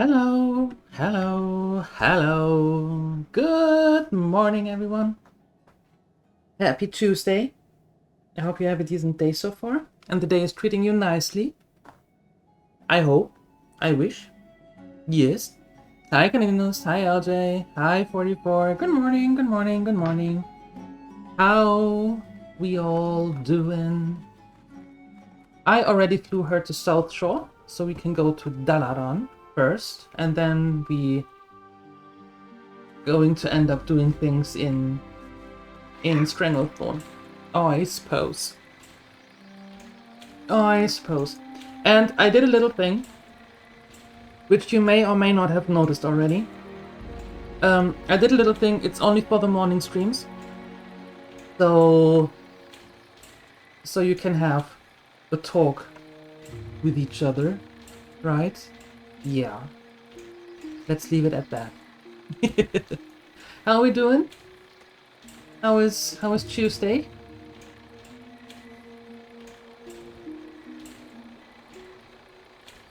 Hello, hello, hello. Good morning, everyone. Happy Tuesday. I hope you have a decent day so far, and the day is treating you nicely. I hope. I wish. Yes. Hi, Caninos. Hi, LJ. Hi, 44. Good morning, good morning, good morning. How we all doing? I already flew her to South Shore, so we can go to Dalaran first, and then we going to end up doing things in Stranglethorn. I suppose. I suppose. And I did a little thing, which you may or may not have noticed already. I did a little thing, it's only for the morning streams. So you can have a talk with each other, right? Yeah. Let's leave it at that. How are we doing? How is Tuesday?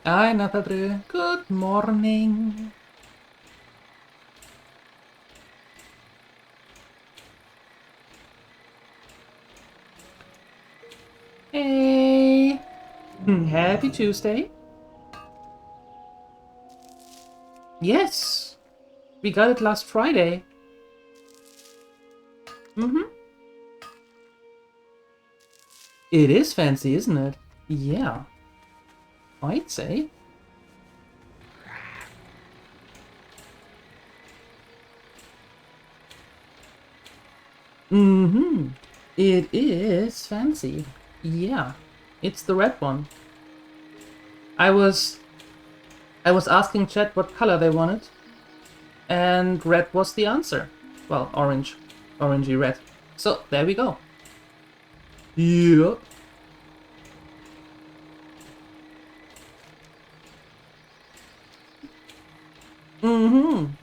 Hi, Natadre. Good morning. Hey. Happy Tuesday. Yes. We got it last Friday. It is fancy, isn't it? Yeah. I'd say. It is fancy. Yeah. It's the red one. I was asking chat what color they wanted, and red was the answer. Well, orange. Orangey red. So, there we go. Yep.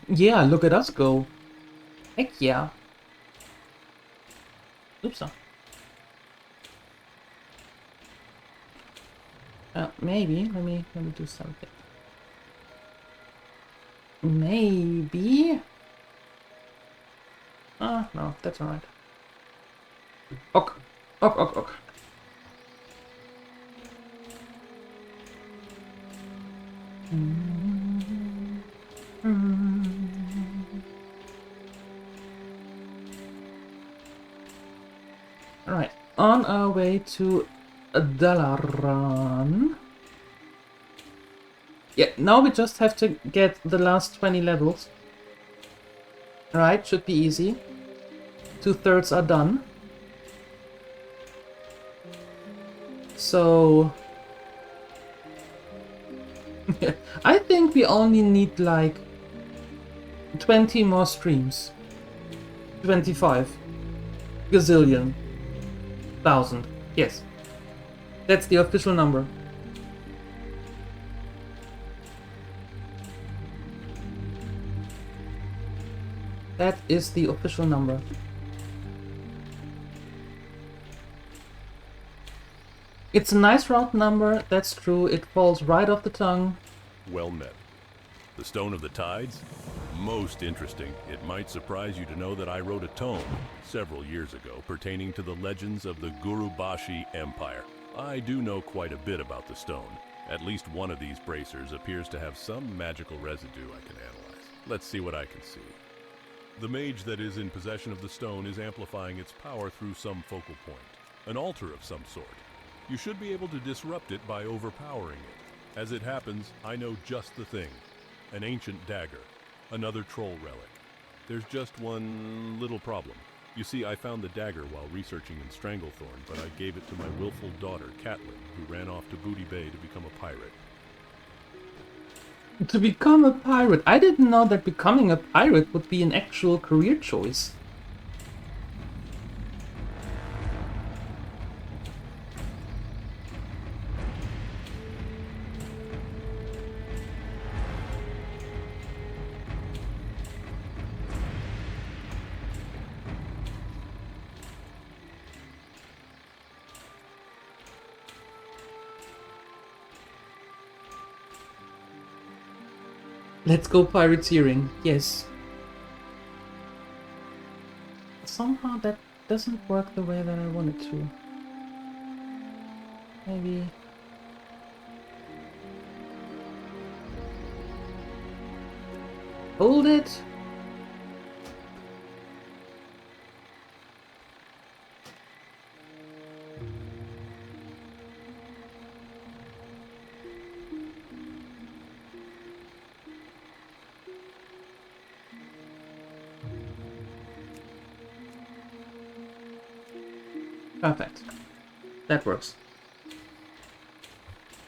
Yeah, look at us go. Heck yeah. Oops. Maybe. Let me do something. Maybe. No, that's alright. Ok. Ok, ok, ok. Alright, on our way to Dalaran. Yeah, now we just have to get the last 20 levels. Right, should be easy. 2/3 are done. So... I think we only need like 20 more streams. 25. Gazillion. Thousand. Yes. That's the official number. That is the official number. It's a nice round number, that's true. It falls right off the tongue. Well met. The Stone of the Tides? Most interesting. It might surprise you to know that I wrote a tome several years ago pertaining to the legends of the Gurubashi Empire. I do know quite a bit about the stone. At least one of these bracers appears to have some magical residue I can analyze. Let's see what I can see. The mage that is in possession of the stone is amplifying its power through some focal point, an altar of some sort. You should be able to disrupt it by overpowering it. As it happens, I know just the thing. An ancient dagger. Another troll relic. There's just one little problem. You see, I found the dagger while researching in Stranglethorn, but I gave it to my willful daughter, Catelyn, who ran off to Booty Bay to become a pirate. To become a pirate? I didn't know that becoming a pirate would be an actual career choice. Let's go pirateering. Yes. Somehow that doesn't work the way that I want it to. Maybe... Hold it! Perfect. That works.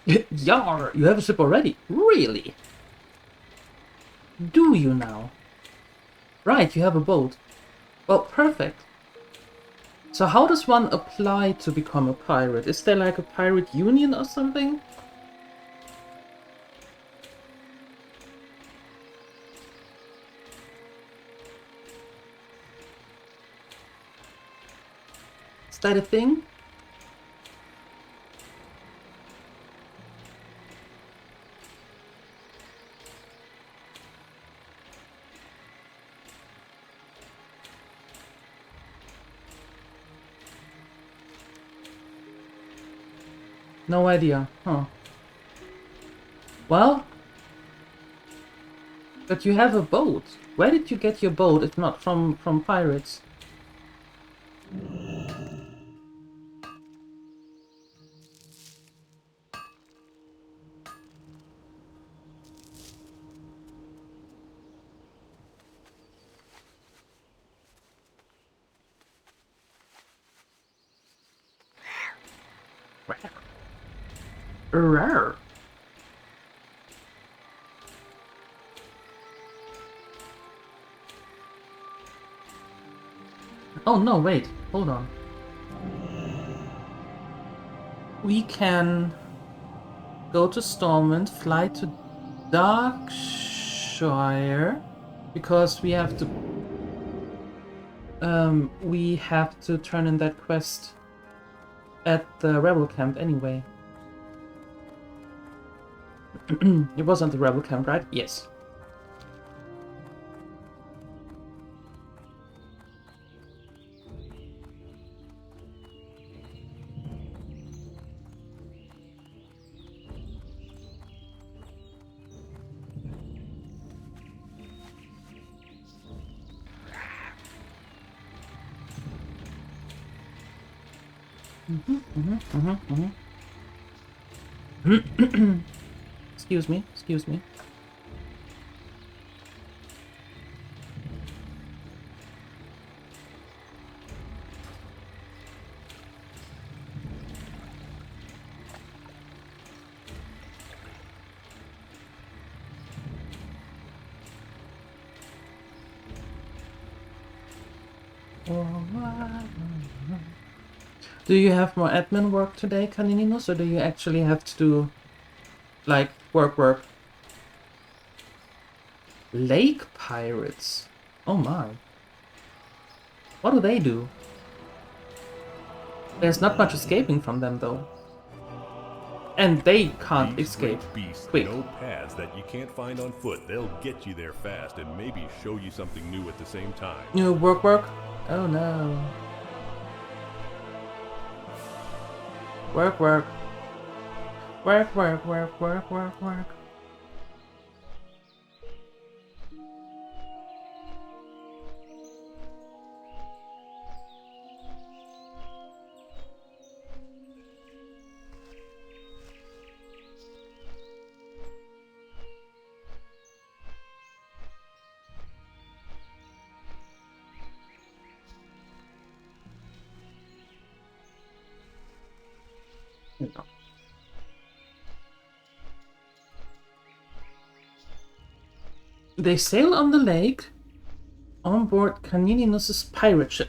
Yar! You have a ship already? Really? Do you now? Right, you have a boat. Well, perfect. So how does one apply to become a pirate? Is there like a pirate union or something? Is that a thing? No idea, huh? Well, but you have a boat. Where did you get your boat if not from pirates? Rare. Oh no, wait, hold on. We can go to Stormwind, fly to Darkshire, because we have to turn in that quest at the rebel camp anyway. It wasn't the rebel camp, right? Yes. Excuse me, excuse me. Do you have more admin work today, Canininos, or do you actually have to do, like, work? Lake pirates? Oh my. What do they do? There's not much escaping from them, though. And they can't These escape great beasts quick. know paths that you can't find on foot. They'll get you there fast and maybe show you something new at the same time. You know, work? Oh no. Work. Work. No. They sail on the lake on board Caninius' pirate ship.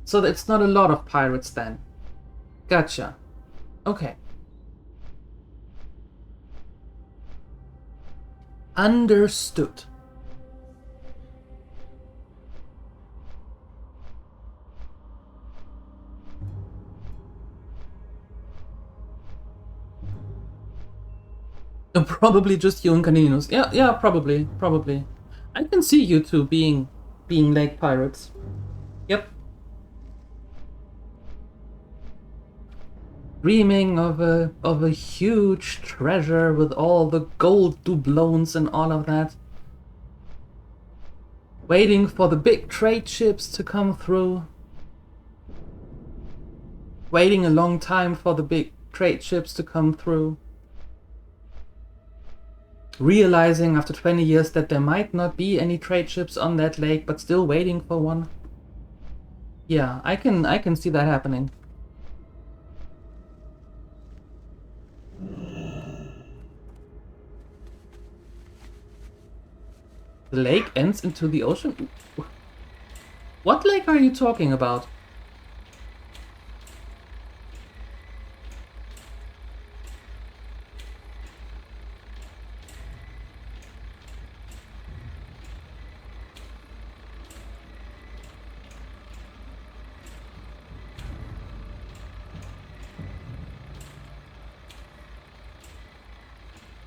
So it's not a lot of pirates then. Gotcha. Okay. Understood. Probably just you and Caninos. Yeah, probably. I can see you two being lake pirates. Yep. Dreaming of a huge treasure with all the gold doubloons and all of that. Waiting for the big trade ships to come through. Waiting a long time for the big trade ships to come through. Realizing after 20 years that there might not be any trade ships on that lake, but still waiting for one. Yeah, I can see that happening. The lake ends into the ocean? What lake are you talking about?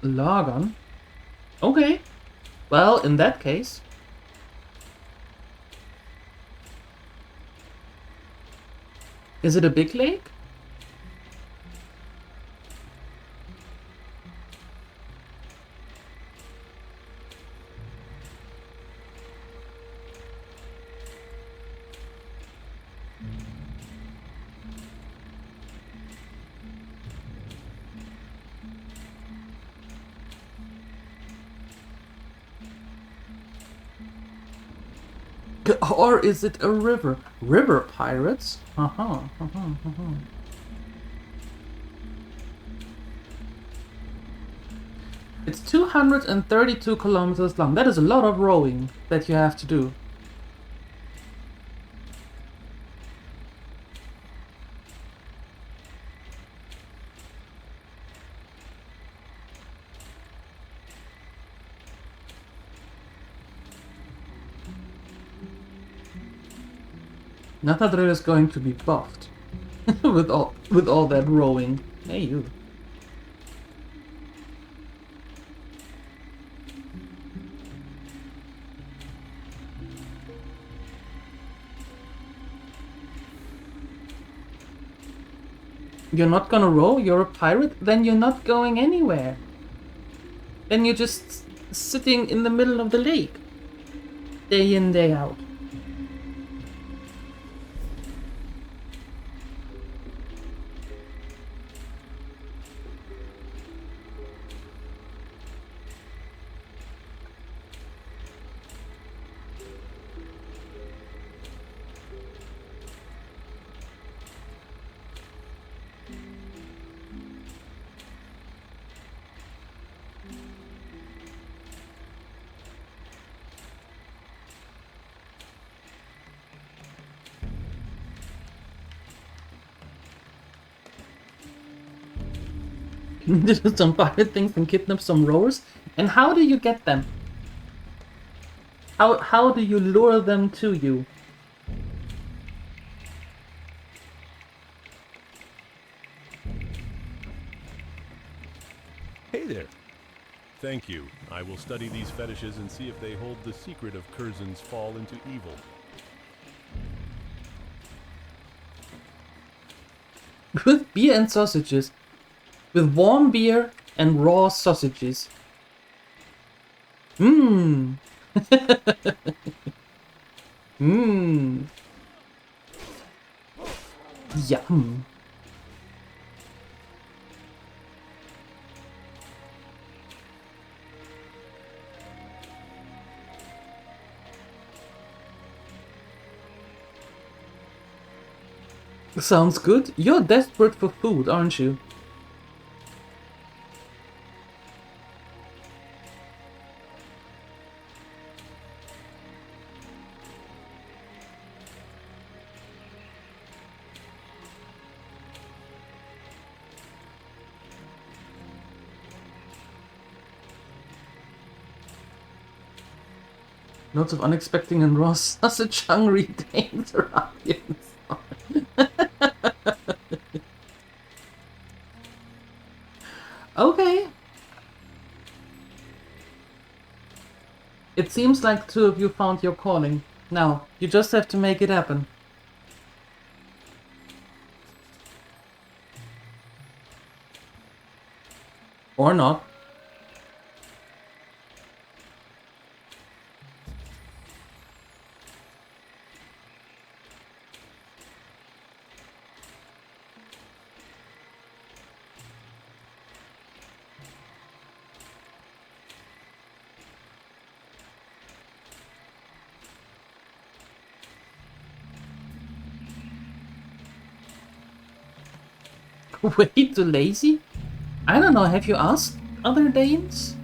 Logon? Okay. Well, in that case... Is it a big lake? Or is it a river? River pirates? It's 232 kilometers long. That is a lot of rowing that you have to do. Natadrill is going to be buffed with all that rowing. Hey you. You're not gonna row? You're a pirate? Then you're not going anywhere. Then you're just sitting in the middle of the lake. Day in, day out. Do some pirate things and kidnap some rowers? And how do you get them? How do you lure them to you? Hey there. Thank you. I will study these fetishes and see if they hold the secret of Curzon's fall into evil. With beer and sausages. With warm beer and raw sausages. Mmm. Mmm. Yum. Sounds good. You're desperate for food, aren't you? Lots of unexpected and raw sausage hungry Danes. Okay. It seems like two of you found your calling. Now, you just have to make it happen. Or not. Way too lazy? I don't know, have you asked other Danes?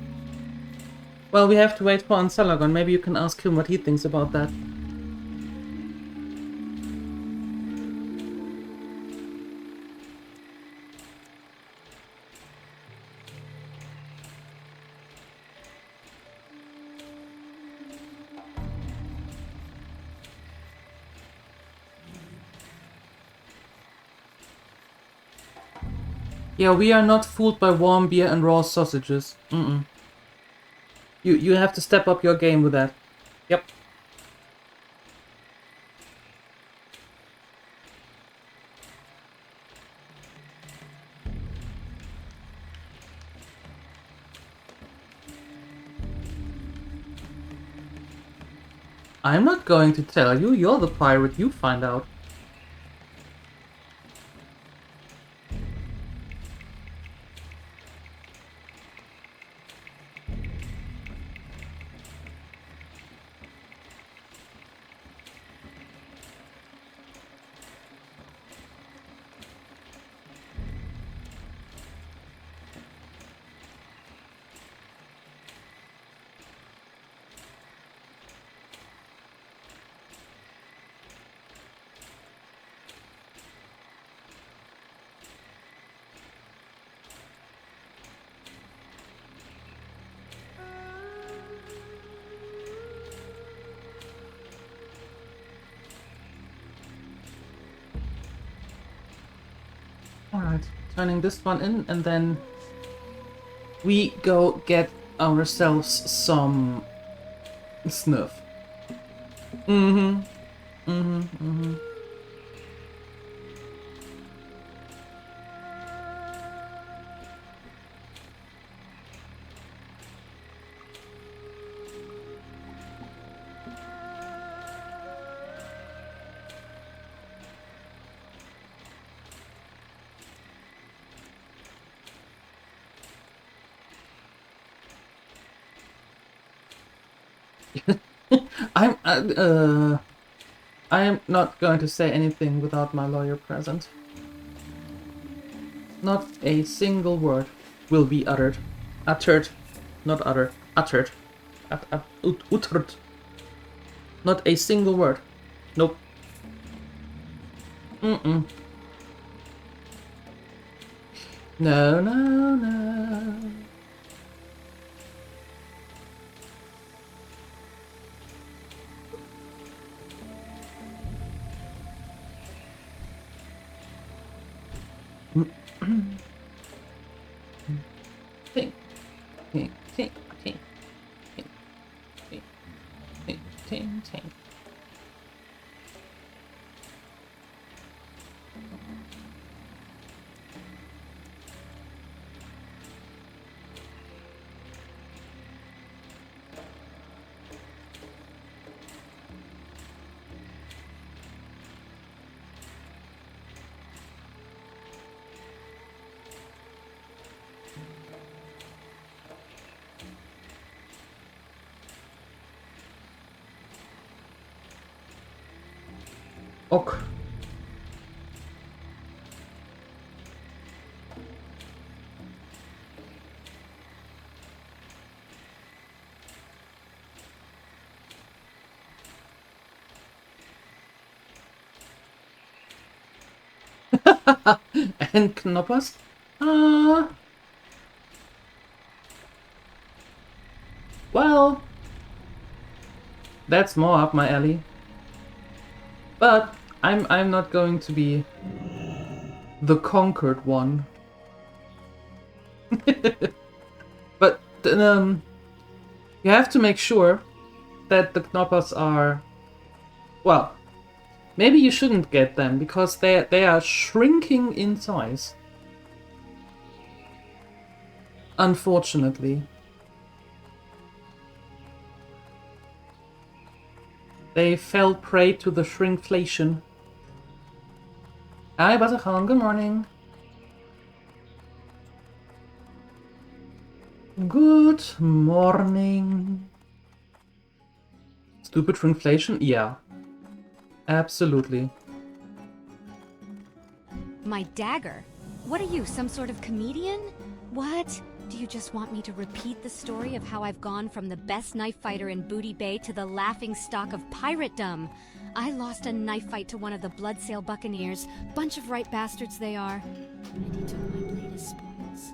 Well, we have to wait for Ansalagon. Maybe you can ask him what he thinks about that. Yeah, we are not fooled by warm beer and raw sausages. You have to step up your game with that. Yep. I'm not going to tell you. You're the pirate. You find out. Alright, turning this one in, and then we go get ourselves some snuff. I am not going to say anything without my lawyer present. Not a single word will be uttered. Uttered. Not uttered. Uttered. Uttered. Not a single word. Nope. No, no, no. Ting, ting, ting, ting, ting, ting, ting, ting, ting. Ok. And Knoppers? Well, that's more up my alley. But I'm not going to be the conquered one. But you have to make sure that the knoppers are... Well, maybe you shouldn't get them, because they are shrinking in size. Unfortunately. They fell prey to the shrinkflation. Hi, Buttercon, good morning. Good morning. Stupid shrinkflation? Yeah. Absolutely. My dagger? What are you, some sort of comedian? What? Do you just want me to repeat the story of how I've gone from the best knife fighter in Booty Bay to the laughing stock of piratedom? I lost a knife fight to one of the Bloodsail Buccaneers. Bunch of right bastards they are. And he took my blade as spoils.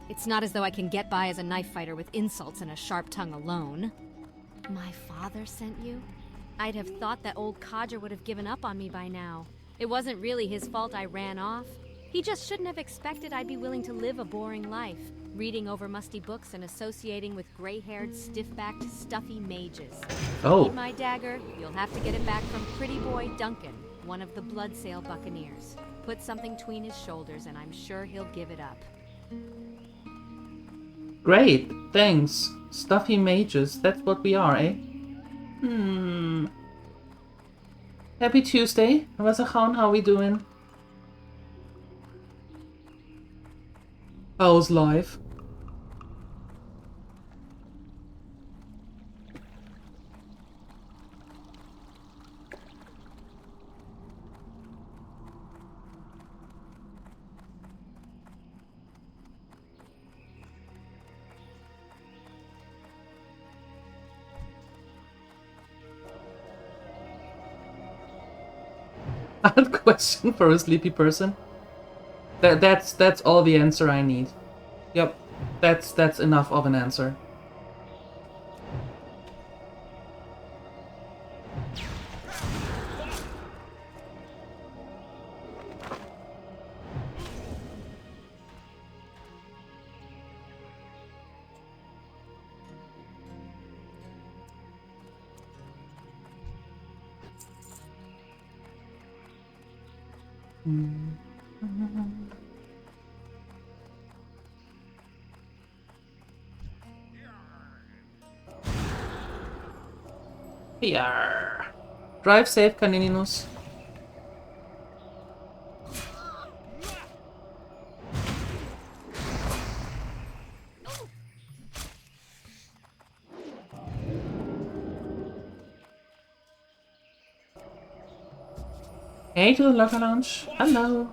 It's not as though I can get by as a knife fighter with insults and a sharp tongue alone. My father sent you? I'd have thought that old codger would have given up on me by now. It wasn't really his fault I ran off. He just shouldn't have expected I'd be willing to live a boring life, reading over musty books and associating with gray-haired, stiff-backed, stuffy mages. Oh. Need my dagger? You'll have to get it back from Pretty Boy Duncan, one of the Bloodsail Buccaneers. Put something between his shoulders and I'm sure he'll give it up. Great, thanks. Stuffy mages, that's what we are, eh? Happy Tuesday. Razahan, how we doing? How's life? Hard question for a sleepy person. That's all the answer I need. Yep, that's enough of an answer. Yarr. Drive safe, Canininus. Hey to the Locker Lounge. Hello.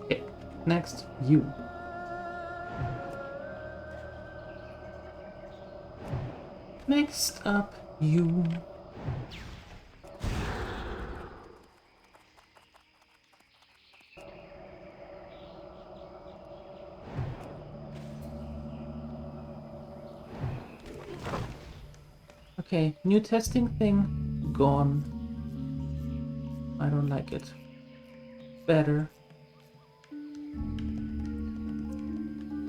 Okay, next, you. Next up, you. Okay, new testing thing, gone. I don't like it. Better.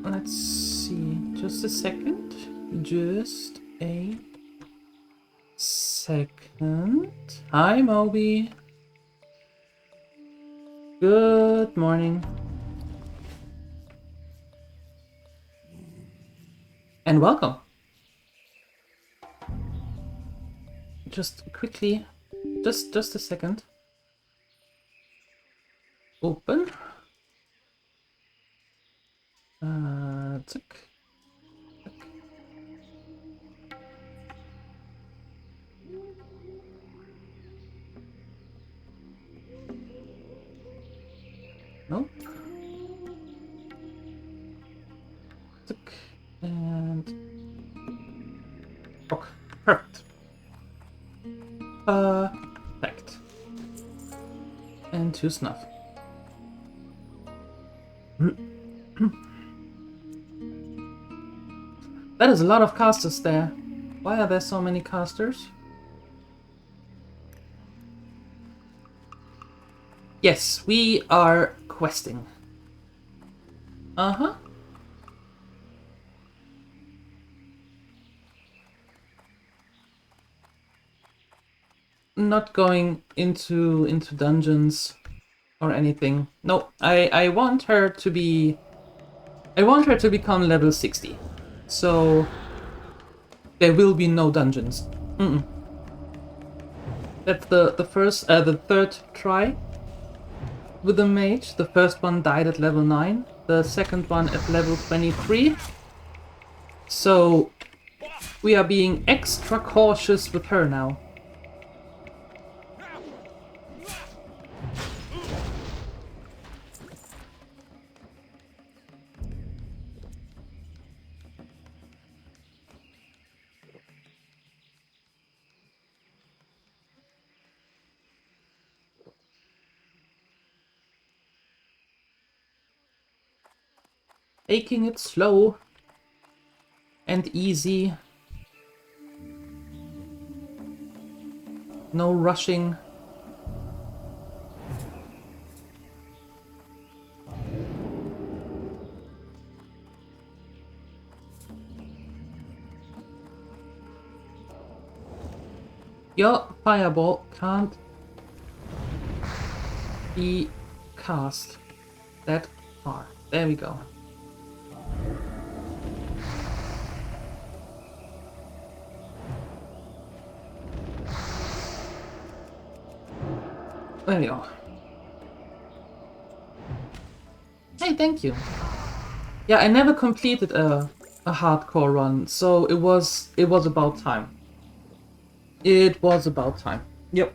Let's see, just a second. Just a second. Hi, Moby. Good morning. And welcome. Just quickly, just a second. Open. Tick. Tick. Nope. Tick. And... Okay, perfect. Perfect. And 2 snuff. That is a lot of casters there. Why are there so many casters? Yes, we are questing. Uh-huh. Not going into dungeons or anything. No, I want her to be... I want her to become level 60. So there will be no dungeons. That's the third try with the mage. The first one died at level 9. The second one at level 23. So we are being extra cautious with her now. Taking it slow and easy. No rushing. Your fireball can't be cast that far. There we go. There we go. Hey, thank you. Yeah, I never completed a hardcore run, so it was about time. It was about time. Yep.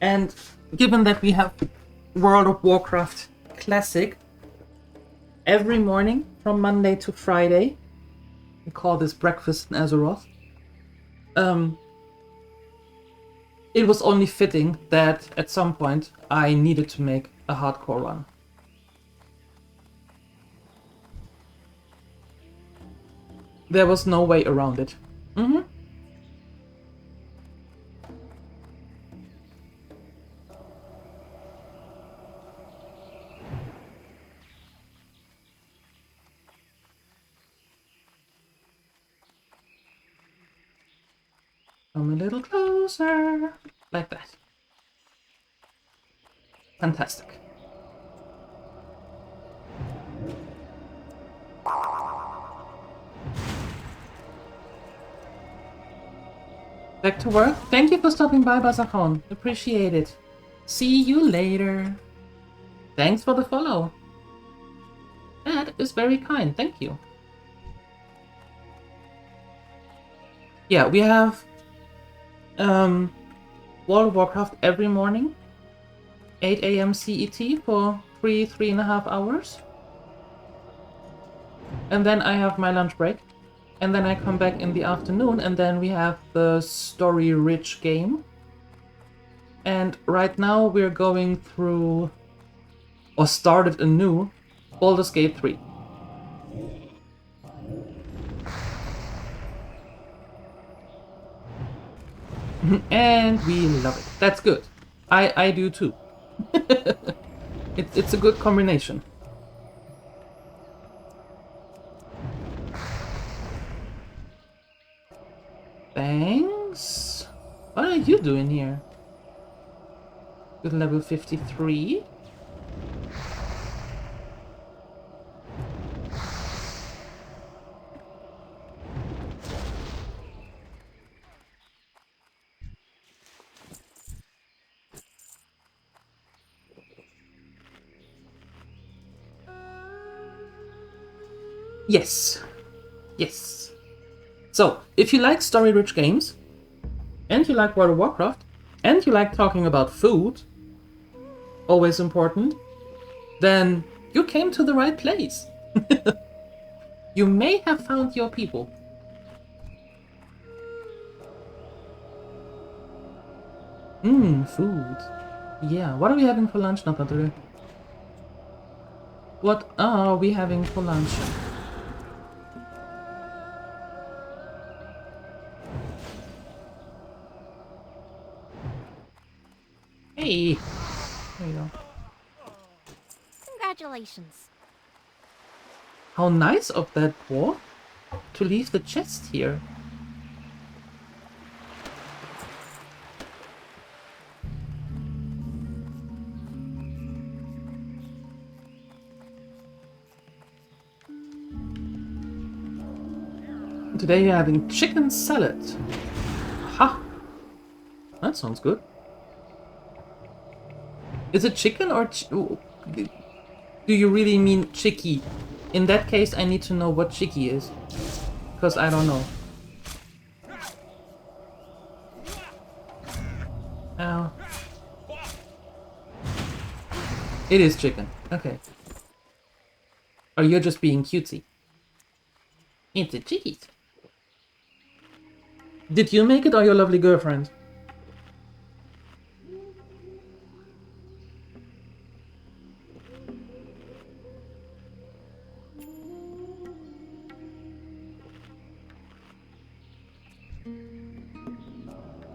And given that we have World of Warcraft Classic every morning from Monday to Friday, we call this breakfast in Azeroth. It was only fitting that at some point I needed to make a hardcore run. There was no way around it. I'm a little closer. Like that. Fantastic. Back to work. Thank you for stopping by, Bazakon. Appreciate it. See you later. Thanks for the follow. That is very kind. Thank you. Yeah, we have World of Warcraft every morning, 8 AM CET for 3.5 hours. And then I have my lunch break. And then I come back in the afternoon, and then we have the story-rich game. And right now we're going through, or started anew, Baldur's Gate 3. And we love it. That's good. I do too. It's a good combination. Thanks. What are you doing here? With level 53? Yes. Yes. So, if you like story-rich games, and you like World of Warcraft, and you like talking about food, always important, then you came to the right place. You may have found your people. Food. Yeah, what are we having for lunch, Nakadru? What are we having for lunch? Hey! There you go. Congratulations. How nice of that dwarf to leave the chest here. Today you're having chicken salad. Aha! That sounds good. Is it chicken or do you really mean chicky? In that case, I need to know what chicky is. Because I don't know. Ow. It is chicken. Okay. Or you're just being cutesy. It's a chicky. Did you make it or your lovely girlfriend?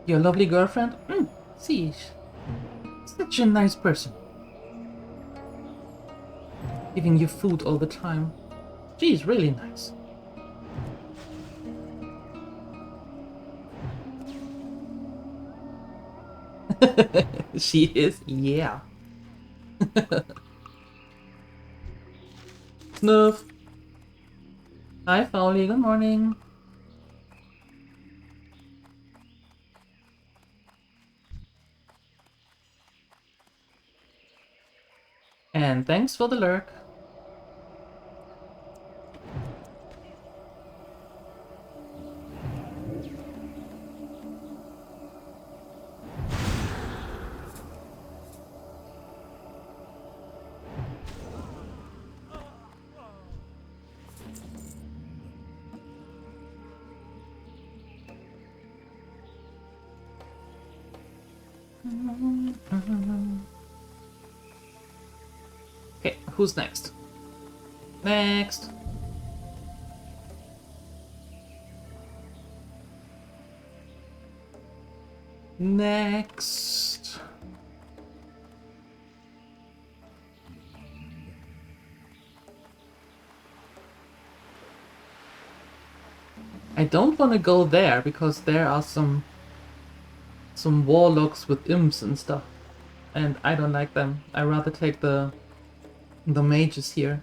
Your lovely girlfriend? See, such a nice person. Giving you food all the time. She's really nice. She is? Yeah. Snoof. Hi, Fowly. Good morning. And thanks for the lurk. Okay, who's next? Next. Next. I don't want to go there because there are some warlocks with imps and stuff, and I don't like them. I rather take the mages here.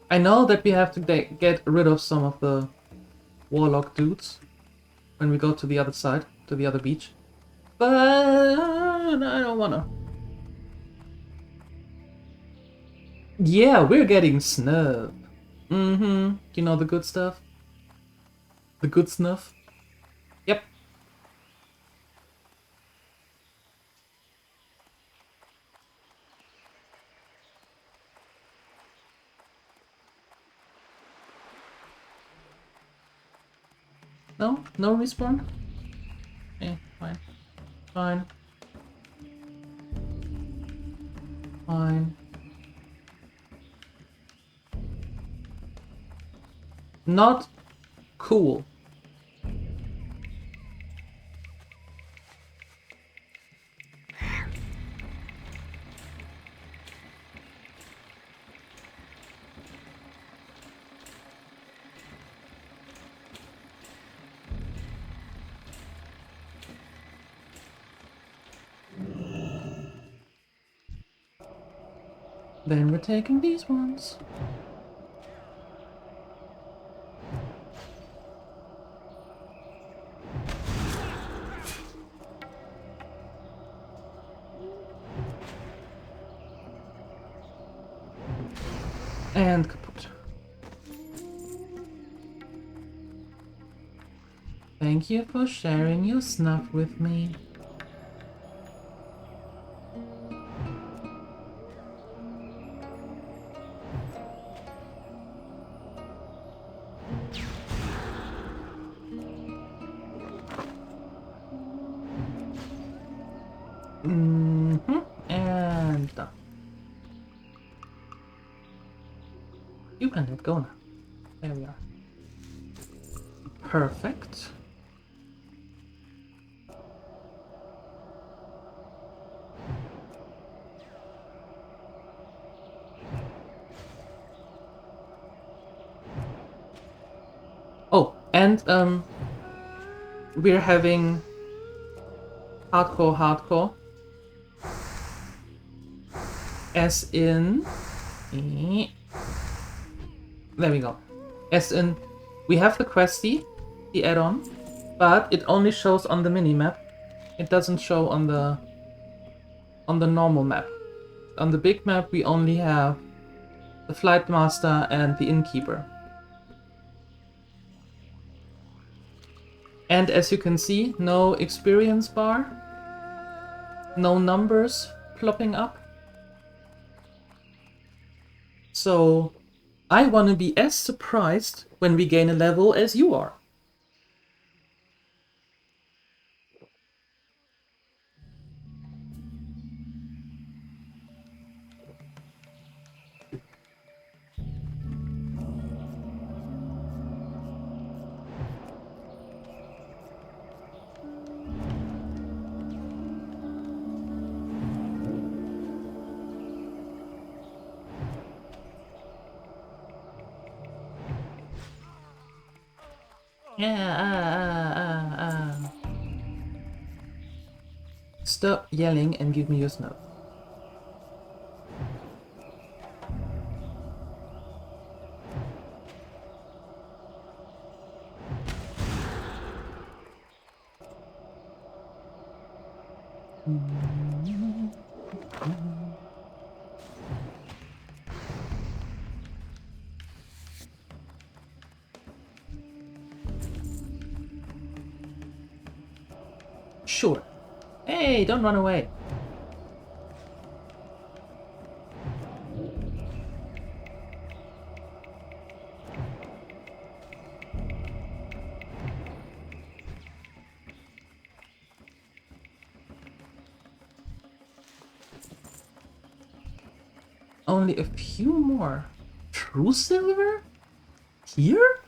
I know that we have to get rid of some of the warlock dudes when we go to the other side, to the other beach, but I don't wanna. Yeah, we're getting snub. You know the good stuff? The good snuff? Yep. No? No respawn? Okay, fine. Fine. Fine. Not cool. Then we're taking these ones. And kaputt. Thank you for sharing your snuff with me. And done. You can let go now. There we are. Perfect. Oh, and we're having hardcore. As in... There we go. As in, we have the Questy, the add-on, but it only shows on the minimap. It doesn't show on the normal map. On the big map, we only have the Flight Master and the Innkeeper. And as you can see, no experience bar, no numbers plopping up. So I want to be as surprised when we gain a level as you are. Stop yelling and give me your snuff. Sure. Hey, don't run away. Only a few more. True silver? Here?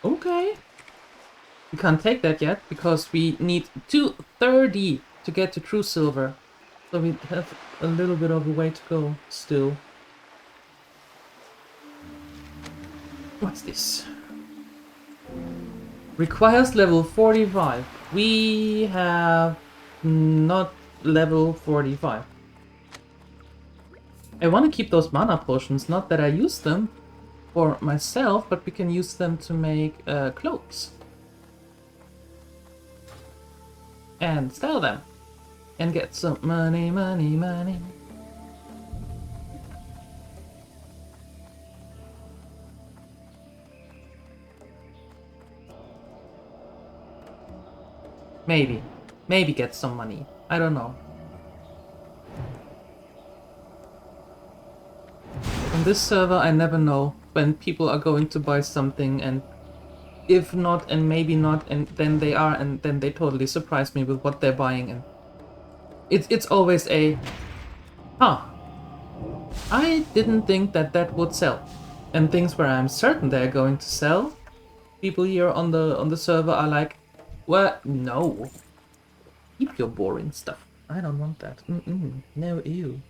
Okay. We can't take that yet because we need 230 to get to true silver. So we have a little bit of a way to go still. What's this? Requires level 45. We have not level 45. I want to keep those mana potions, not that I use them for myself, but we can use them to make cloaks. And sell them. And get some money. Maybe get some money. I don't know. On this server, I never know when people are going to buy something, and if not, and maybe not, and then they are, and then they totally surprise me with what they're buying, and it's always a, huh, I didn't think that would sell. And things where I'm certain they're going to sell, people here on the server are like, what? No. Keep your boring stuff. I don't want that. No, ew.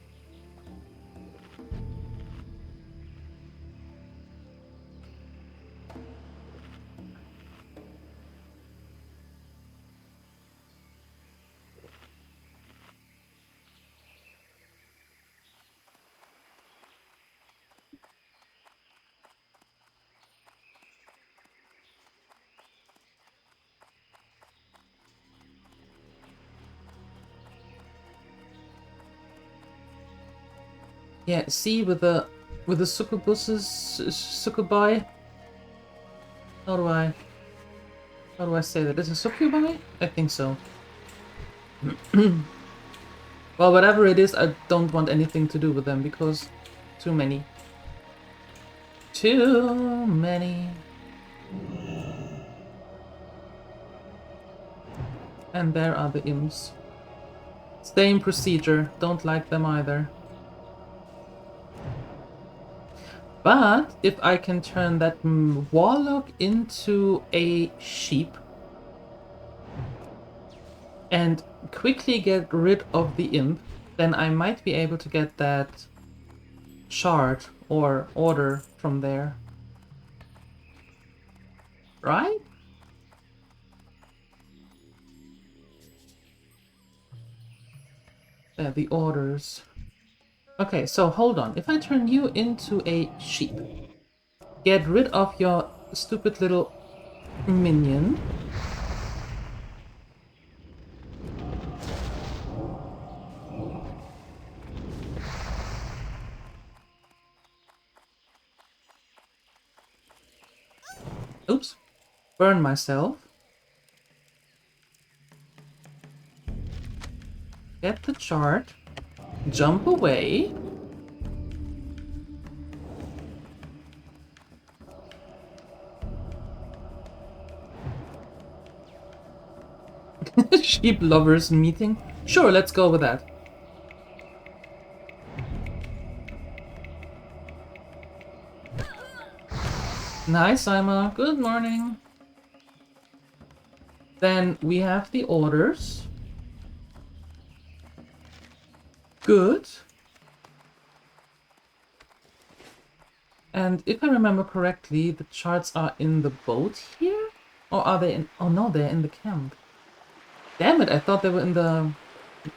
Yeah, see with the succubi. How do I say that? Is it succubi? I think so. Well, whatever it is, I don't want anything to do with them because too many. Too many. And there are the imps. Same procedure. Don't like them either. But if I can turn that warlock into a sheep and quickly get rid of the imp, then I might be able to get that shard or order from there. Right? There, the orders. Okay, so hold on. If I turn you into a sheep, get rid of your stupid little minion. Oops. Burn myself. Get the chart. Jump away. Sheep lovers meeting? Sure, let's go with that. Nice, Ima. Good morning. Then we have the orders. Good. And if I remember correctly, the charts are in the boat here? Or are they in... Oh no, they're in the camp. Damn it, I thought they were in the...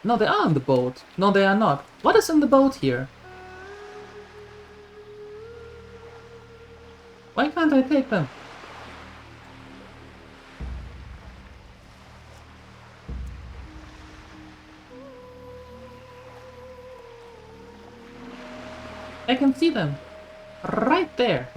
No, they are in the boat. No, they are not. What is in the boat here? Why can't I take them? I can see them. Right there.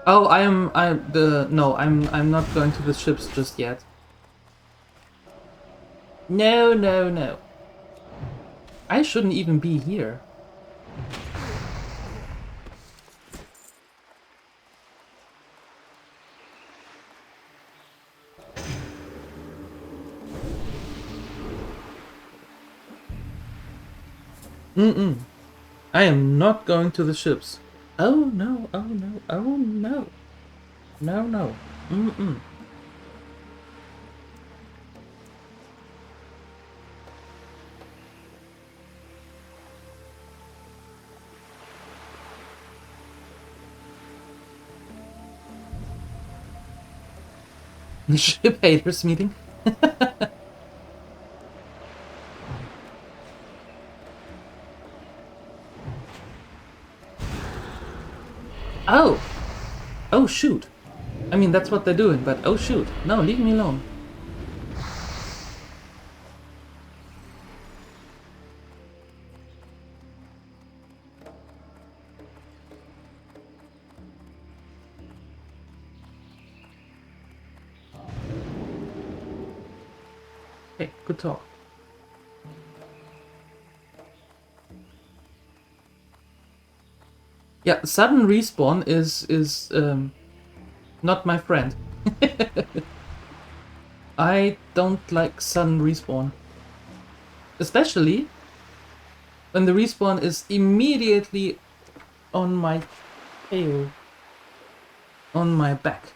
Oh, I'm not going to the ships just yet. No, no, no. I shouldn't even be here. I am not going to the ships. Oh no, oh no, oh no. No, no. The ship haters meeting. Oh! Oh shoot! I mean, that's what they're doing, but oh shoot. No, leave me alone. Okay, good talk. Yeah, sudden respawn is not my friend. I don't like sudden respawn. Especially when the respawn is immediately on my tail. On my back.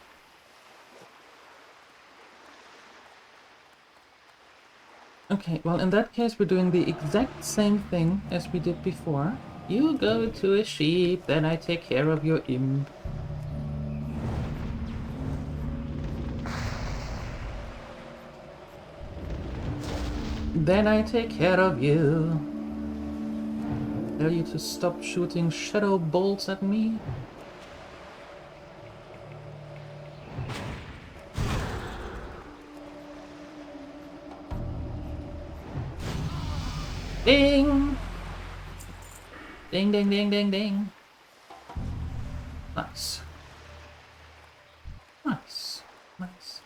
Okay, well in that case we're doing the exact same thing as we did before. You go to a sheep, then I take care of your imp. Then I take care of you. Tell you to stop shooting shadow bolts at me? Ding! Ding, ding, ding, ding, ding. Nice. Nice. Nice.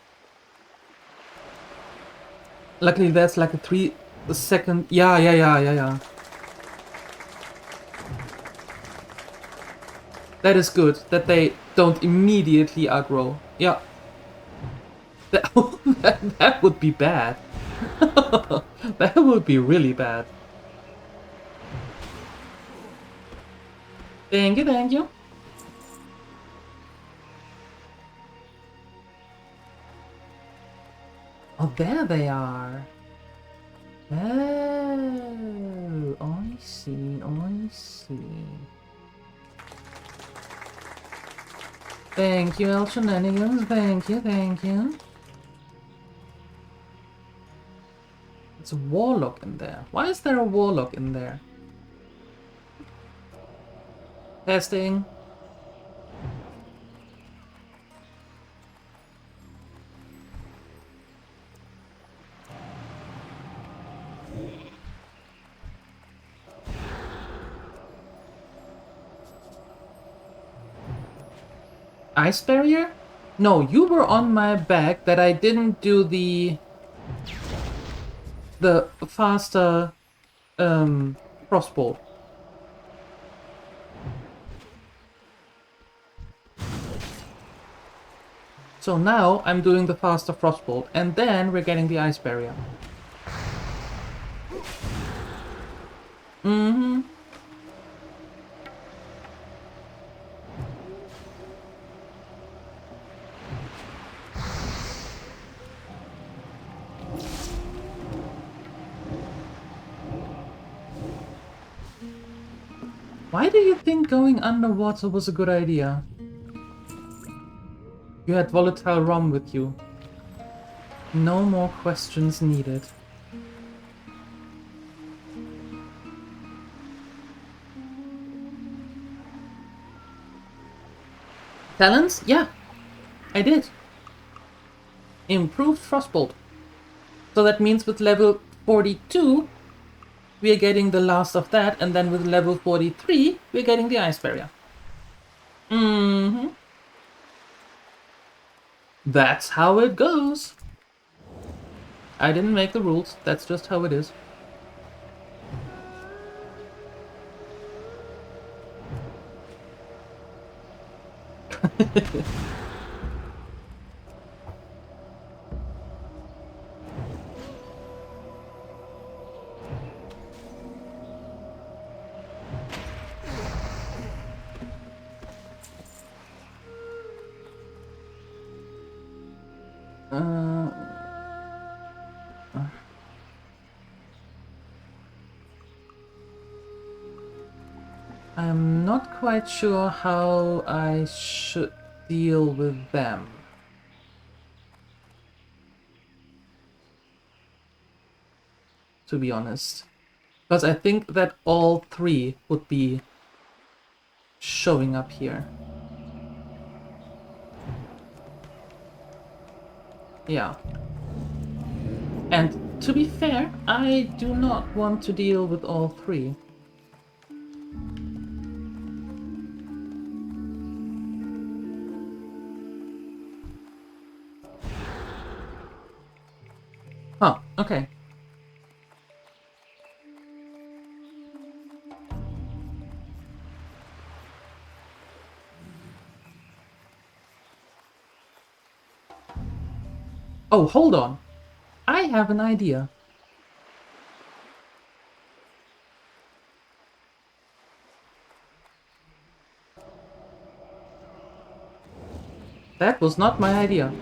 Luckily that's like a 3-second... Yeah. That is good, that they don't immediately aggro. Yeah. That would be bad. That would be really bad. Thank you, thank you. Oh, there they are. Oh, I see, I see. Thank you, El Shenanigans. Thank you, thank you. It's a warlock in there. Why is there a warlock in there? Testing. Ice barrier? No, you were on my back that I didn't do the faster crossbow. So now I'm doing the faster frostbolt, and then we're getting the ice barrier. Mm-hmm. Why do you think going underwater was a good idea? You had volatile rum with you. No more questions needed. Talents? Yeah, I did. Improved frostbolt. So that means with level 42, we are getting the last of that, and then with level 43, we're getting the ice barrier. Mm-hmm. That's how it goes. I didn't make the rules, that's just how it is. I'm not quite sure how I should deal with them. To be honest. Because I think that all three would be showing up here. Yeah. And to be fair, I do not want to deal with all three. Oh, okay. Oh, hold on. I have an idea. That was not my idea.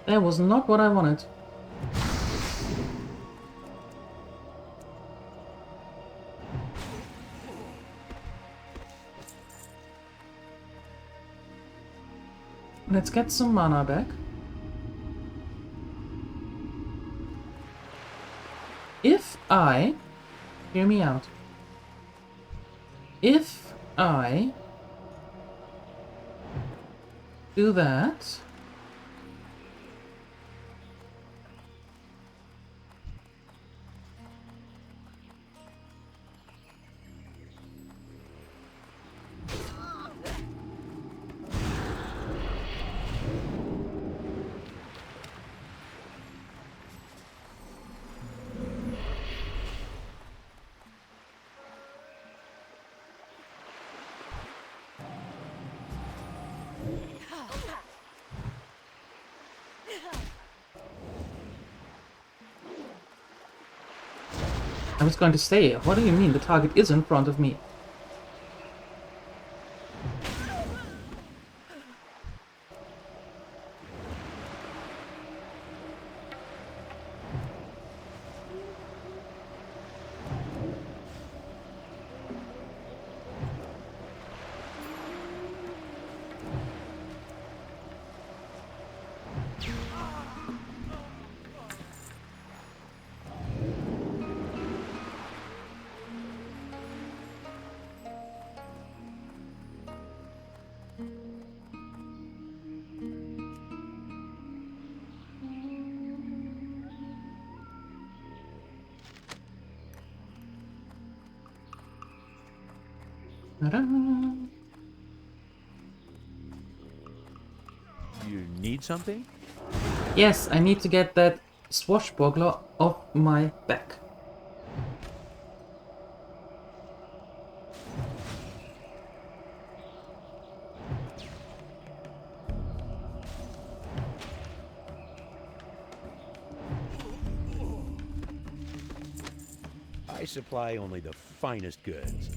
That was not what I wanted. Let's get some mana back. If I... Hear me out. If I... do that... I was going to say, what do you mean the target is in front of me? Ta-da. You need something? Yes, I need to get that swashbuckler off my back. I supply only the finest goods.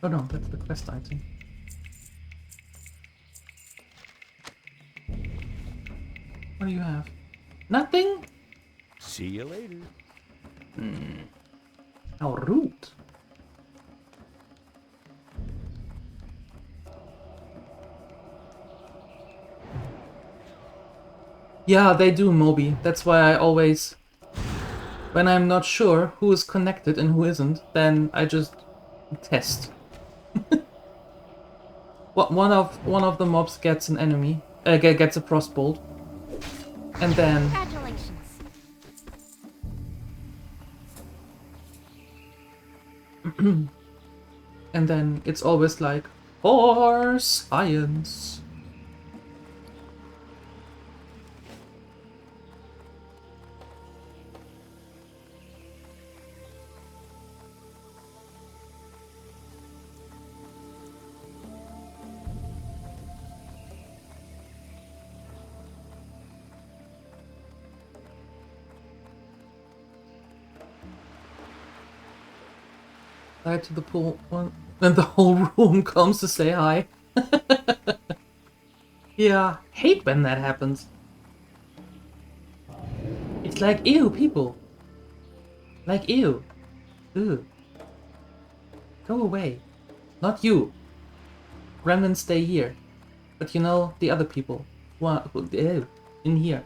Oh no, that's the quest item. What do you have? Nothing? See you later. How rude. Yeah, they do, Moby. That's why I always... When I'm not sure who is connected and who isn't, then I just test. One of the mobs gets an enemy, gets a frostbolt, and then Congratulations. and then it's always like, for science. To the pool one, and the whole room comes to say hi. Yeah, hate when that happens. It's like, ew, people. Like, ew. Ew. Go away. Not you. Remnants stay here. But you know, the other people. Ew, in here.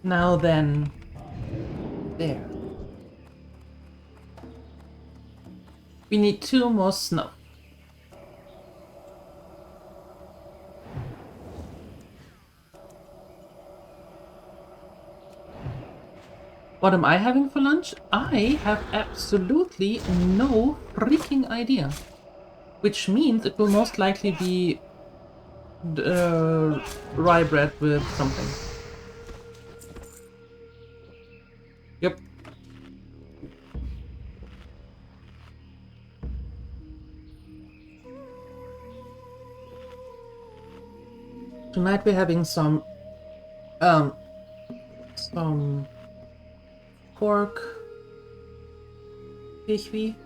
Now then, there. We need 2 more snow. What am I having for lunch? I have absolutely no freaking idea. Which means it will most likely be rye bread with something. Yep. Tonight we're having some pork pihvi.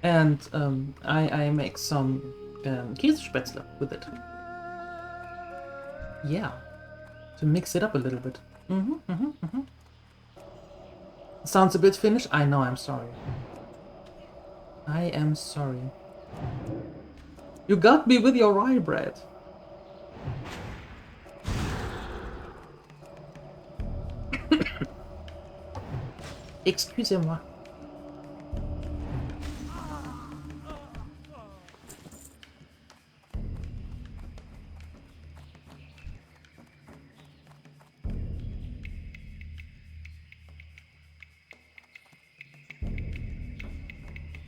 And I make some Käsespätzle with it. Yeah, to mix it up a little bit. Sounds a bit Finnish. I know. I'm sorry. I am sorry. You got me with your rye bread. Excusez-moi.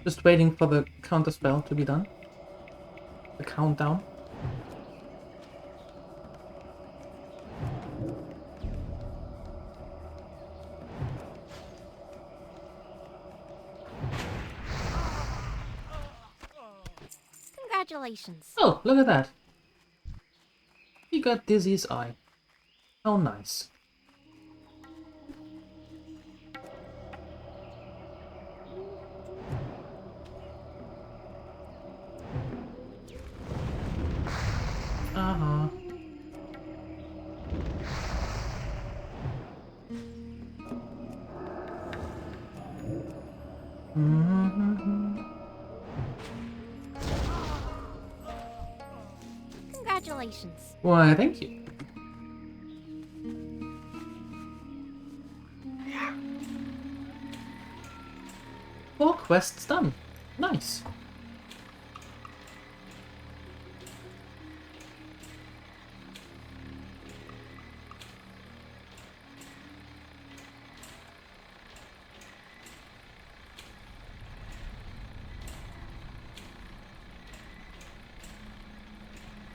Just waiting for the counter spell to be done. The countdown. Congratulations. Oh, look at that. He got Dizzy's eye. How nice. Uh-huh. Congratulations. Why, thank you. Four quests done. Nice.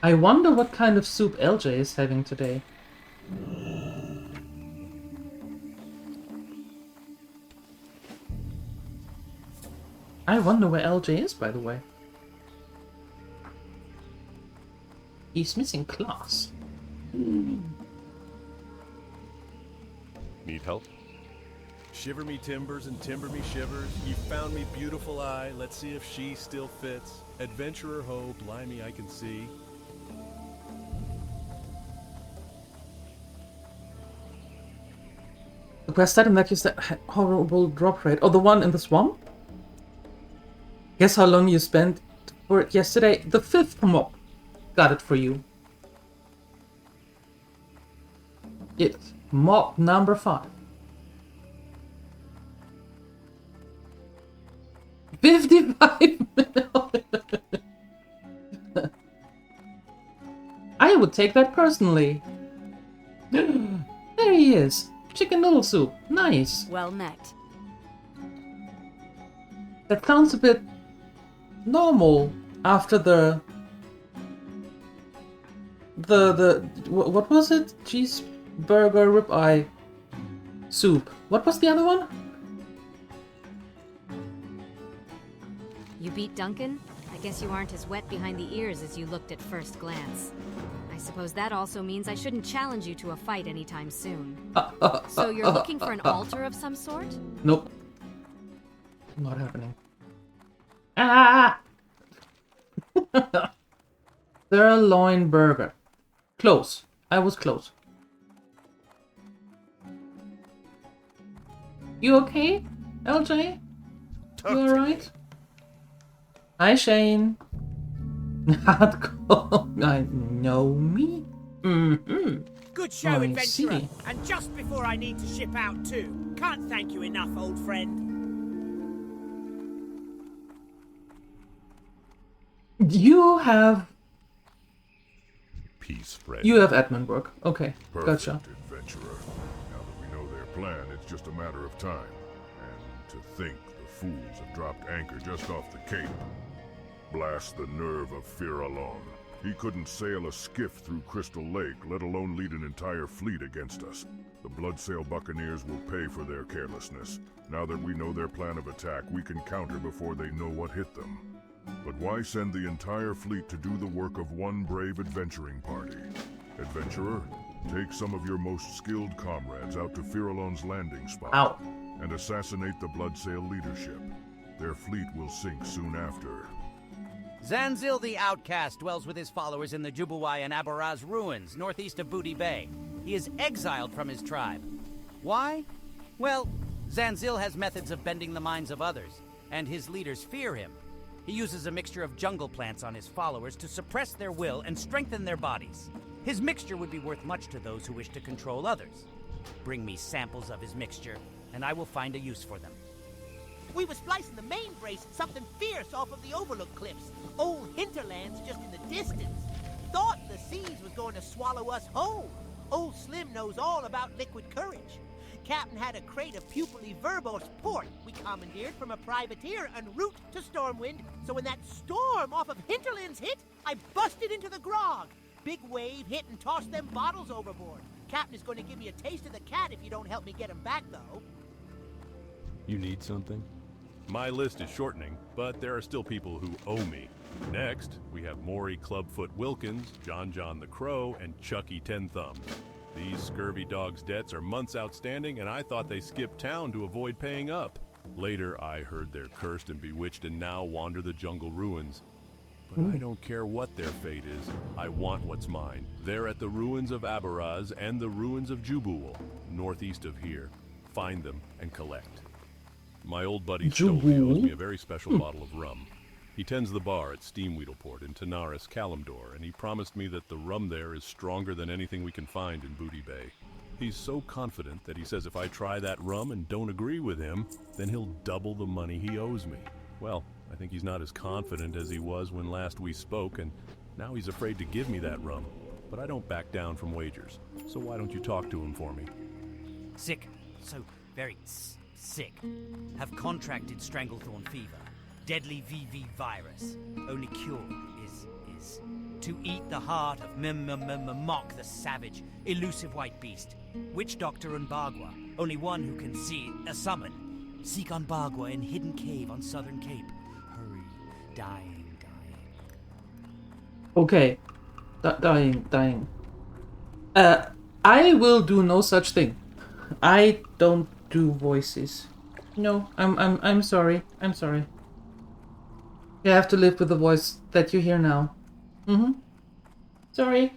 I wonder what kind of soup LJ is having today. I wonder where LJ is, by the way. He's missing class. Need help? Shiver me timbers and timber me shivers. You found me beautiful eye. Let's see if she still fits. Adventurer ho, blimey I can see. The quest item that used that horrible drop rate. Oh, the one in the swamp? Guess how long you spent for it yesterday? The 5th mob got it for you. It's mob number 5. 55 minutes. I would take that personally. There he is. Chicken noodle soup. Nice. Well met. That sounds a bit normal after the what was it? Cheeseburger ribeye soup. What was the other one? You beat Duncan? I guess you aren't as wet behind the ears as you looked at first glance. I suppose that also means I shouldn't challenge you to a fight anytime soon. So you're looking for an altar of some sort? Nope. Not happening. Ah! Sirloin burger. Close. I was close. You okay, LJ? You alright? Hi, Shane. Hardcore. I know me? Mm-hmm. Good show, I adventurer. see. And just before I need to ship out too. Can't thank you enough, old friend. You have Peace, friend. You have admin work. Okay, Perfect, gotcha. adventurer. Now that we know their plan, it's just a matter of time. And to think the fools have dropped anchor just off the cape. Blast the nerve of Firalon. He couldn't sail a skiff through Crystal Lake, let alone lead an entire fleet against us. The Bloodsail Buccaneers will pay for their carelessness. Now that we know their plan of attack, we can counter before they know what hit them. But why send the entire fleet to do the work of one brave adventuring party? Adventurer, take some of your most skilled comrades out to Firalon's landing spot. Ow. And assassinate the Bloodsail leadership. Their fleet will sink soon after. Zanzil the Outcast dwells with his followers in the Jubuwai and Abaraz ruins, northeast of Booty Bay. He is exiled from his tribe. Why? Well, Zanzil has methods of bending the minds of others, and his leaders fear him. He uses a mixture of jungle plants on his followers to suppress their will and strengthen their bodies. His mixture would be worth much to those who wish to control others. Bring me samples of his mixture, and I will find a use for them. We were splicing the main brace, something fierce off of the Overlook Cliffs. Old hinterlands just in the distance. Thought the seas was going to swallow us whole. Old Slim knows all about liquid courage. Captain had a crate of pupilly verbose port we commandeered from a privateer en route to Stormwind, so when that storm off of Hinterlands hit, I busted into the grog. Big wave hit and tossed them bottles overboard. Captain is going to give me a taste of the cat if you don't help me get him back, though. You need something? My list is shortening, but there are still people who owe me. Next, we have Maury Clubfoot Wilkins, John John the Crow, and Chucky Ten Thumbs. These scurvy dogs' debts are months outstanding, and I thought they skipped town to avoid paying up. Later, I heard they're cursed and bewitched and now wander the jungle ruins. But I don't care what their fate is. I want what's mine. They're at the ruins of Abaraz and the ruins of Jubuwal, northeast of here. Find them and collect. My old buddy Stoli owes me a very special bottle of rum. He tends the bar at Steamweedleport in Tanaris, Kalimdor, and he promised me that the rum there is stronger than anything we can find in Booty Bay. He's so confident that he says if I try that rum and don't agree with him, then he'll double the money he owes me. Well, I think he's not as confident as he was when last we spoke, and now he's afraid to give me that rum. But I don't back down from wagers, so why don't you talk to him for me? Sick. So very sick. Have contracted Stranglethorn fever. Deadly VV virus. Only cure is to eat the heart of Mock the savage, elusive white beast. Witch Doctor Unbagwa. Only one who can see a summon. Seek Unbagwa in hidden cave on Southern Cape. Hurry. Dying. Okay. Dying. I will do no such thing. I don't do voices. No, I'm sorry. I'm sorry. You have to live with the voice that you hear now. Sorry.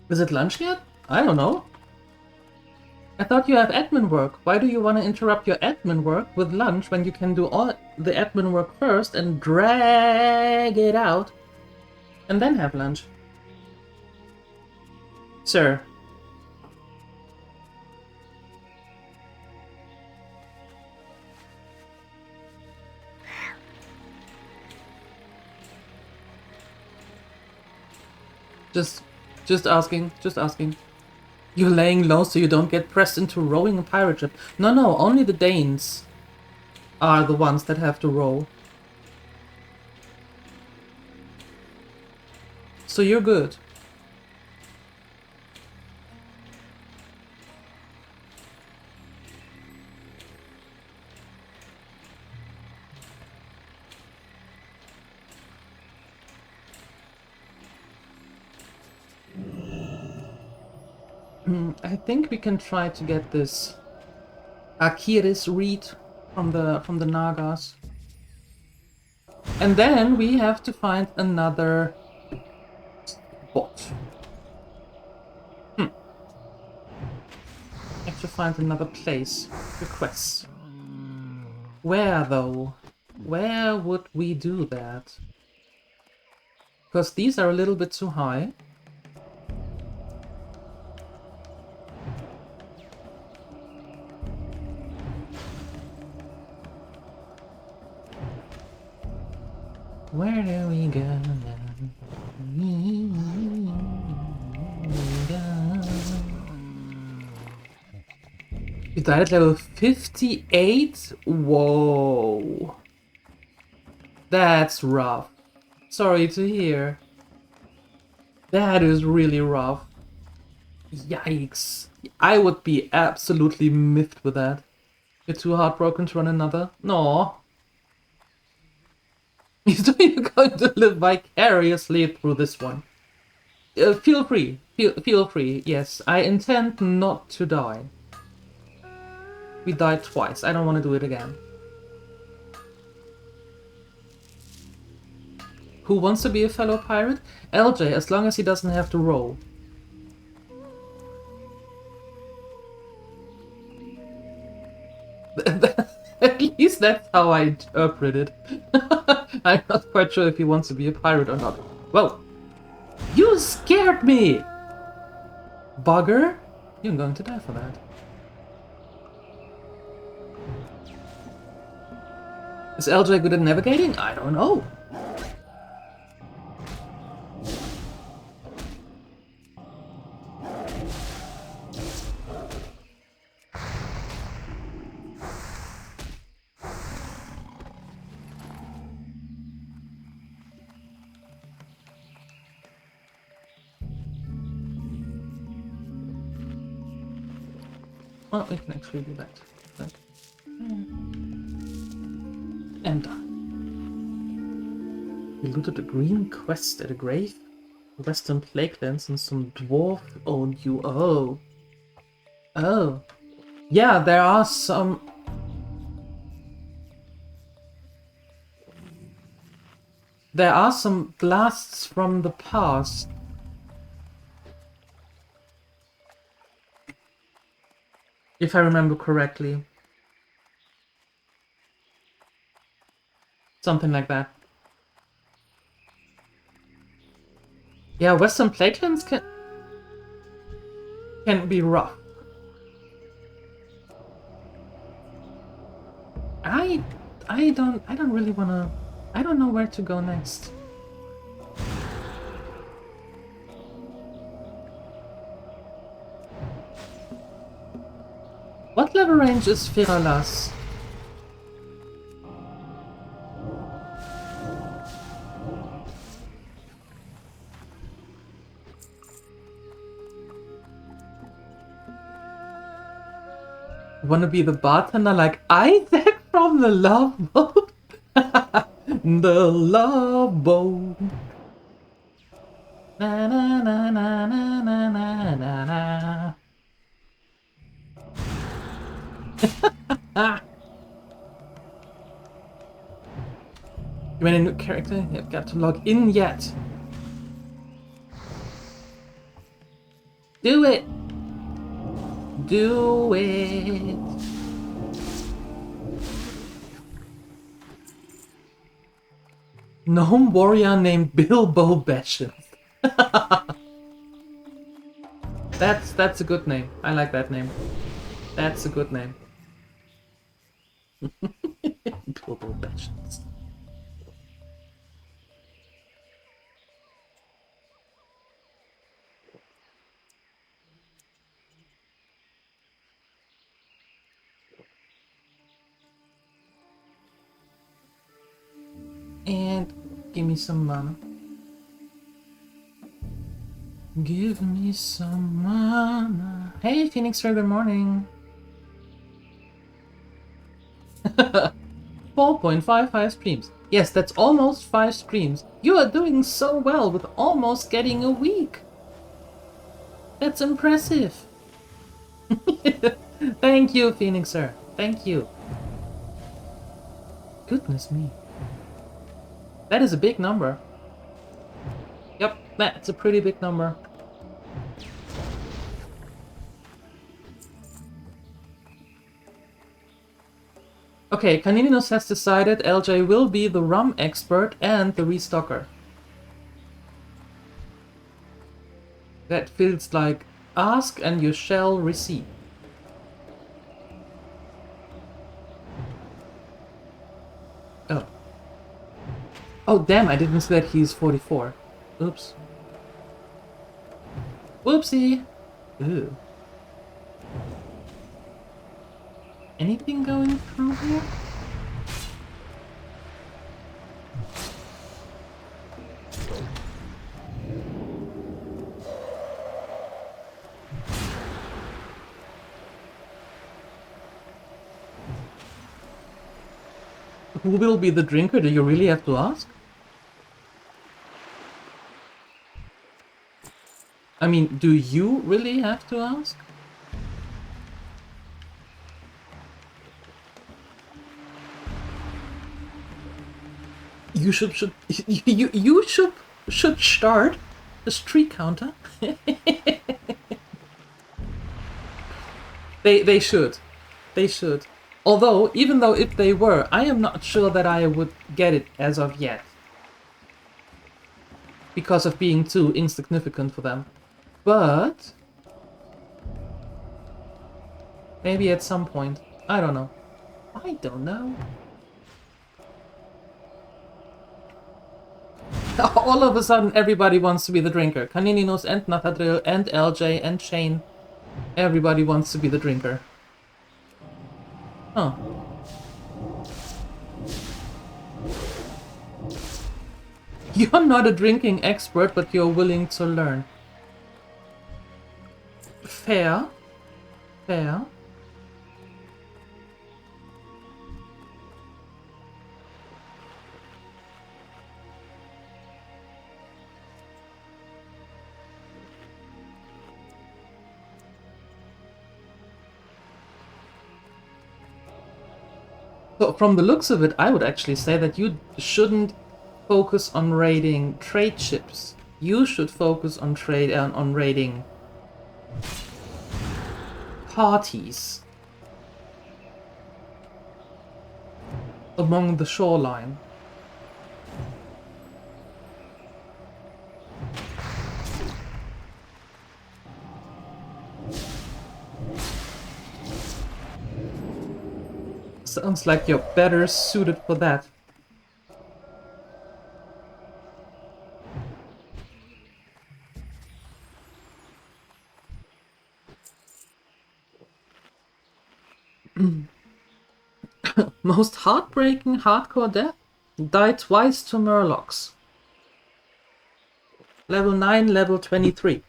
Is it lunch yet? I don't know. I thought you have admin work. Why do you want to interrupt your admin work with lunch when you can do all the admin work first and drag it out and then have lunch? Sir. Just asking. You're laying low so you don't get pressed into rowing a pirate ship. No, only the Danes are the ones that have to row. So you're good. I think we can try to get this Akiris read from the Nagas. And then we have to find another spot. Have to find another place to quest. Where though? Where would we do that? Because these are a little bit too high. Where do we go now? You died at level 58? Whoa. That's rough. Sorry to hear. That is really rough. Yikes. I would be absolutely miffed with that. You're too heartbroken to run another? No. You're going to live vicariously through this one. Feel free. Feel free. Yes, I intend not to die. We died twice. I don't want to do it again. Who wants to be a fellow pirate? LJ, as long as he doesn't have to roll. At least that's how I interpret it. I'm not quite sure if he wants to be a pirate or not. Well, you scared me! Bugger? You're going to die for that. Is LJ good at navigating? I don't know. Well, we can actually do that. But, and done. We looted a green quest at a grave, Western Plaguelands, and some dwarf owned you. Oh. Oh. Yeah, there are some. There are some blasts from the past. If I remember correctly. Something like that. Yeah, Western Plaguelands can be rough. I don't really wanna. I don't know where to go next. What level range is Firalas? Wanna be the bartender like Isaac from the Love Boat? The Love Boat. Na na na na na na na na na. You made a new character? You've got to log in yet. Do it! Do it! Gnome warrior named Bilbo Baggins. That's a good name. I like that name. That's a good name. Bilbo Baggins. And give me some mana. Give me some mana. Hey, Phoenix, good morning. 4.55 streams. Yes, that's almost 5 streams. You are doing so well with almost getting a week. That's impressive. Thank you, Phoenix, sir. Thank you. Goodness me. That is a big number. Yep, that's a pretty big number. Okay, Caninos has decided LJ will be the rum expert and the restocker. That feels like ask and you shall receive. Oh. Oh damn, I didn't see that he's 44. Oops. Whoopsie! Ooh. Anything going through here? Who will be the drinker? Do you really have to ask? I mean, do you really have to ask? You should start a streak counter. They should. They should. Although, even though if they were, I am not sure that I would get it as of yet. Because of being too insignificant for them. But maybe at some point. I don't know. I don't know. All of a sudden, everybody wants to be the drinker. Kanininos and Nathadril and LJ and Shane. Everybody wants to be the drinker. Huh. You're not a drinking expert, but you're willing to learn. Fair. Fair. So from the looks of it, I would actually say that you shouldn't focus on raiding trade ships. You should focus on raiding parties among the shoreline. Sounds like you're better suited for that. Most heartbreaking hardcore death? Die twice to Murlocs. Level 9, level 23.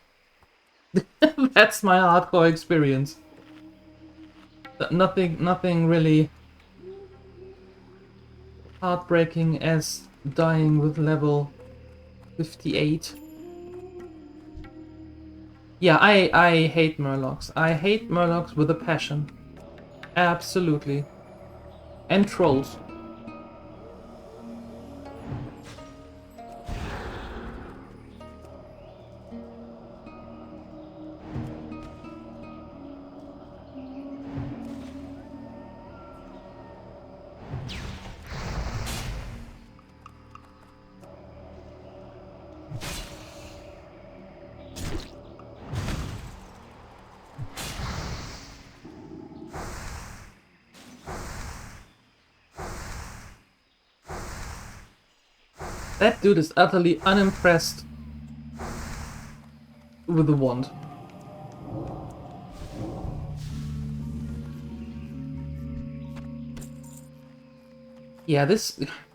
That's my hardcore experience. Nothing really heartbreaking as dying with level 58. Yeah, I hate Murlocs. I hate Murlocs with a passion. Absolutely. And trolls. That dude is utterly unimpressed with the wand. Yeah,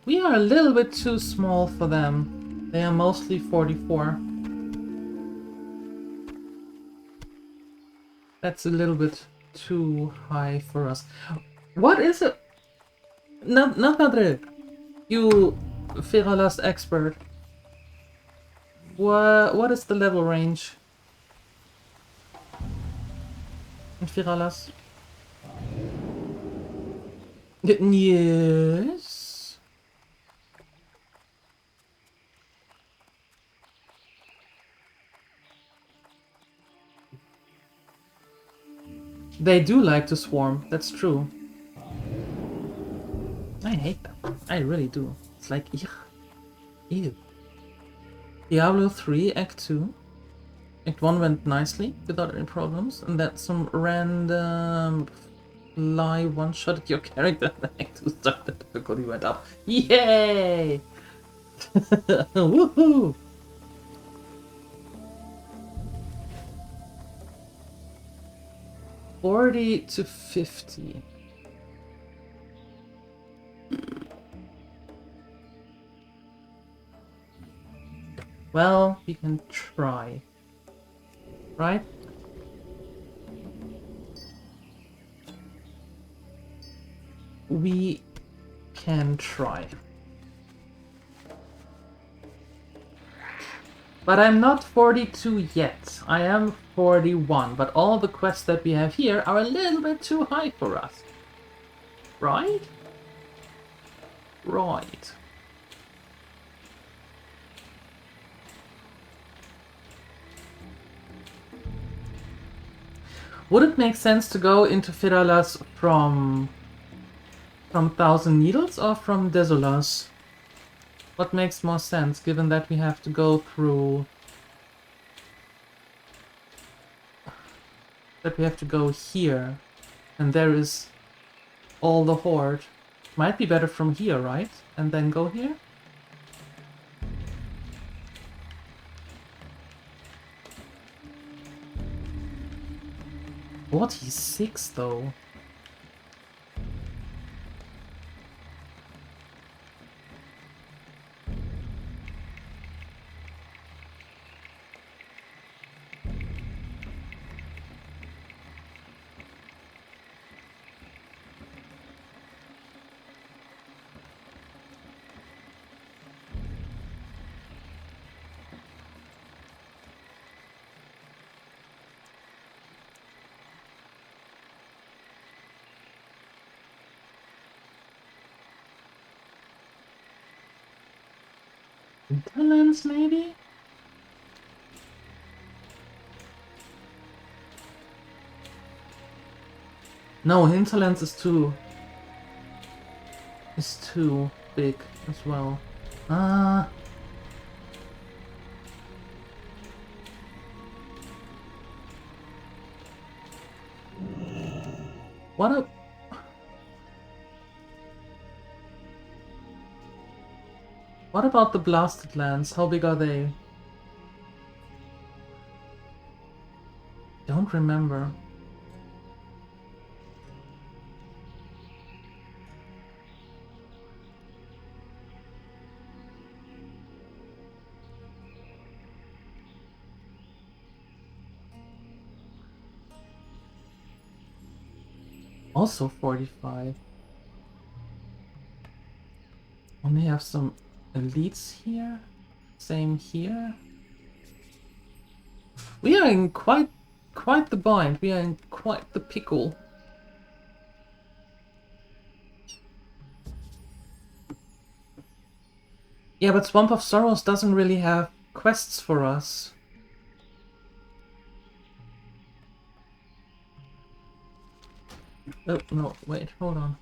we are a little bit too small for them. They are mostly 44. That's a little bit too high for us. What is it? Nathadril, you Firalast expert. What is the level range in Firalas? Yes. They do like to swarm, that's true. I hate them. I really do. It's like, ugh. Ew. Diablo 3 Act 2. Act 1 went nicely, without any problems, and then some random fly one-shotted your character, and Act 2 started, the difficulty went up. Yay! Woohoo! $40 to $50. Well, we can try. Right? We can try. But I'm not 42 yet. I am 41, but all the quests that we have here are a little bit too high for us. Right? Right. Would it make sense to go into Feralas from Thousand Needles or from Desolas? What makes more sense, given that we have to go through... That we have to go here, and there is all the Horde. Might be better from here, right? And then go here? 46 though. Hinterlands, maybe? No, Hinterlands is too big as well. What about the Blasted Lands? How big are they? Don't remember. Also 45. Only have some elites here. Same here. We are in quite the bind. We are in quite the pickle. Yeah, but Swamp of Sorrows doesn't really have quests for us. Oh, no, wait, hold on.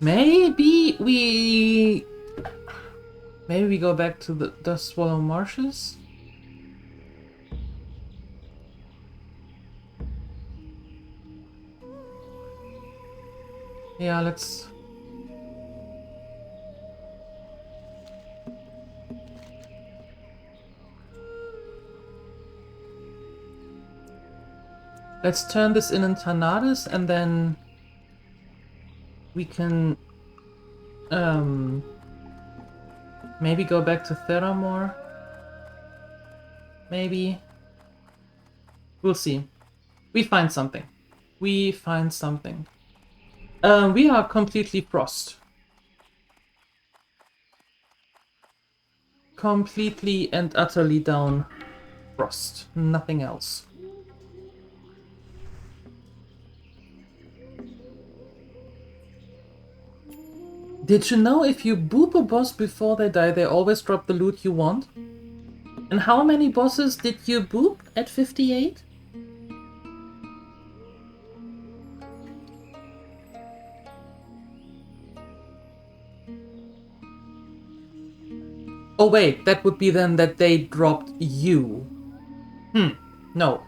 Maybe we go back to the Dust Swallow Marshes? Yeah, let's... Let's turn this in Tanades, and then we can maybe go back to Theramore. Maybe. We'll see. We find something. We find something. We are completely frost. Completely and utterly down frost. Nothing else. Did you know if you boop a boss before they die, they always drop the loot you want? And how many bosses did you boop at 58? Oh wait, that would be then that they dropped you. No.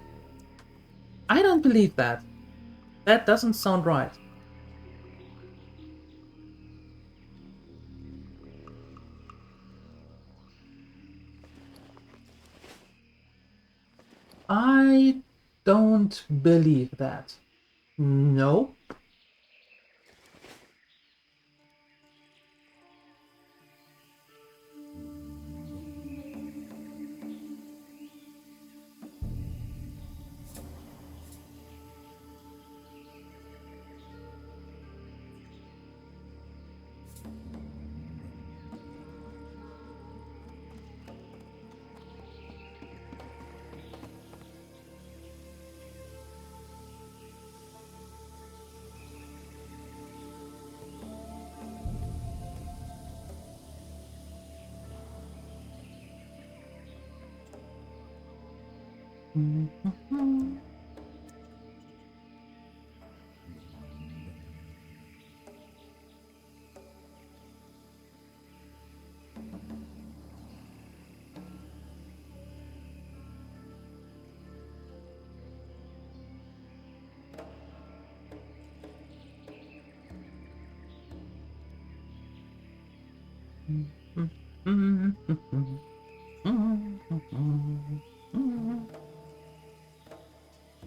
I don't believe that. That doesn't sound right. I don't believe that. No.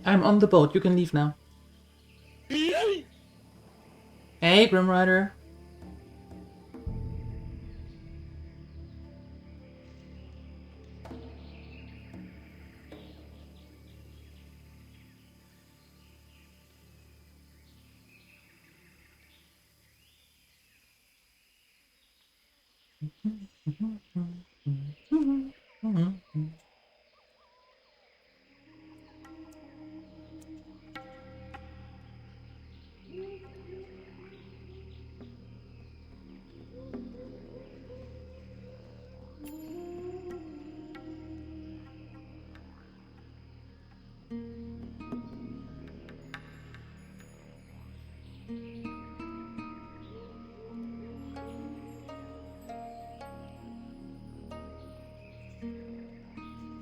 I'm on the boat. You can leave now. Hey, Grim Rider.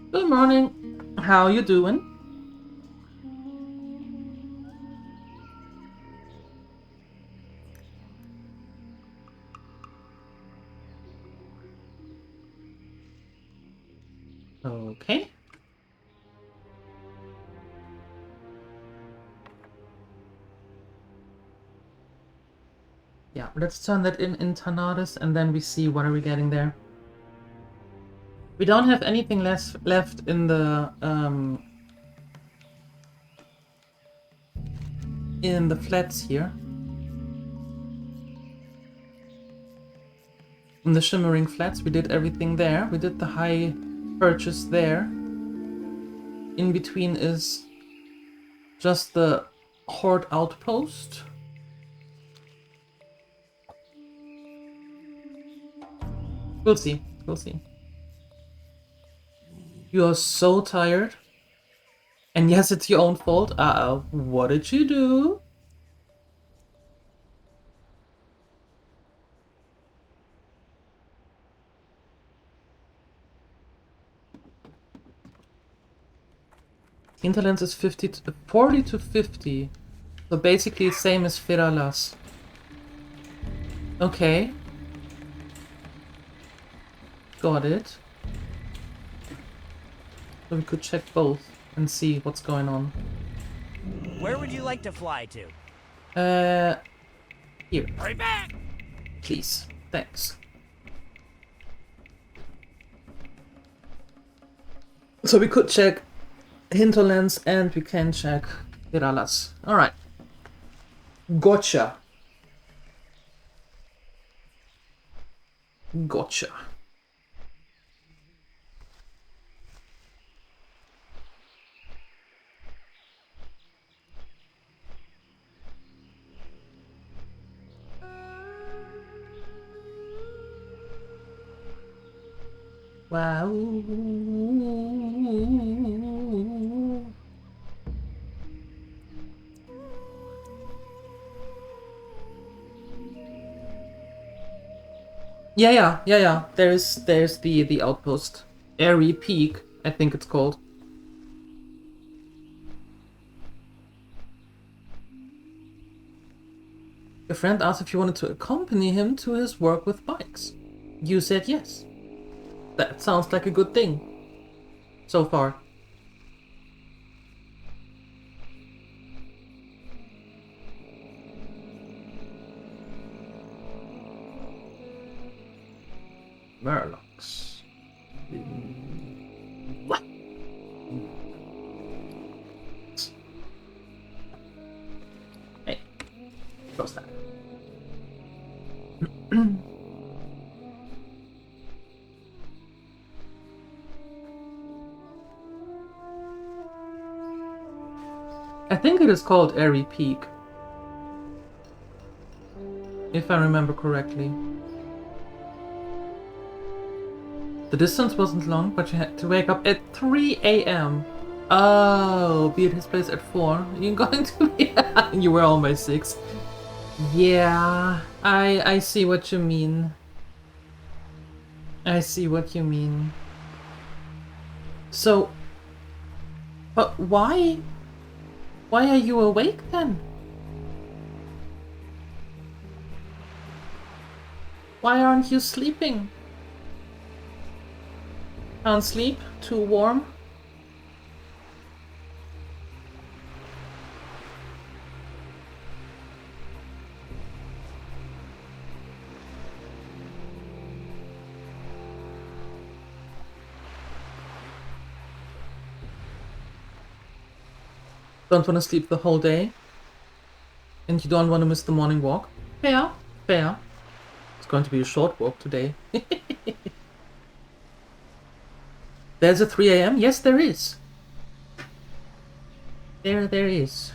Good morning. How you doing? Okay. Yeah, let's turn that in Tanardus and then we see what are we getting there. We don't have anything left in the flats here. In the shimmering flats, we did everything there. We did the high purchase there. In between is just the Horde outpost. We'll see. We'll see. You are so tired. And yes, it's your own fault. Uh-oh. What did you do? Hinterlands is 40 to 50. So basically same as Feralas. Okay. Got it. So we could check both and see what's going on. Where would you like to fly to? Here. Hurry back! Please. Thanks. So we could check Hinterlands and we can check Feralas. Alright. Gotcha. Gotcha. Wow. Yeah. There's the outpost. Airy Peak, I think it's called. Your friend asked if you wanted to accompany him to his work with bikes. You said yes. That sounds like a good thing. So far. Murlocs. What? Hey. Close that. I think it is called Airy Peak. If I remember correctly. The distance wasn't long, but you had to wake up at 3 AM Oh, be at his place at 4. You're going to be... You were home by 6. Yeah, I see what you mean. I see what you mean. So... But why? Why are you awake then? Why aren't you sleeping? Can't sleep? Too warm? Don't want to sleep the whole day? And you don't want to miss the morning walk? Fair, fair. It's going to be a short walk today. There's a 3 AM? Yes, there is. There is.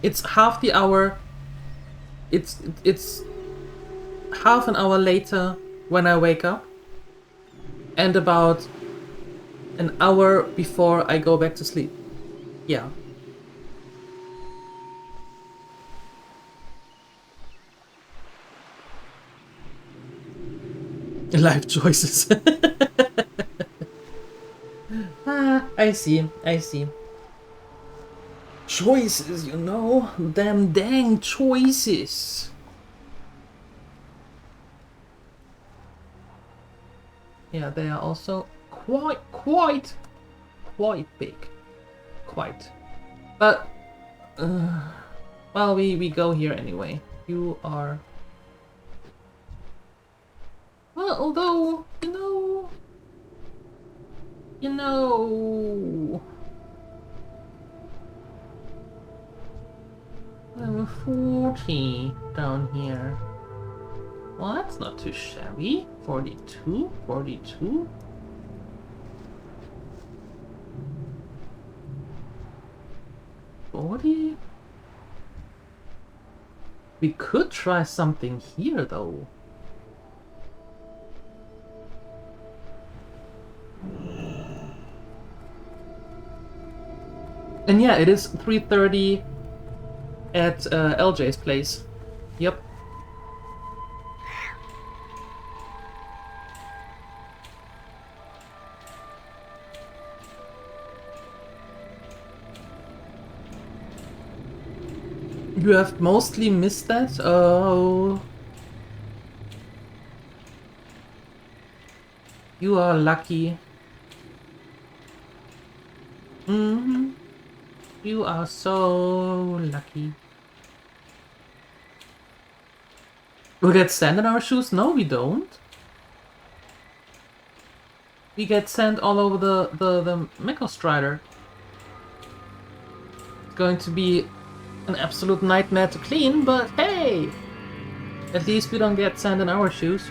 It's half the hour. It's half an hour later when I wake up. And about an hour before I go back to sleep. Yeah. Life choices. I see. Choices, you know? Damn dang choices. Yeah, they are also quite big. Quite. But, well, we go here anyway. You are... Well, although, you know... Level 40 down here. Well, that's not too shabby. 42? 42? We could try something here, though. And yeah, it is 3:30 at LJ's place. Yep. You have mostly missed that? Oh. You are lucky. Mm-hmm. You are so lucky. We get sand in our shoes? No, we don't. We get sand all over the Mecha Strider. It's going to be an absolute nightmare to clean, but hey! At least we don't get sand in our shoes.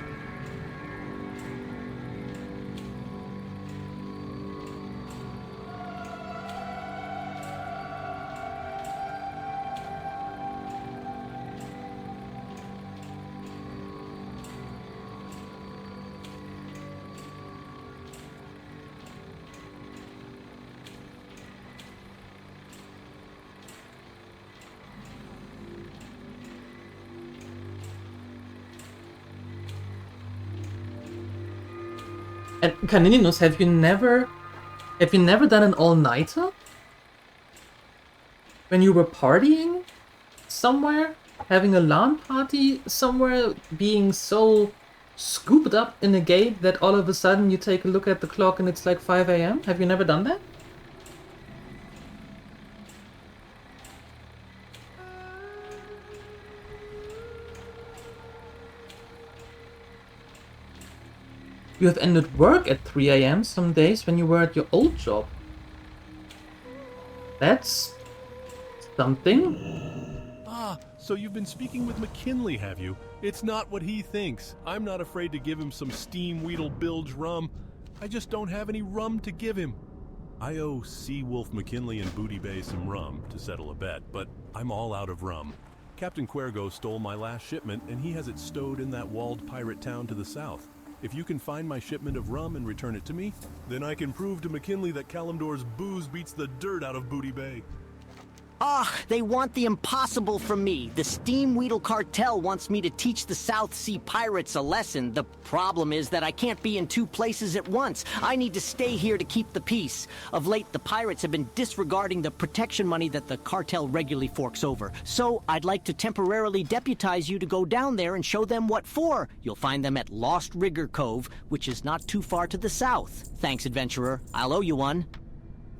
And Canininus, have you never done an all-nighter? When you were partying somewhere? Having a LAN party somewhere? Being so scooped up in a game that all of a sudden you take a look at the clock and it's like 5 AM? Have you never done that? You have ended work at 3 AM some days when you were at your old job. That's something. Ah, so you've been speaking with McKinley, have you? It's not what he thinks. I'm not afraid to give him some Steam Weedle Bilge rum. I just don't have any rum to give him. I owe Sea Wolf McKinley and Booty Bay some rum to settle a bet, but I'm all out of rum. Captain Cuergo stole my last shipment, and he has it stowed in that walled pirate town to the south. If you can find my shipment of rum and return it to me, then I can prove to McKinley that Kalimdor's booze beats the dirt out of Booty Bay. Ah, they want the impossible from me. The Steamweedle cartel wants me to teach the South Sea pirates a lesson. The problem is that I can't be in two places at once. I need to stay here to keep the peace. Of late, the pirates have been disregarding the protection money that the cartel regularly forks over. So, I'd like to temporarily deputize you to go down there and show them what for. You'll find them at Lost Rigger Cove, which is not too far to the south. Thanks, adventurer. I'll owe you one.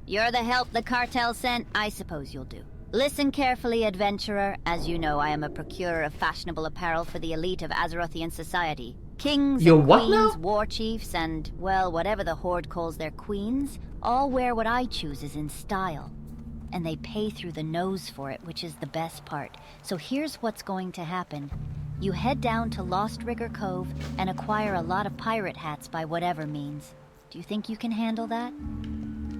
You're the help the cartel sent, I suppose you'll do. Listen carefully, adventurer. As you know, I am a procurer of fashionable apparel for the elite of Azerothian society. Kings You're and what queens, now? war chiefs, and, well, whatever the Horde calls their queens, all wear what I choose is in style. And they pay through the nose for it, which is the best part. So here's what's going to happen. You head down to Lost Rigger Cove and acquire a lot of pirate hats by whatever means. Do you think you can handle that?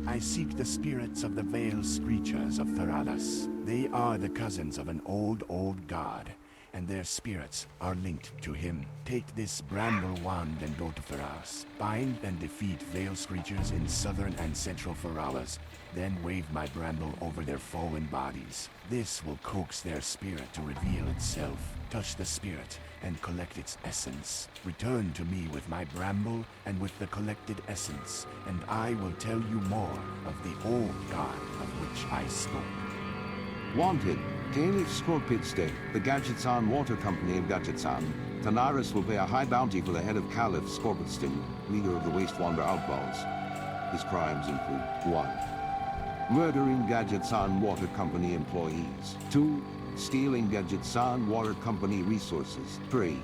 I seek the spirits of the veiled screechers of Theradas. They are the cousins of an old god, and their spirits are linked to him. Take this bramble wand and go to Faras. Bind and defeat veiled screechers in southern and central Faralas. Then wave my bramble over their fallen bodies. This will coax their spirit to reveal itself. Touch the spirit and collect its essence. Return to me with my bramble and with the collected essence, and I will tell you more of the old god of which I spoke. Wanted, Caliph Scorpidste, the Gadgetsan Water Company of Gadgetsan. Tanaris will pay a high bounty for the head of Caliph Scorpidstin, leader of the Wastewander Outlaws. His crimes include 1. Murdering Gadgetsan Water Company employees. 2. Stealing Gadgetsan Water Company resources. 3.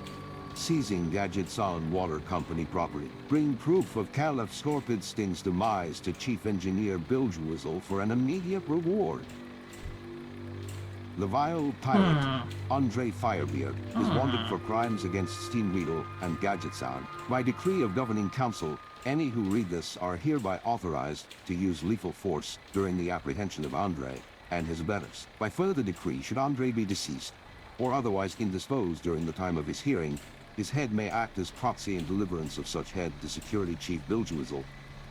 Seizing Gadgetsan Water Company property. Bring proof of Caliph Scorpidstin's demise to Chief Engineer Bilgewizzle for an immediate reward. The vile pirate, Andre Firebeard, is wanted for crimes against Steamweedle and Gadgetsan. By decree of Governing Council, any who read this are hereby authorized to use lethal force during the apprehension of Andre and his abettors. By further decree, should Andre be deceased, or otherwise indisposed during the time of his hearing, his head may act as proxy in deliverance of such head to Security Chief Bilgewizzle,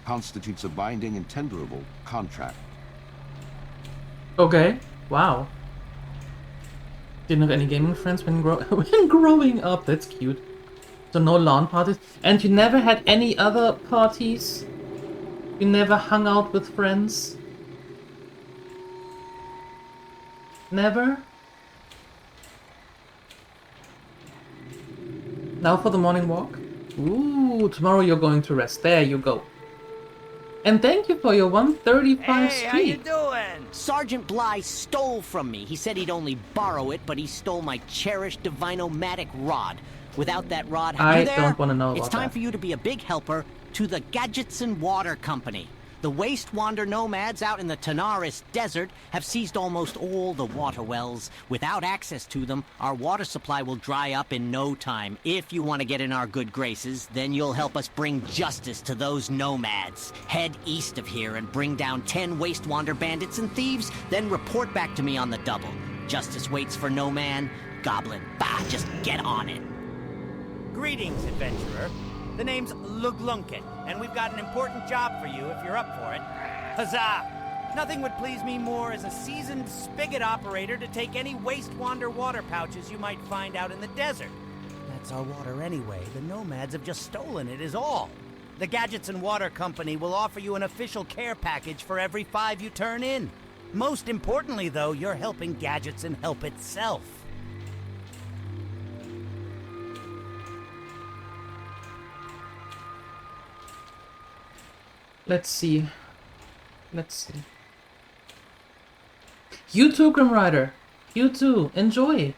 constitutes a binding and tenderable contract. Okay. Wow. Didn't have any gaming friends when when growing up. That's cute. So no LAN parties? And you never had any other parties? You never hung out with friends? Never? Now for the morning walk? Ooh, tomorrow you're going to rest. There you go. And thank you for your 135 Hey, streak. how you doing? Sergeant Bly stole from me. He said he'd only borrow it, but he stole my cherished Divinomatic rod. Without that rod, I don't want to know about It's time that. for you to be a big helper to the Gadgetsan Water Company. The Wastewander nomads out in the Tanaris Desert have seized almost all the water wells. Without access to them, our water supply will dry up in no time. If you want to get in our good graces, then you'll help us bring justice to those nomads. Head east of here and bring down 10 Wastewander bandits and thieves, then report back to me on the double. Justice waits for no man. Goblin, bah, just get on it. Greetings, adventurer. The name's Luglunkin, and we've got an important job for you if you're up for it. Huzzah! Nothing would please me more as a seasoned spigot operator to take any Wastewander water pouches you might find out in the desert. That's our water anyway. The nomads have just stolen it is all. The Gadgetsan Water Company will offer you an official care package for every 5 you turn in. Most importantly, though, you're helping Gadgetsan help itself. Let's see. Let's see. You too, Grim Rider. You too. Enjoy.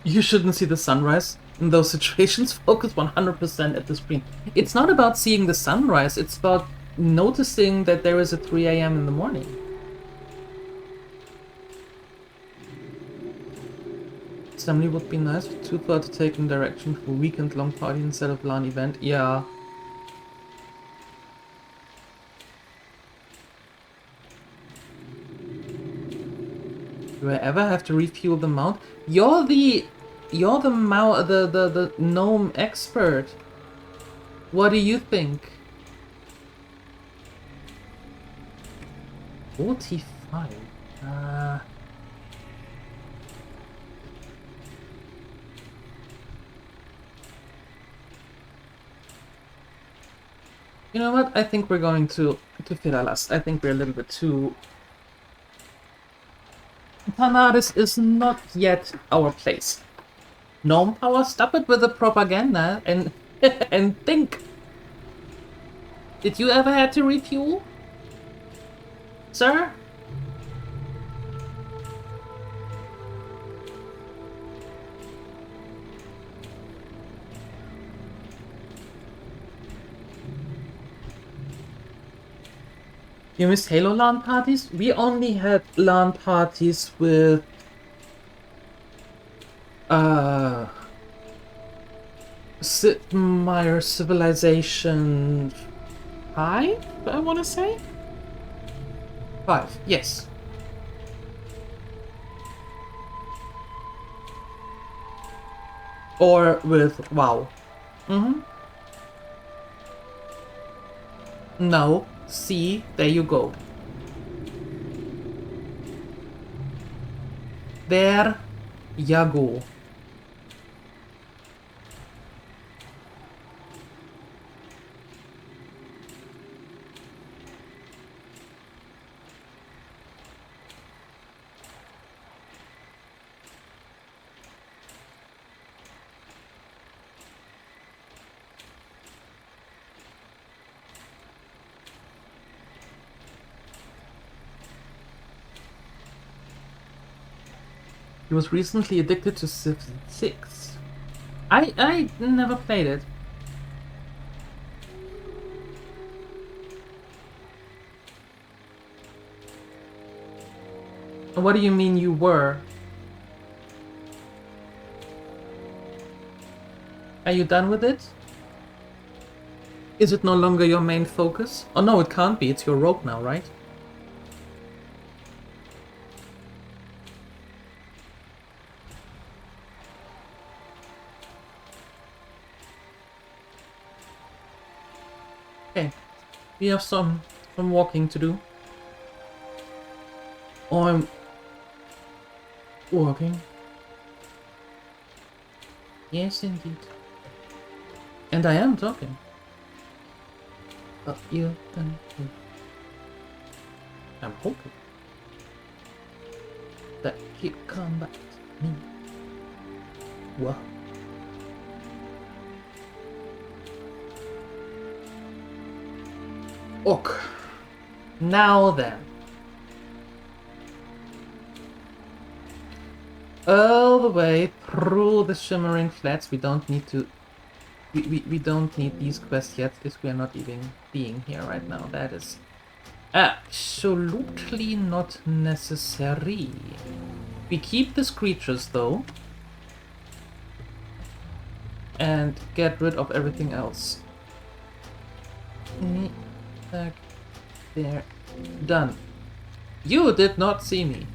You shouldn't see the sunrise in those situations. Focus 100% at the screen. It's not about seeing the sunrise. It's about noticing that there is a 3 a.m. in the morning. Assembly would be nice. Too far to take in direction for weekend-long party instead of LAN event. Yeah. Do I ever have to refuel the mount? You're the gnome expert. What do you think? 45. You know what? I think we're going to Firalas. I think we're a little bit too... Tanaris is not yet our place. Gnome power, stop it with the propaganda and and think. Did you ever have to refuel? Sir? You missed Halo LAN parties? We only had LAN parties with... Sid Meier Civilization 5, I want to say? 5, yes. Or with WoW. No. See, there you go. There ya go. He was recently addicted to Civ 6. I never played it. What do you mean you were? Are you done with it? Is it no longer your main focus? Oh no, it can't be. It's your rogue now, right? Okay, we have some walking to do. I'm walking. Yes, indeed. And I am talking. But you don't. I'm hoping that you come back to me. What? Ok. Now then. All the way through the Shimmering Flats. We don't need to... We don't need these quests yet, because we are not even being here right now. That is absolutely not necessary. We keep the creatures though. And get rid of everything else. Back there. Done. You did not see me.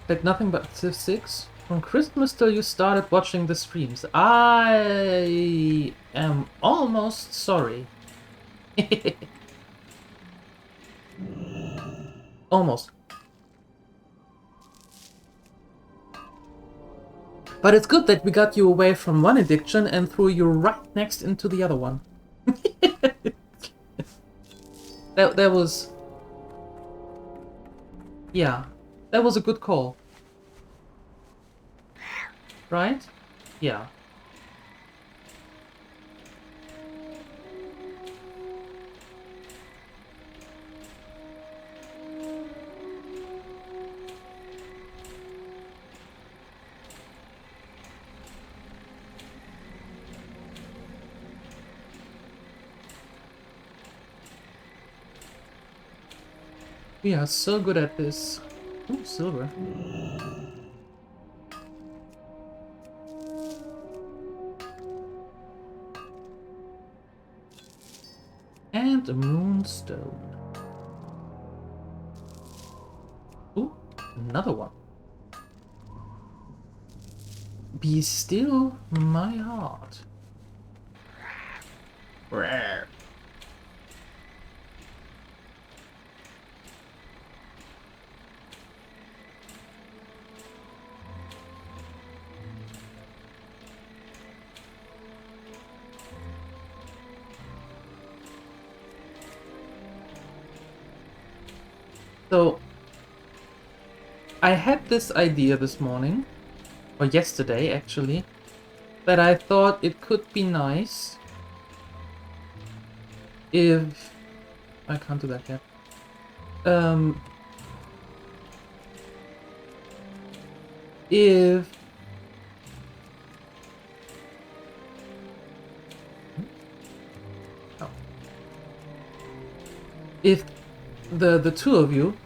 Like nothing but Civ 6? From Christmas till you started watching the streams. I am almost sorry. Almost. But it's good that we got you away from one addiction and threw you right next into the other one. that was... Yeah, that was a good call. Right? Yeah. We are so good at this. Ooh, silver. And a moonstone. Another one. Be still my heart. Rare. So, I had this idea this morning, or yesterday actually, that I thought it could be nice if... I can't do that yet. If... Oh. If the two of you,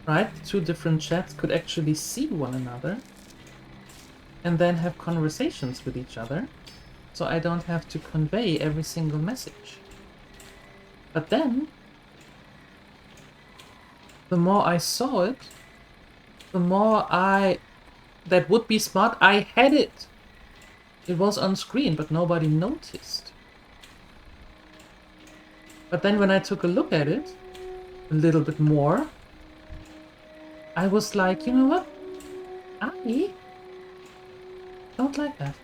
right, two different chats could actually see one another and then have conversations with each other, so I don't have to convey every single message. But then, the more I saw it, the more that would be smart. I had it. It was on screen, but nobody noticed. But then when I took a look at it, a little bit more, I was like, you know what? I don't like that.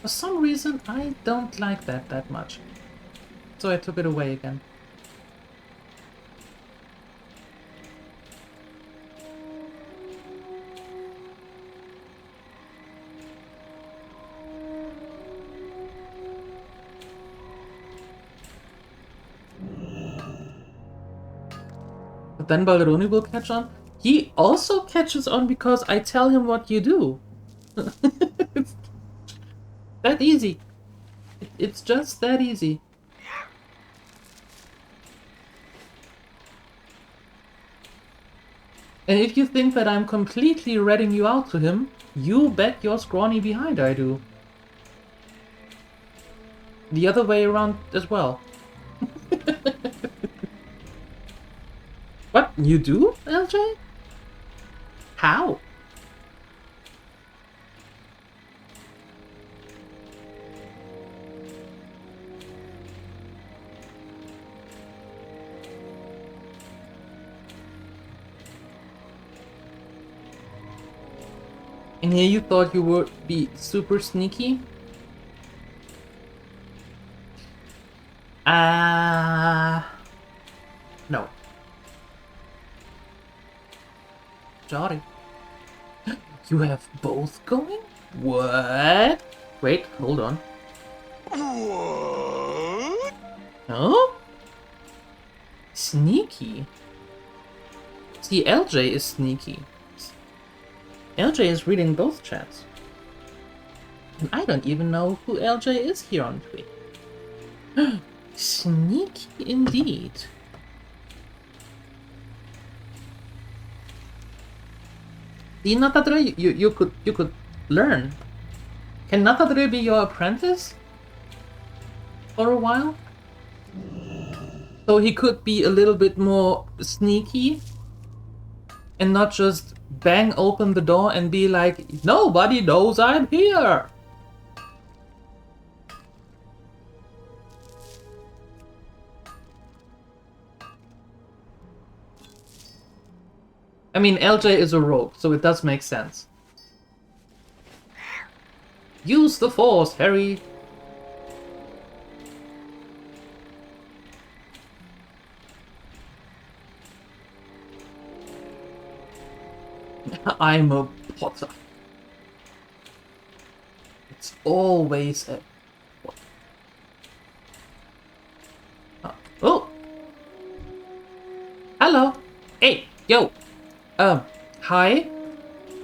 For some reason, I don't like that much. So I took it away again. But then Balderoni will catch on. He also catches on because I tell him what you do. It's that easy. It's just that easy. And if you think that I'm completely ratting you out to him, you bet your scrawny behind I do. The other way around as well. What? You do, LJ? How? And here you thought you would be super sneaky? No. Sorry. You have both going? What? Wait, hold on. What? Oh? Sneaky? See, LJ is sneaky. LJ is reading both chats. And I don't even know who LJ is here on Twitch. Sneaky indeed. See, Natadre, you could learn. Can Natadre be your apprentice? For a while? So he could be a little bit more sneaky and not just bang open the door and be like, nobody knows I'm here! I mean, LJ is a rogue, so it does make sense. Use the Force, Harry! I'm a Potter. It's always a... Oh! Hello! Hey! Yo! Hi?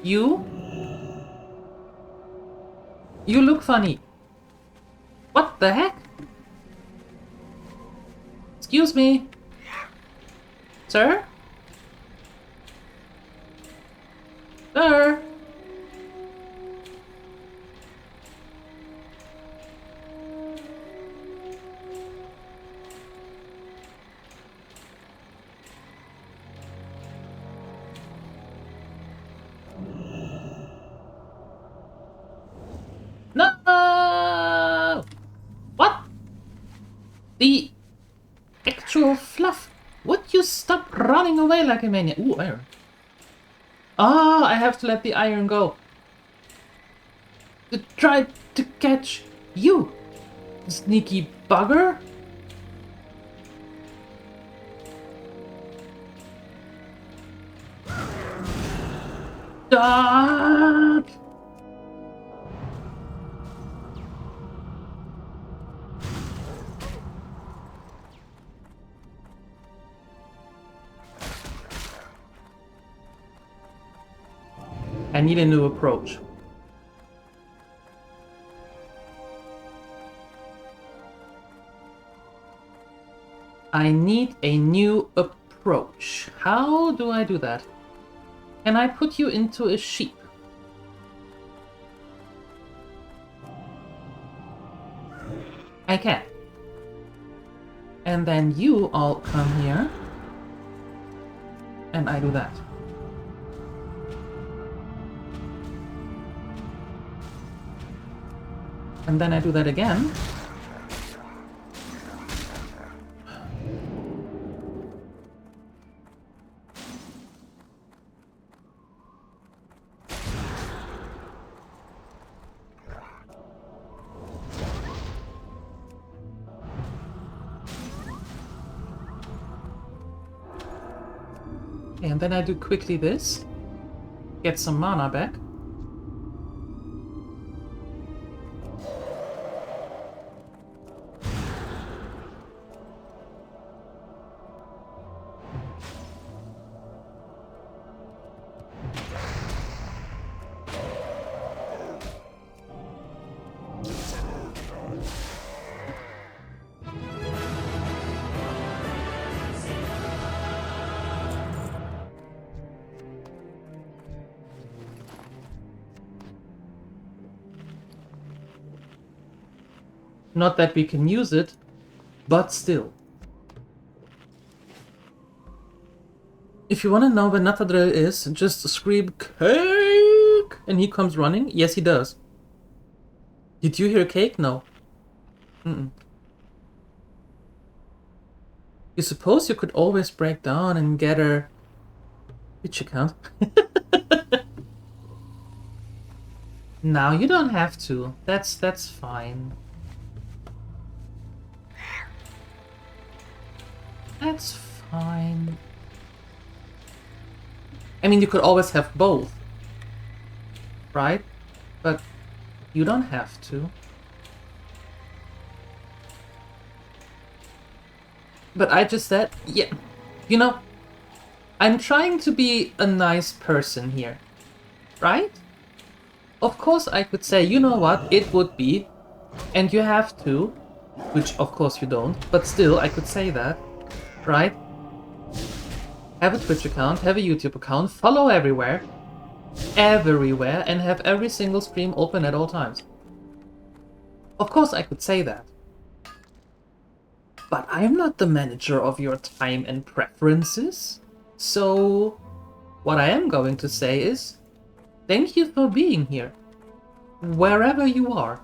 You? You look funny. What the heck? Excuse me? Sir? Sir? The actual fluff. Would you stop running away like a maniac? Ooh, iron. Ah, I have to let the iron go. To try to catch you, sneaky bugger. Stop! I need a new approach. I need a new approach. How do I do that? Can I put you into a sheep? I can. And then you all come here. And I do that. And then I do that again. And then I do quickly this. Get some mana back. Not that we can use it, but still. If you want to know where Natadriel is, just scream cake and he comes running. Yes, he does. Did you hear cake? No. You suppose you could always break down and get her Twitch account? No, you don't have to. That's fine. That's fine. I mean, you could always have both, right? But you don't have to. But I just said, yeah, you know, I'm trying to be a nice person here, right? Of course I could say, you know what, it would be, and you have to, which of course you don't, but still I could say that. Right? Have a Twitch account, have a YouTube account, follow everywhere, and have every single stream open at all times. Of course I could say that. But I'm not the manager of your time and preferences. So, what I am going to say is, thank you for being here, wherever you are.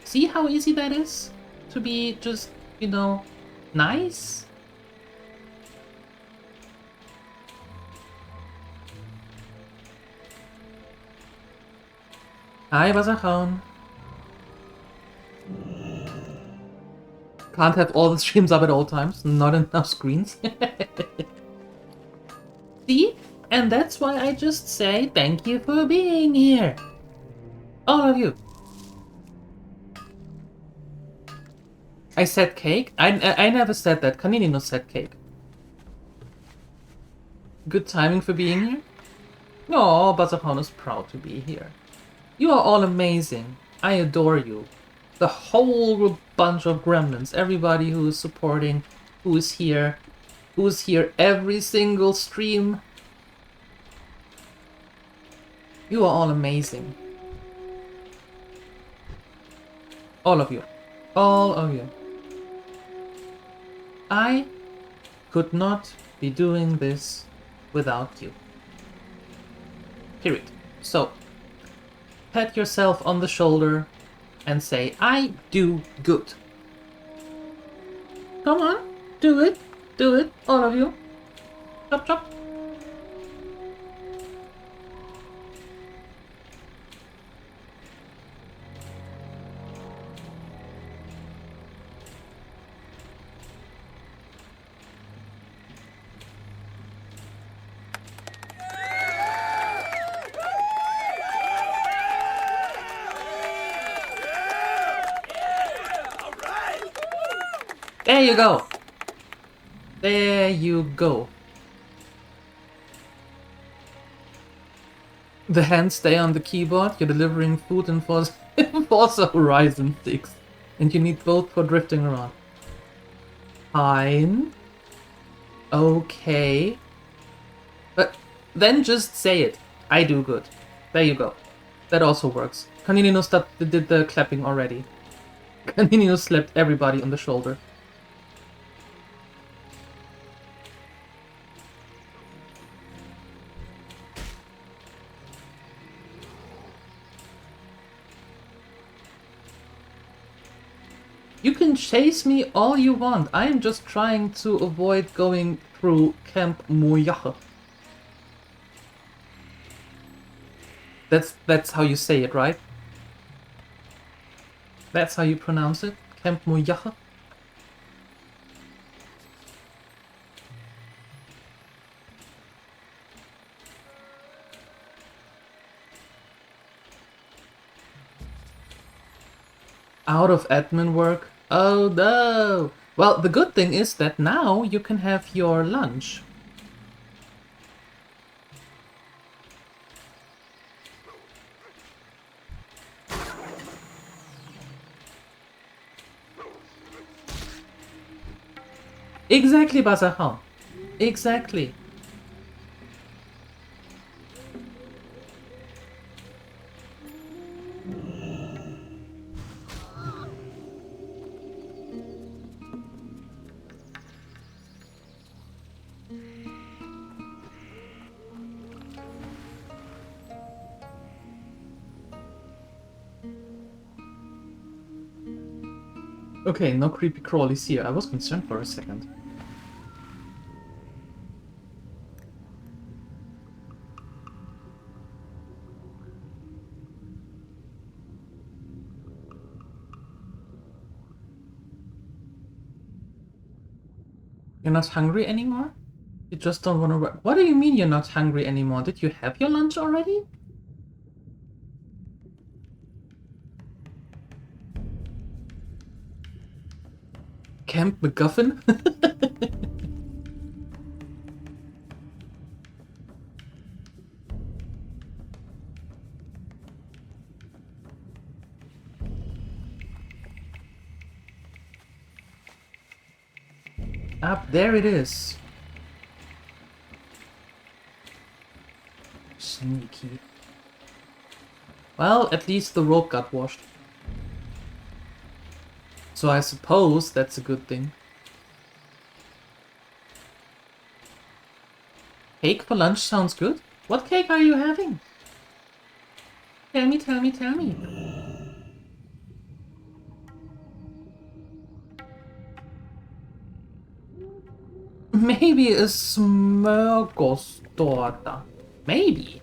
See how easy that is? To be just, you know, nice? Hi, Bazakhon. Can't have all the streams up at all times. Not enough screens. See? And that's why I just say thank you for being here. All of you. I said cake? I never said that. Kaninino said cake. Good timing for being here? Oh, Bazakhon is proud to be here. You are all amazing. I adore you. The whole bunch of gremlins. Everybody who is supporting, who is here every single stream. You are all amazing. All of you. All of you. I could not be doing this without you. Period. So, pat yourself on the shoulder and say, I do good. Come on, do it, all of you. Chop, chop. There you go. There you go. The hands stay on the keyboard. You're delivering food in Forza Horizon 6. And you need both for drifting around. Fine. Okay. But then just say it. I do good. There you go. That also works. Canino did the clapping already. Canino slapped everybody on the shoulder. You can chase me all you want. I am just trying to avoid going through Camp Moyache. That's how you say it, right? That's how you pronounce it? Camp Moyache? Out of admin work? Oh no! Well, the good thing is that now you can have your lunch. Exactly, Bazahan. Exactly. Okay, no creepy crawlies here. I was concerned for a second. You're not hungry anymore? You just don't want to work. What do you mean you're not hungry anymore? Did you have your lunch already? Camp MacGuffin? Up there it is. Sneaky. Well, at least the rope got washed. So I suppose that's a good thing. Cake for lunch sounds good. What cake are you having? Tell me, tell me, tell me. Maybe a smörgåstårta. Maybe.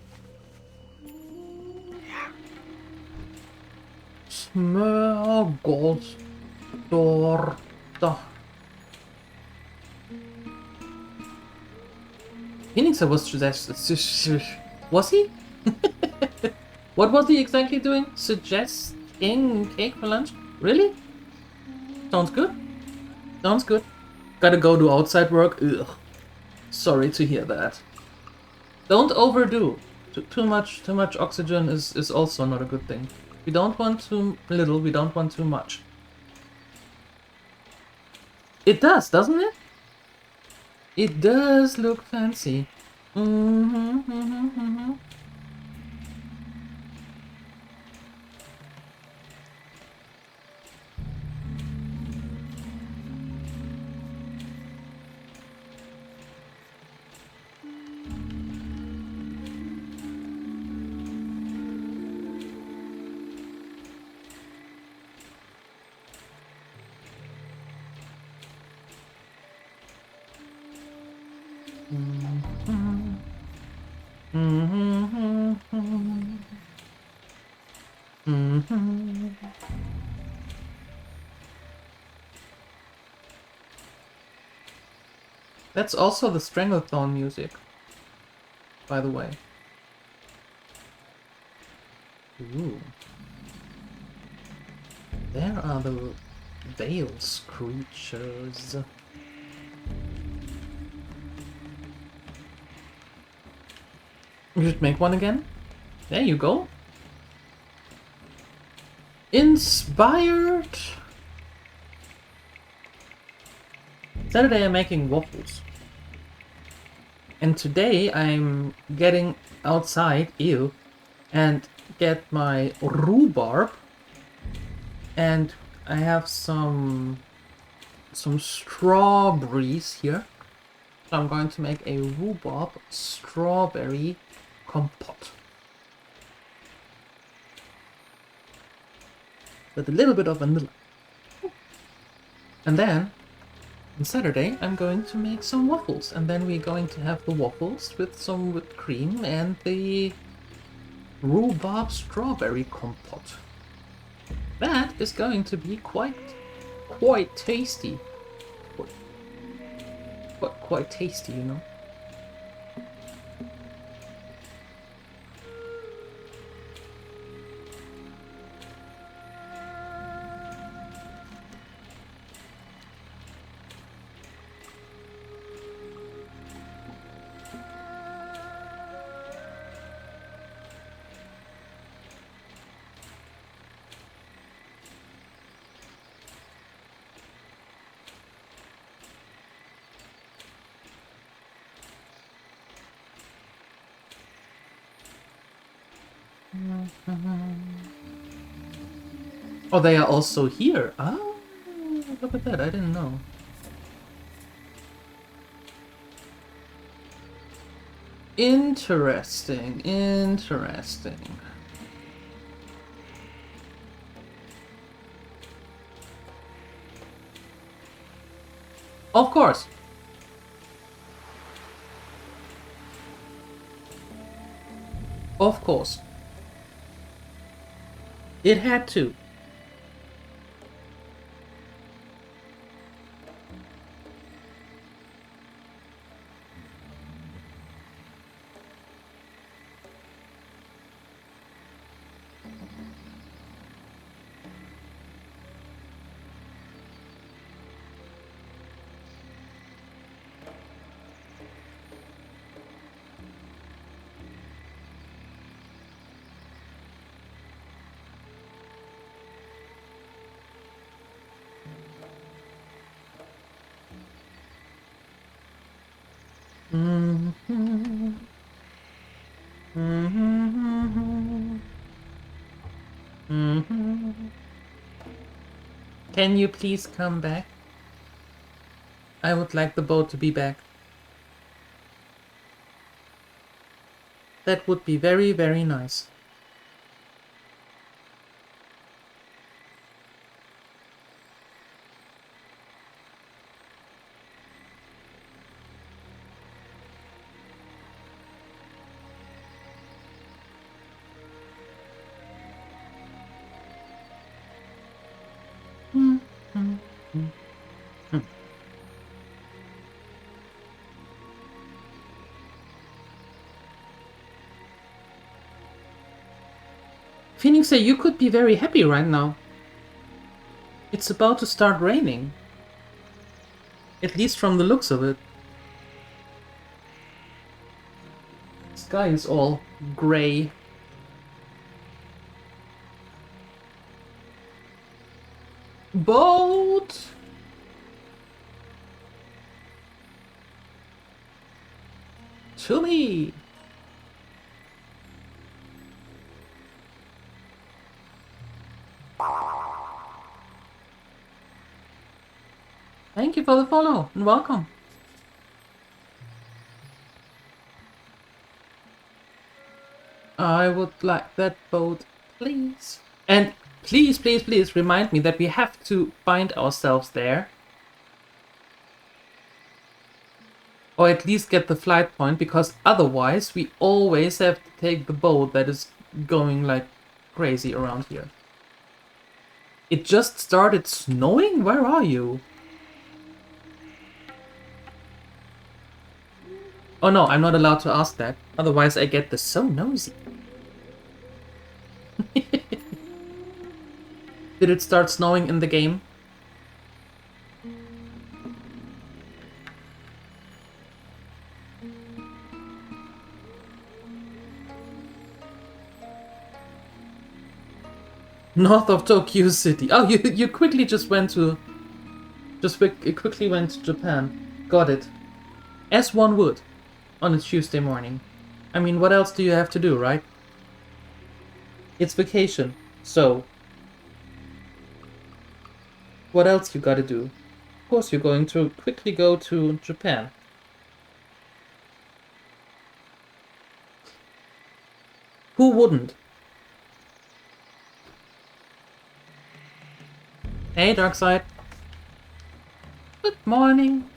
Smörgåstårta. Phoenix was was he? What was he exactly doing? Suggesting cake for lunch? Really? Sounds good. Sounds good. Gotta go do outside work? Ugh. Sorry to hear that. Don't overdo. Too much oxygen is also not a good thing. We don't want too little, we don't want too much. It does, doesn't it? It does look fancy. That's also the Stranglethorn music, by the way. Ooh. There are the Veils creatures. You should make one again. There you go. Inspired. Saturday I'm making waffles. And today I'm getting outside, ew, and get my rhubarb. And I have some strawberries here. So I'm going to make a rhubarb strawberry compote. With a little bit of vanilla. And then, on Saturday, I'm going to make some waffles. And then we're going to have the waffles with some whipped cream and the rhubarb strawberry compote. That is going to be quite tasty. Quite tasty, you know. Oh, they are also here. Oh, look at that. I didn't know. Interesting. Of course. Of course. It had to. Can you please come back? I would like the boat to be back. That would be very, very nice. Phoenix, you could be very happy right now. It's about to start raining. At least from the looks of it. The sky is all grey. Boat! To me! Thank you for the follow and welcome. I would like that boat, please. And please, please, please remind me that we have to find ourselves there. Or at least get the flight point, because otherwise we always have to take the boat that is going like crazy around here. It just started snowing? Where are you? Oh no, I'm not allowed to ask that. Otherwise I get the so nosy. Did it start snowing in the game? North of Tokyo City. Oh, you quickly just went to... quickly went to Japan. Got it. As one would. On a Tuesday morning. I mean, what else do you have to do, right? It's vacation. So... what else you gotta do? Of course you're going to quickly go to Japan. Who wouldn't? Hey, Darkside. Good morning.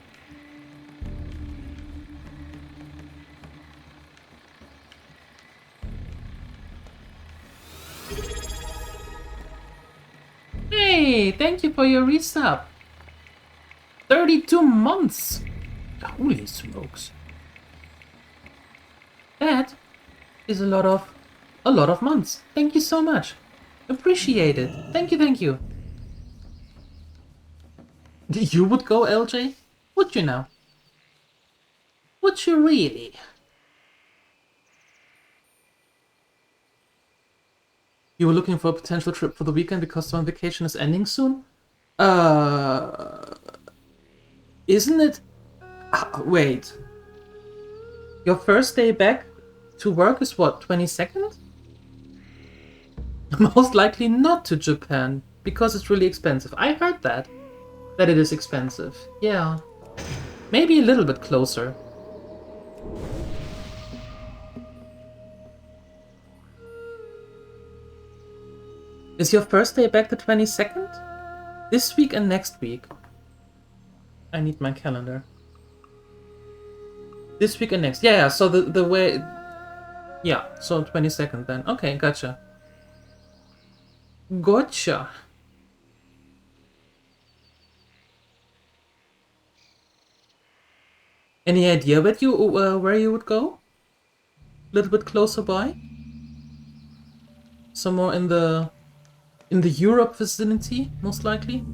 Hey, thank you for your resub. 32 months. Holy smokes. That is a lot of months. Thank you so much. Appreciate it. Thank you, thank you. You would go, LJ? Would you now? Would you really? You were looking for a potential trip for the weekend because summer vacation is ending soon? Isn't it? Wait. Your first day back to work is what, 22nd? Most likely not to Japan, because it's really expensive. I heard that it is expensive. Yeah. Maybe a little bit closer. Is your first day back the 22nd? This week and next week. I need my calendar. This week and next. Yeah, so the way... yeah, so 22nd then. Okay, gotcha. Gotcha. Any idea where you would go? A little bit closer by? Somewhere in the Europe vicinity, most likely?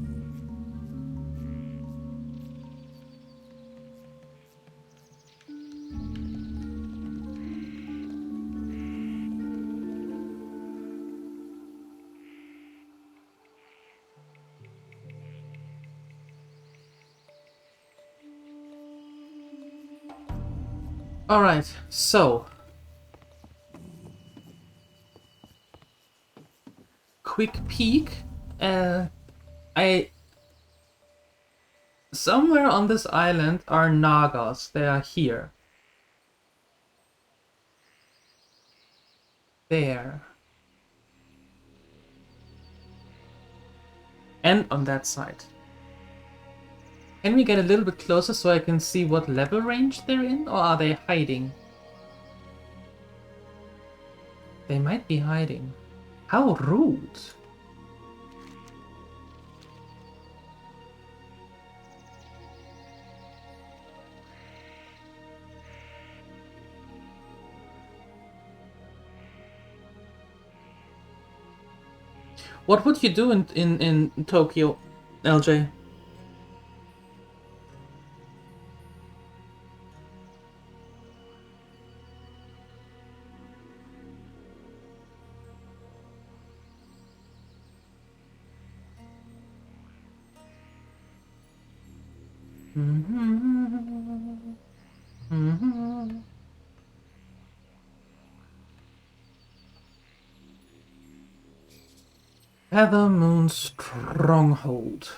Alright, so... quick peek. Somewhere on this island are Nagas. They are here. There. And on that side. Can we get a little bit closer so I can see what level range they're in? Or are they hiding? They might be hiding. How rude. What would you do in Tokyo, LJ? Feathermoon Stronghold.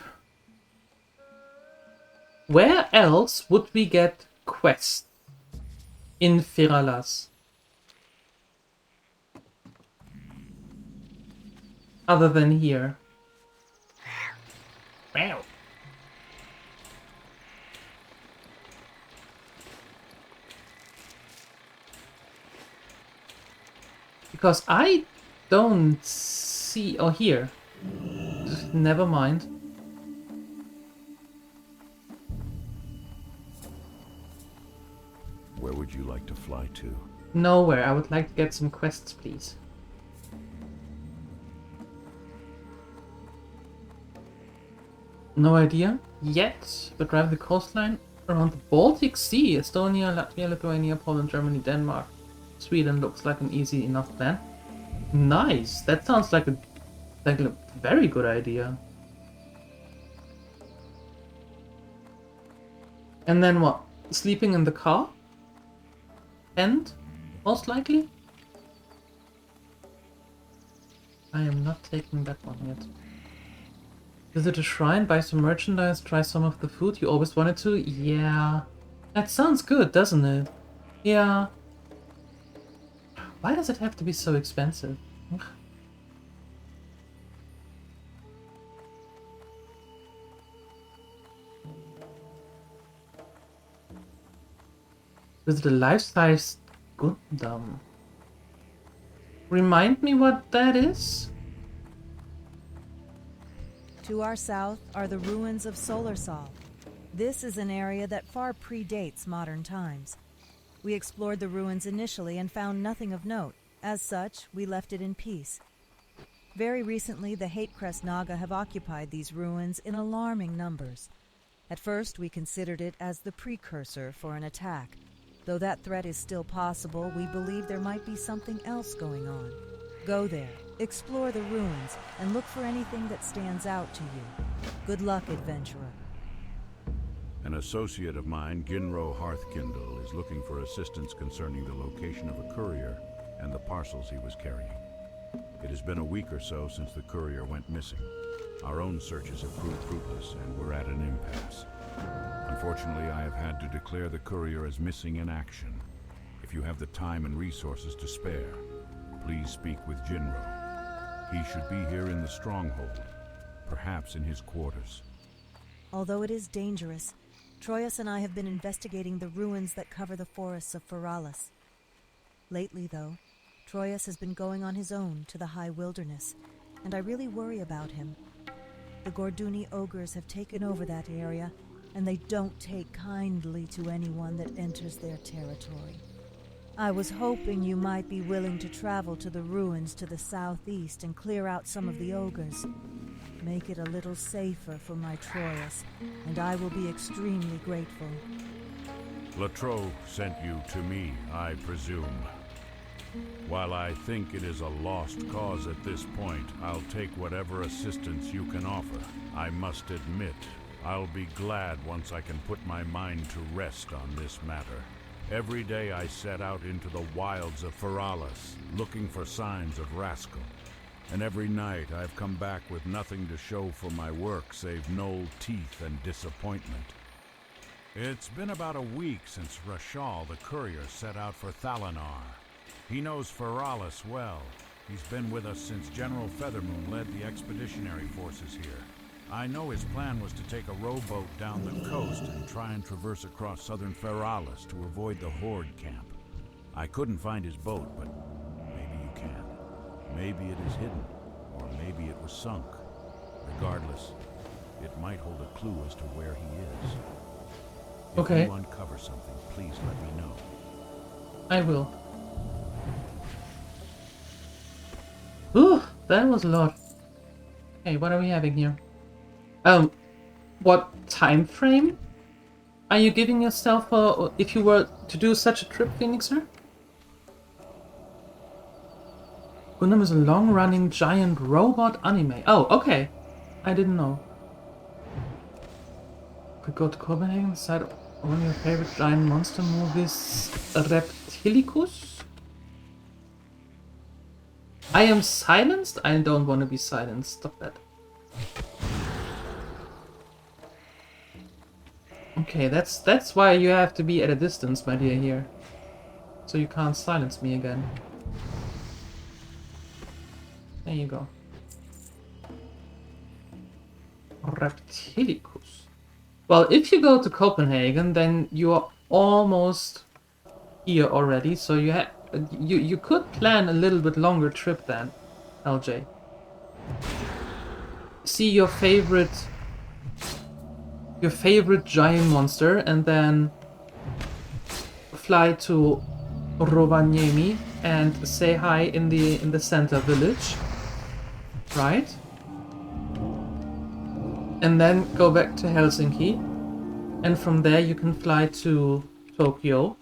Where else would we get quests in Firalas? Other than here. Wow. Because I don't see... Oh, here. Never mind. Where would you like to fly to? Nowhere. I would like to get some quests, please. No idea yet, but drive the coastline around the Baltic Sea. Estonia, Latvia, Lithuania, Poland, Germany, Denmark, Sweden looks like an easy enough plan. Nice. That sounds like a very good idea. And then what? Sleeping in the car? And most likely? I am not taking that one yet. Visit a shrine, buy some merchandise, try some of the food you always wanted to? Yeah. That sounds good, doesn't it? Yeah. Why does it have to be so expensive? Ugh. Visit a life-size Gundam. Remind me what that is? To our south are the ruins of Solarsol. This is an area that far predates modern times. We explored the ruins initially and found nothing of note. As such, we left it in peace. Very recently, the Hatecrest Naga have occupied these ruins in alarming numbers. At first, we considered it as the precursor for an attack. Though that threat is still possible, we believe there might be something else going on. Go there, explore the ruins, and look for anything that stands out to you. Good luck, adventurer. An associate of mine, Ginro Hearthkindle, is looking for assistance concerning the location of a courier and the parcels he was carrying. It has been a week or so since the courier went missing. Our own searches have proved fruitless, and we're at an impasse. Unfortunately, I have had to declare the courier as missing in action. If you have the time and resources to spare, please speak with Ginro. He should be here in the stronghold, perhaps in his quarters. Although it is dangerous, Troyes and I have been investigating the ruins that cover the forests of Feralis. Lately, though, Troyes has been going on his own to the high wilderness, and I really worry about him. The Gorduni ogres have taken over that area, and they don't take kindly to anyone that enters their territory. I was hoping you might be willing to travel to the ruins to the southeast and clear out some of the ogres. Make it a little safer for my Troyes, and I will be extremely grateful. Latro sent you to me, I presume. While I think it is a lost cause at this point, I'll take whatever assistance you can offer. I must admit, I'll be glad once I can put my mind to rest on this matter. Every day I set out into the wilds of Feralis, looking for signs of Rascal. And every night I've come back with nothing to show for my work save gnome teeth and disappointment. It's been about a week since Rashal, the courier, set out for Thalanar. He knows Feralis well. He's been with us since General Feathermoon led the expeditionary forces here. I know his plan was to take a rowboat down the coast and try and traverse across southern Feralis to avoid the Horde camp. I couldn't find his boat, but maybe you can. Maybe it is hidden, or maybe it was sunk. Regardless, it might hold a clue as to where he is. If you uncover something, please let me know. I will. Ooh, that was a lot. Hey, what are we having here? What time frame are you giving yourself if you were to do such a trip, Phoenixer? Gundam is a long-running giant robot anime. Oh, okay. I didn't know. Could go to Copenhagen, site of one of your favorite giant monster movies, Reptilicus? I am silenced? I don't want to be silenced. Stop that. Okay, that's why you have to be at a distance, my dear, here. So you can't silence me again. There you go. Reptilicus. Well, if you go to Copenhagen, then you are almost here already, so You could plan a little bit longer trip then, LJ. See your favorite giant monster and then fly to Rovaniemi and say hi in the center village, right? And then go back to Helsinki, and from there you can fly to Tokyo.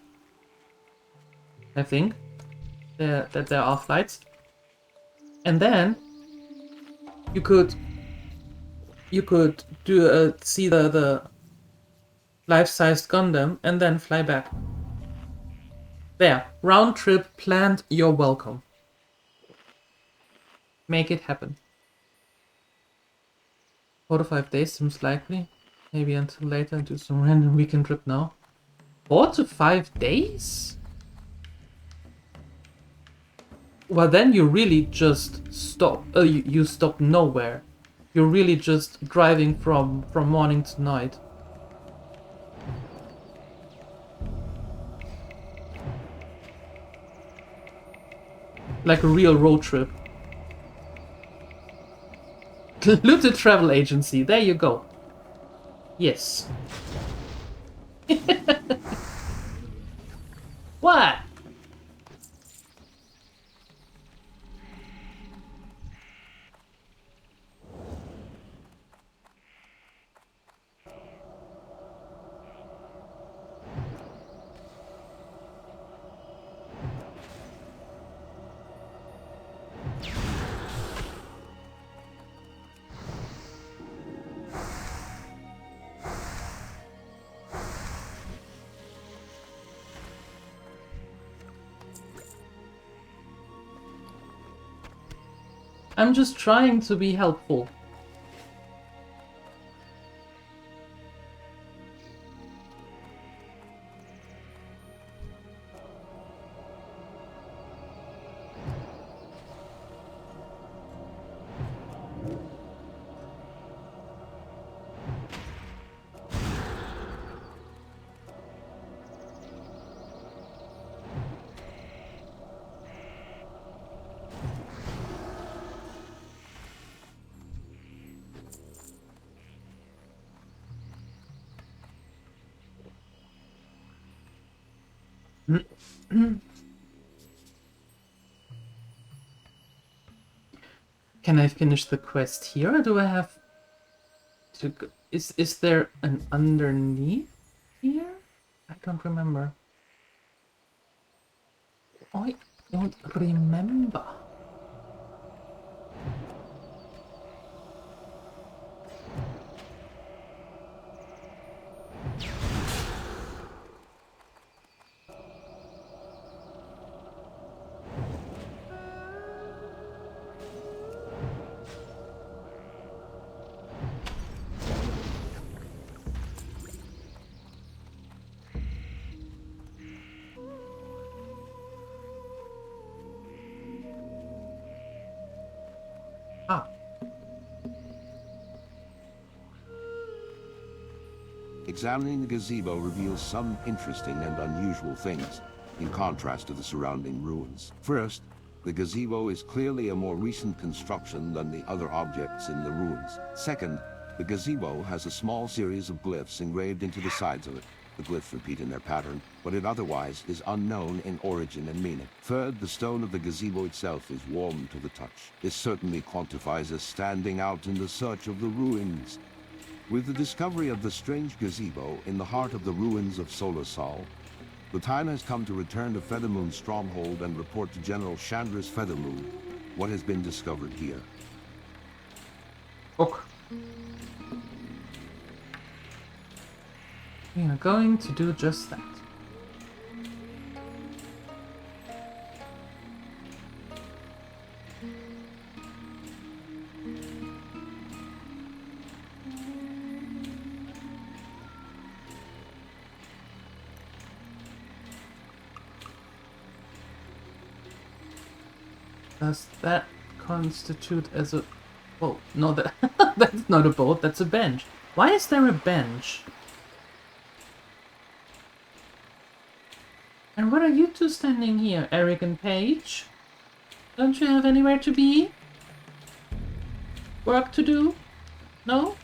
I think that there are flights, and then you could do see the life-sized Gundam and then fly back. There, round trip planned. You're welcome. Make it happen. 4 to 5 days seems likely. Maybe until later. Do some random weekend trip now. 4 to 5 days? Well, then you really just stop. You stop nowhere. You're really just driving from morning to night. Like a real road trip. Looted travel agency. There you go. Yes. What? I'm just trying to be helpful. Can I finish the quest here, or do I have to go? Is there an underneath here? I don't remember. I don't remember. Examining the gazebo reveals some interesting and unusual things, in contrast to the surrounding ruins. First, the gazebo is clearly a more recent construction than the other objects in the ruins. Second, the gazebo has a small series of glyphs engraved into the sides of it. The glyphs repeat in their pattern, but it otherwise is unknown in origin and meaning. Third, the stone of the gazebo itself is warm to the touch. This certainly quantifies as standing out in the search of the ruins. With the discovery of the strange gazebo in the heart of the ruins of Solasol, the time has come to return to Feathermoon's stronghold and report to General Chandris Feathermoon what has been discovered here. Okay. We are going to do just that. Does that constitute as a... Oh, no, that's not a boat, that's a bench. Why is there a bench? And what are you two standing here, Eric and Paige? Don't you have anywhere to be? Work to do? No?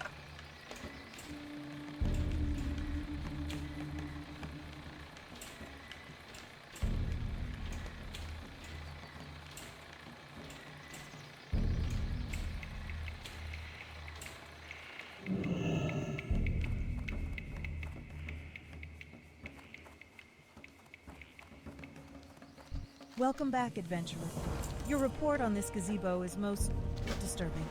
Welcome back, adventurer. Your report on this gazebo is most disturbing.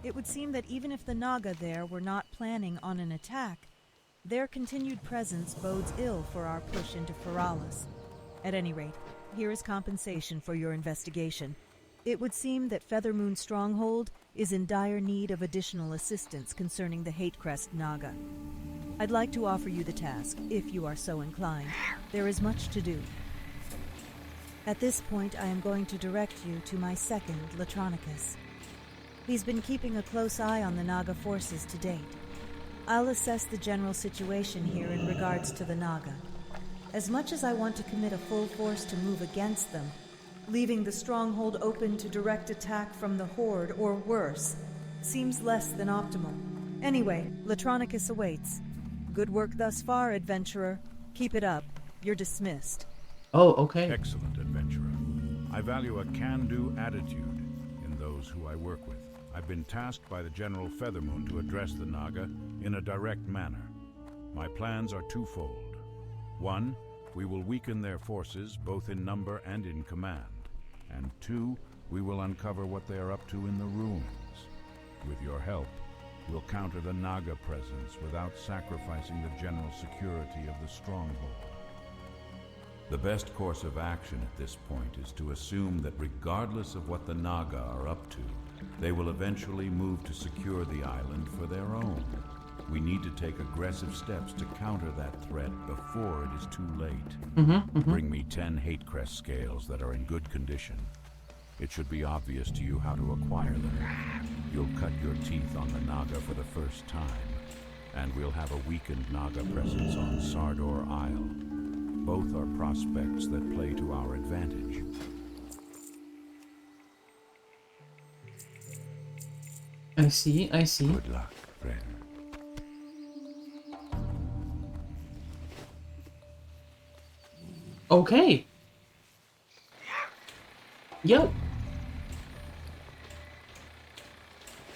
It would seem that even if the Naga there were not planning on an attack, their continued presence bodes ill for our push into Feralas. At any rate, here is compensation for your investigation. It would seem that Feathermoon Stronghold is in dire need of additional assistance concerning the Hatecrest Naga. I'd like to offer you the task, if you are so inclined. There is much to do. At this point, I am going to direct you to my second, Latronicus. He's been keeping a close eye on the Naga forces to date. I'll assess the general situation here in regards to the Naga. As much as I want to commit a full force to move against them, leaving the stronghold open to direct attack from the Horde or worse seems less than optimal. Anyway, Latronicus awaits. Good work thus far, adventurer. Keep it up. You're dismissed. Oh, okay. Excellent, adventurer. I value a can-do attitude in those who I work with. I've been tasked by the General Feathermoon to address the Naga in a direct manner. My plans are twofold. One, we will weaken their forces both in number and in command. And two, we will uncover what they are up to in the ruins. With your help, we'll counter the Naga presence without sacrificing the general security of the stronghold. The best course of action at this point is to assume that regardless of what the Naga are up to, they will eventually move to secure the island for their own. We need to take aggressive steps to counter that threat before it is too late. Bring me 10 Hatecrest scales that are in good condition. It should be obvious to you how to acquire them. You'll cut your teeth on the Naga for the first time, and we'll have a weakened Naga presence on Sardor Isle. Both are prospects that play to our advantage. I see. Good luck, friend. Okay. Yo.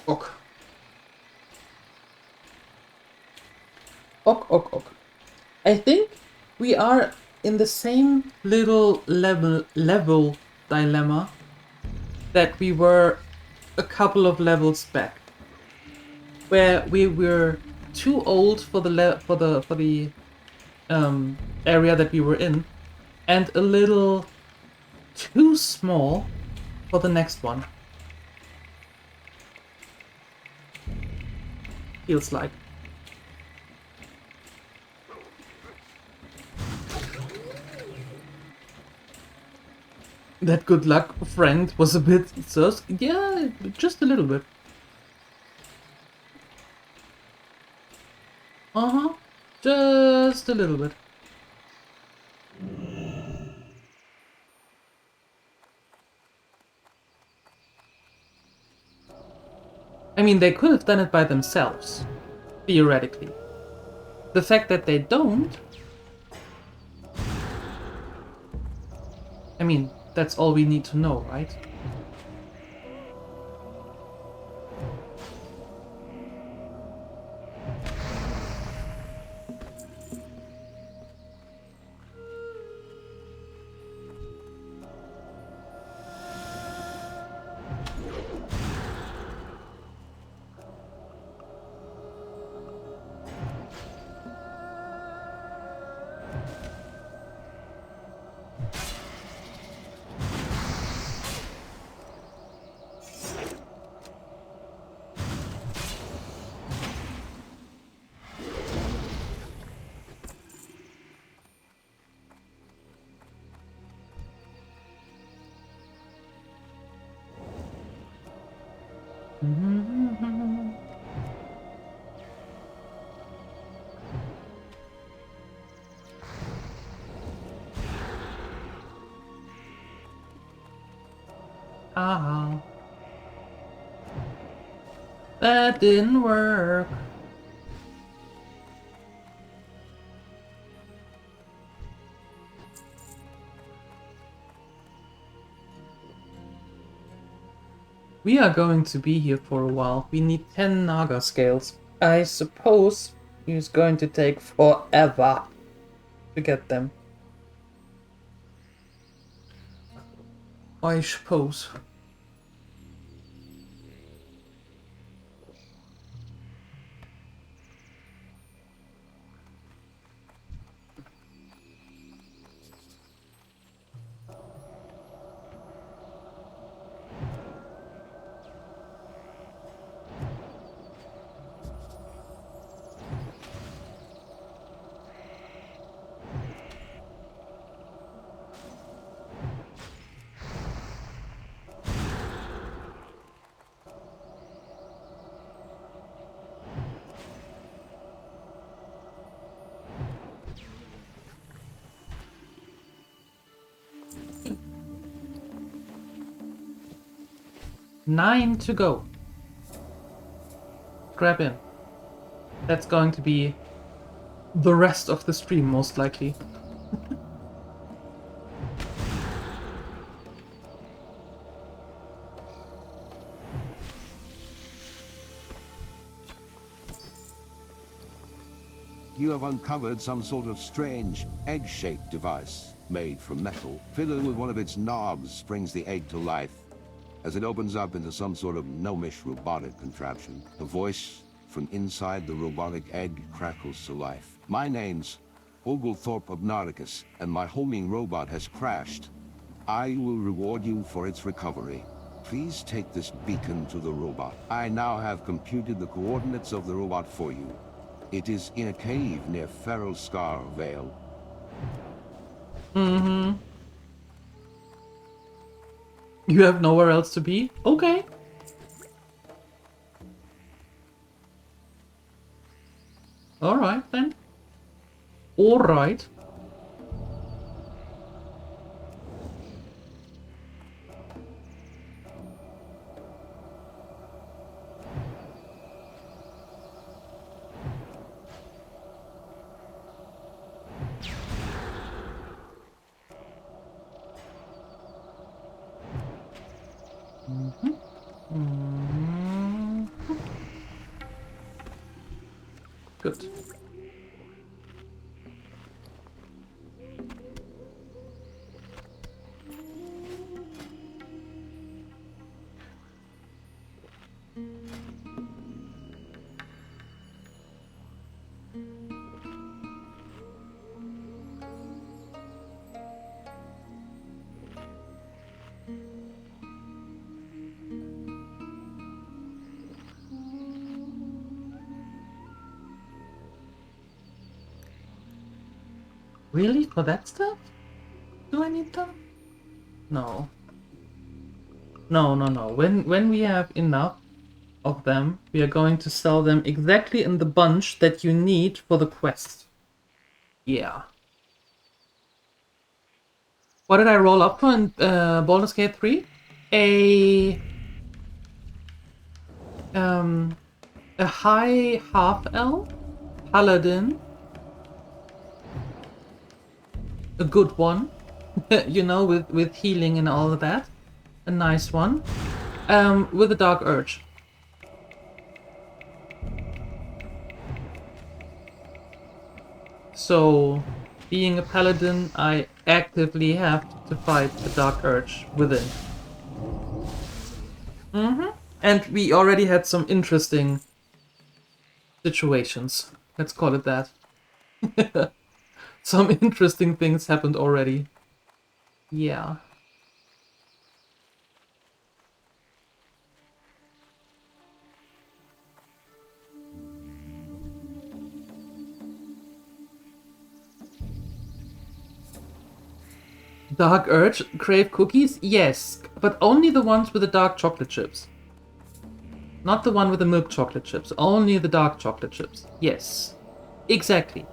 Ok. Ok. I think we are in the same little level dilemma that we were a couple of levels back, where we were too old for the area that we were in, and a little too small for the next one. Feels like. That good luck friend was a bit sus. Yeah, just a little bit. Just a little bit. I mean, they could have done it by themselves, theoretically. The fact that they don't... I mean, that's all we need to know, right? Ah. That didn't work. We are going to be here for a while. We need 10 Naga scales. I suppose it's going to take forever to get them. I suppose. Nine to go. Grab in. That's going to be the rest of the stream, most likely. You have uncovered some sort of strange, egg-shaped device made from metal. Fiddling with one of its knobs brings the egg to life. As it opens up into some sort of gnomish robotic contraption, a voice from inside the robotic egg crackles to life. My name's Oglethorpe of Nardicus, and my homing robot has crashed. I will reward you for its recovery. Please take this beacon to the robot. I now have computed the coordinates of the robot for you. It is in a cave near Feral Scar Vale. Mm-hmm. You have nowhere else to be? Okay. Alright then. Alright. Good. Really? For that stuff? Do I need them? No. No. When we have enough of them, we are going to sell them exactly in the bunch that you need for the quest. Yeah. What did I roll up for in Baldur's Gate 3? A high half-elf paladin. A good one, you know, with healing and all of that. A nice one. With a dark urge. So, being a paladin, I actively have to fight the dark urge within. And we already had some interesting situations. Let's call it that. Some interesting things happened already. Yeah. Dark urge? Crave cookies? Yes, but only the ones with the dark chocolate chips. Not the one with the milk chocolate chips, only the dark chocolate chips. Yes, exactly.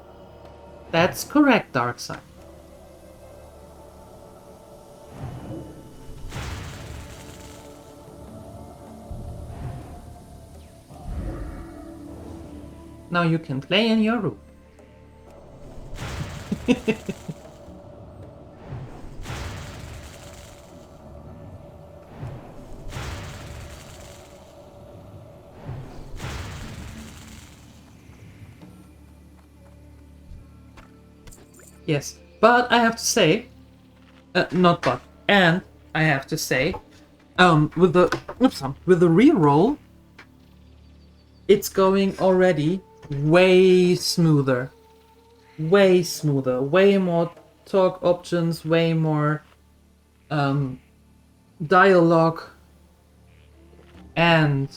That's correct, Darkside. Now you can play in your room. Yes, but I have to say, not but, and I have to say, with the reroll, it's going already way smoother, way more talk options, way more dialogue, and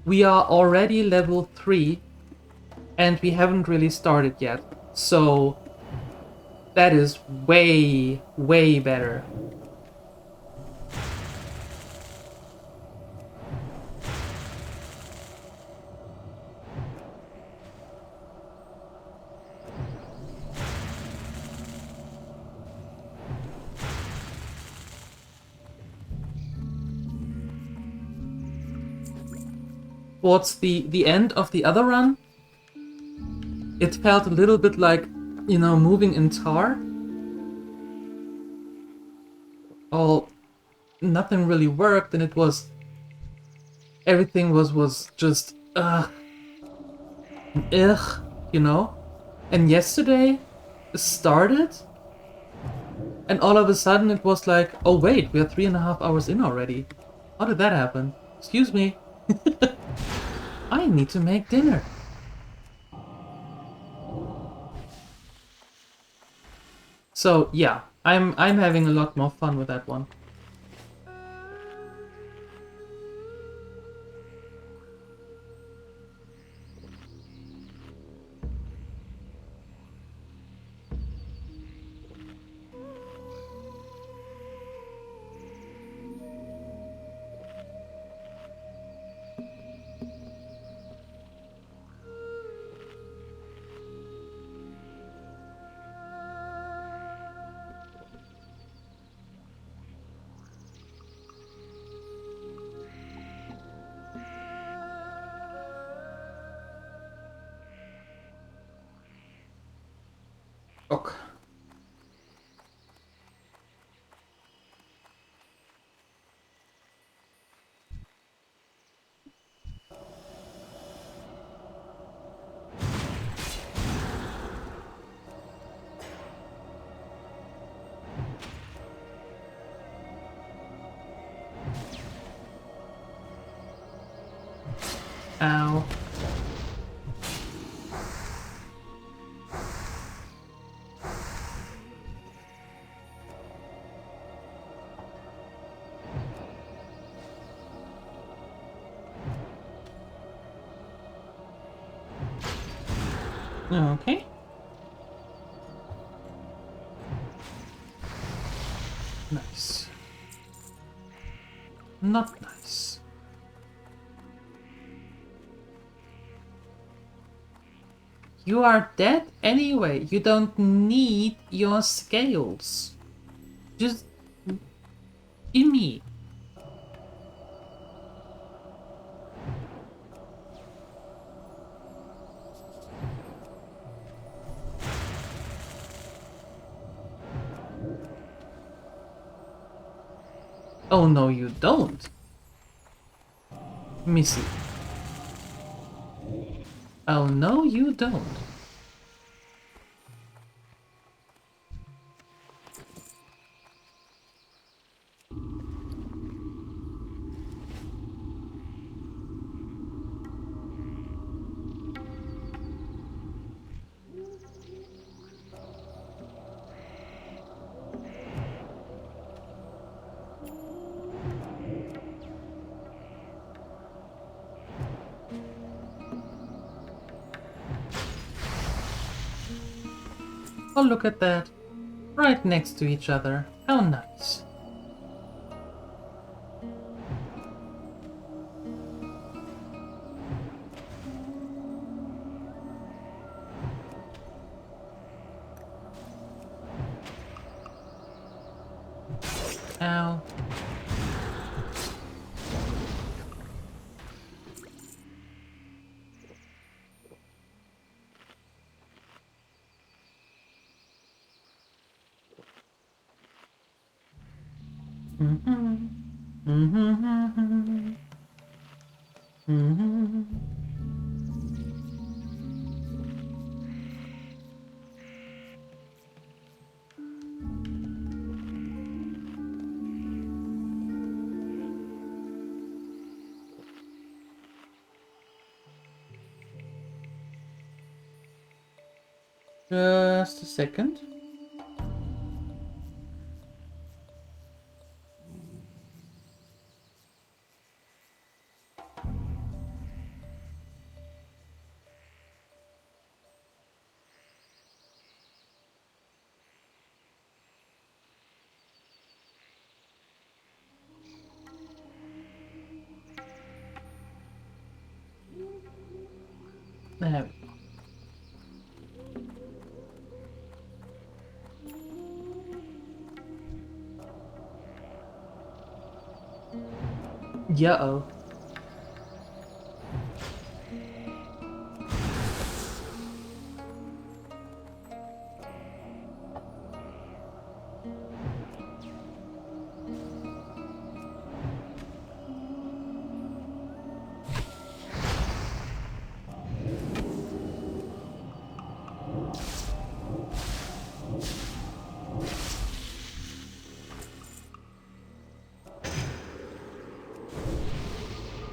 we are already level 3 and we haven't really started yet, so that is way better. Towards the end of the other run, it felt a little bit like, you know, moving in tar. Nothing really worked, and it was... everything was just... ugh, you know? And yesterday started, and all of a sudden it was like, oh wait, we are 3.5 hours in already. How did that happen? Excuse me. I need to make dinner. So yeah, I'm having a lot more fun with that one. Ok. Ow. Okay. Nice. Not nice. You are dead anyway. You don't need your scales. Just gimme. Oh no, you don't. Missy. Oh no, you don't. Oh, look at that. Right next to each other. How nice. Ow. Mhm. Mhm. Mhm. Just a second. There we go. Yeah-oh.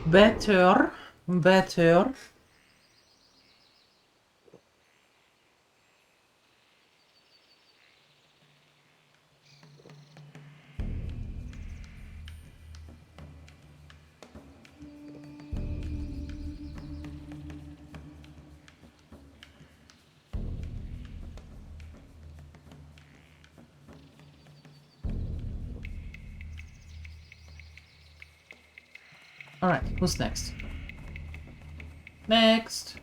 Better. Better. Alright, who's next? Next!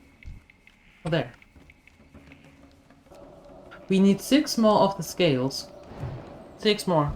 Oh, there. We need 6 more of the scales. 6 more.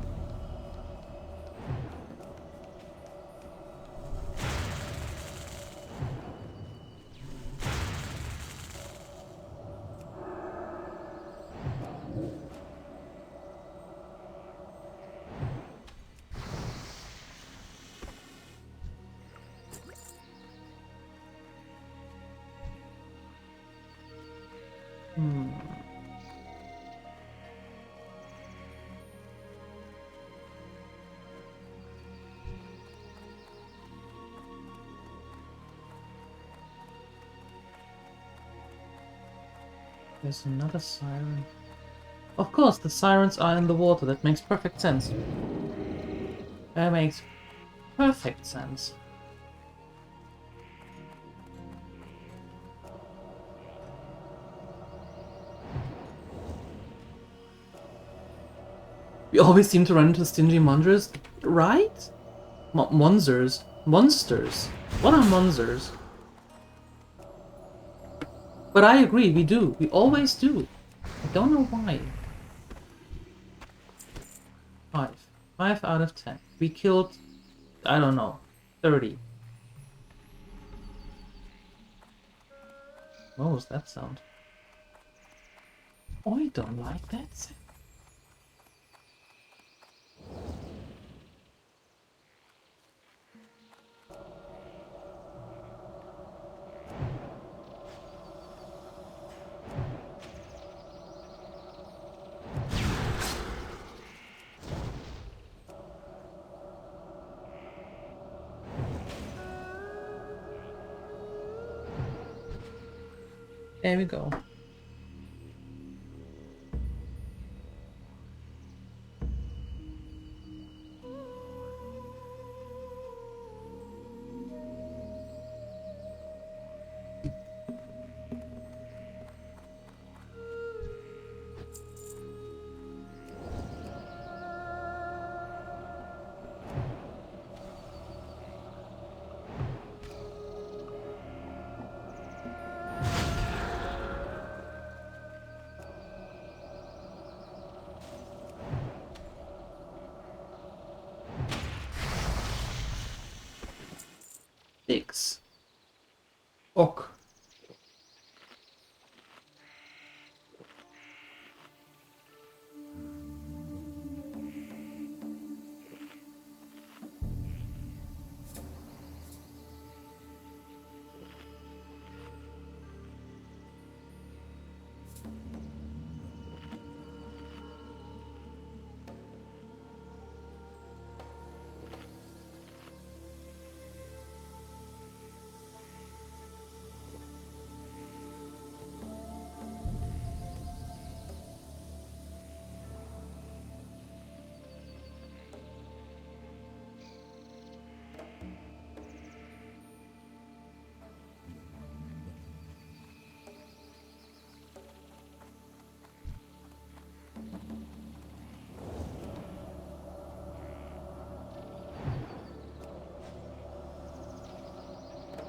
There's another siren. Of course, the sirens are in the water. That makes perfect sense. That makes perfect sense. We always seem to run into stingy monsters, right? Monsters. Monsters. What are monsters? But I agree, we do. We always do. I don't know why. 5. 5 out of 10. We killed, I don't know, 30. What was that sound? I don't like that sound. There we go. Six. Ok.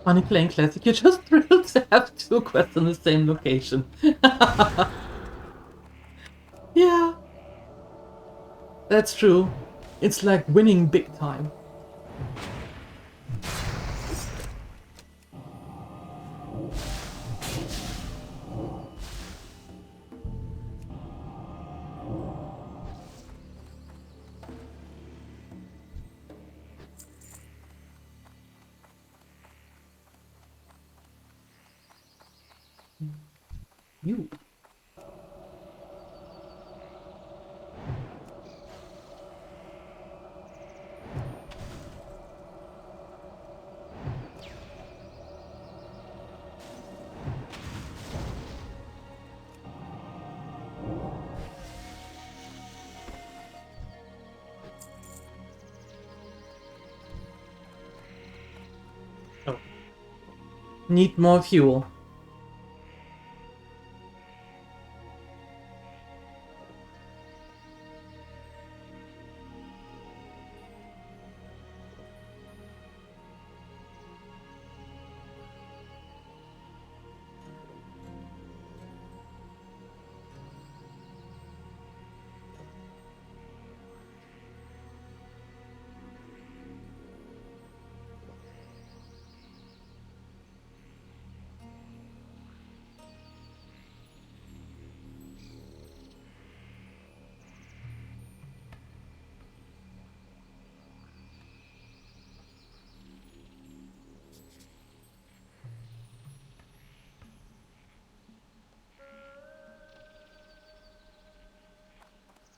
Funny playing Classic, you're just thrilled to have 2 quests on the same location. Yeah. That's true. It's like winning big time. You. Oh. Need more fuel.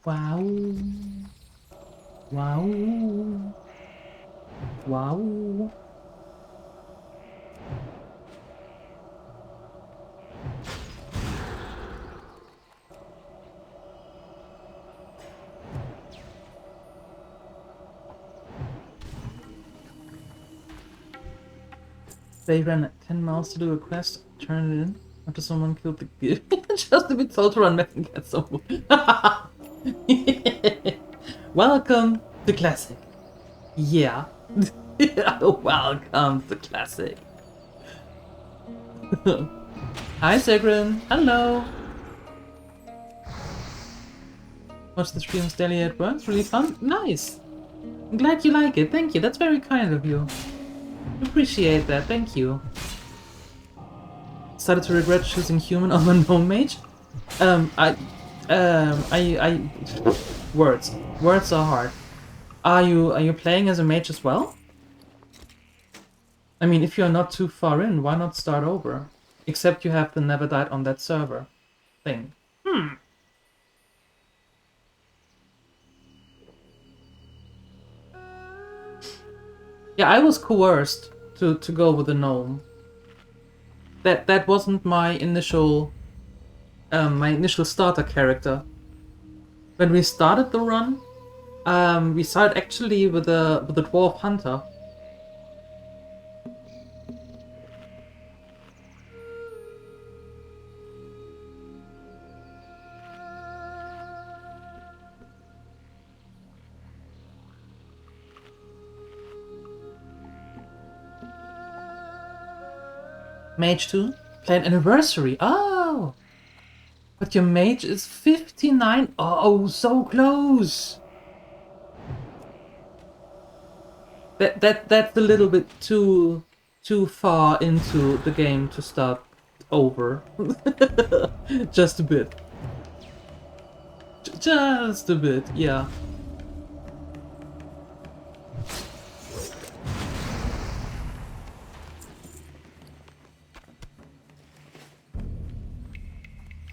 Wow. Wow. Wow. They ran 10 miles to do a quest, turn it in after someone killed the just to be told to run back and get some wood. Welcome to Classic. Yeah. Welcome to Classic. Hi Sigrid. Hello. Watch the streams daily at work. It's really fun. Nice. I'm glad you like it. Thank you. That's very kind of you. Appreciate that, thank you. Started to regret choosing human over gnome mage. Words are hard. Are you playing as a mage as well? I mean, if you're not too far in, why not start over? Except you have the never died on that server thing. Yeah, I was coerced to go with a gnome. That wasn't my initial starter character. When we started the run, we started actually with a dwarf hunter. Mage 2? Planned anniversary. Oh! But your mage is 59. Oh, so close! That's a little bit too far into the game to start over. Just a bit. Just a bit, yeah.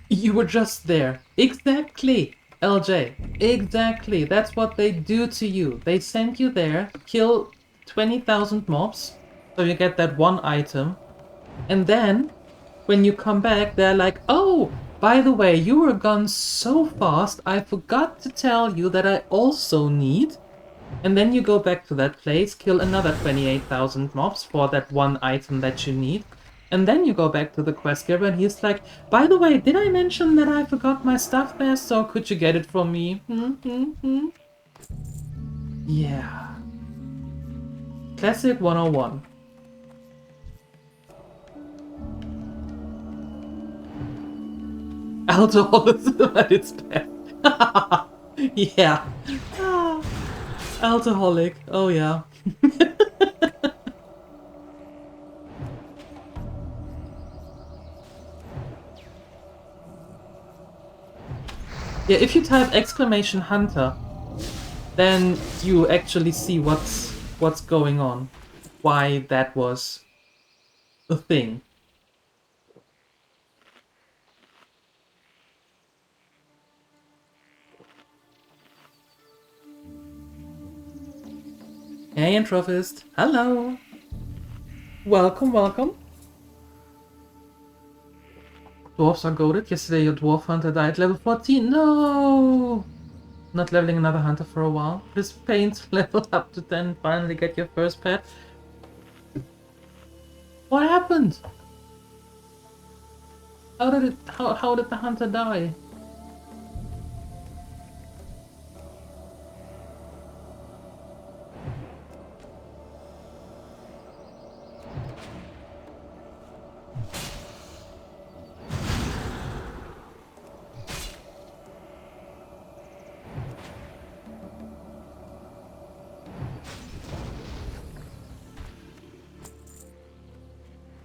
You were just there. Exactly, LJ. Exactly. That's what they do to you. They send you there, kill 20,000 mobs, so you get that one item. And then, when you come back, they're like, oh, by the way, you were gone so fast, I forgot to tell you that I also need... And then you go back to that place, kill another 28,000 mobs for that one item that you need. And then you go back to the quest giver and he's like, by the way, did I mention that I forgot my stuff there, so could you get it from me? Yeah. Classic 101. Alcoholism at its best. Yeah. Alcoholic. Oh yeah. Yeah, if you type !hunter, then you actually see what's going on. Why that was a thing. Hey, Introphist. Hello. Welcome, welcome. Dwarves are goated. Yesterday your dwarf hunter died level 14. No! Not leveling another hunter for a while. This pains level up to 10. Finally get your first pet. What happened? How did the hunter die?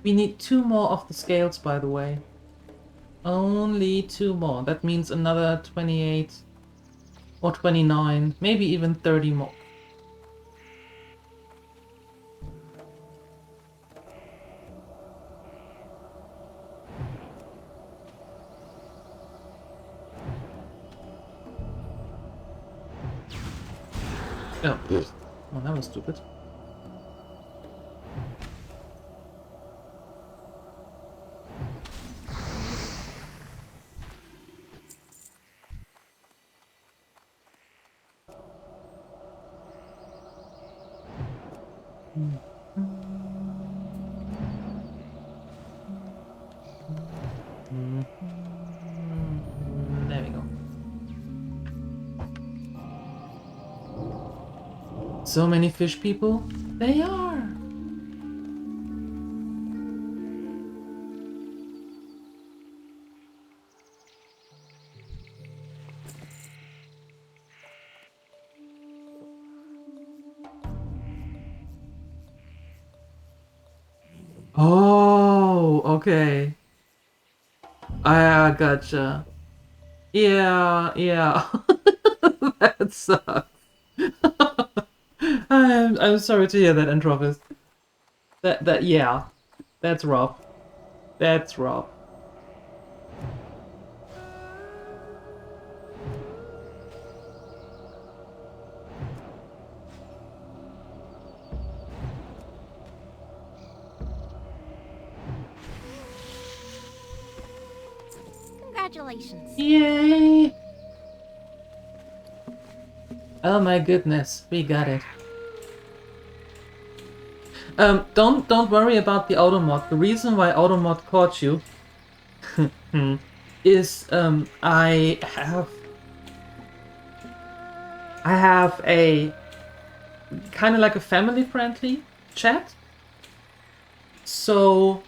We need 2 more of the scales, by the way. Only 2 more. That means another 28 or 29, maybe even 30 more. Oh, well, that was stupid. There we go. So many fish people? They are! Oh, okay. I gotcha. Yeah, yeah. That sucks. I'm sorry to hear that, Entropist. Yeah. That's rough. That's rough. Congratulations. Yay! Oh my goodness, we got it. Don't worry about the automod. The reason why automod caught you is I have a kind of like a family-friendly chat. So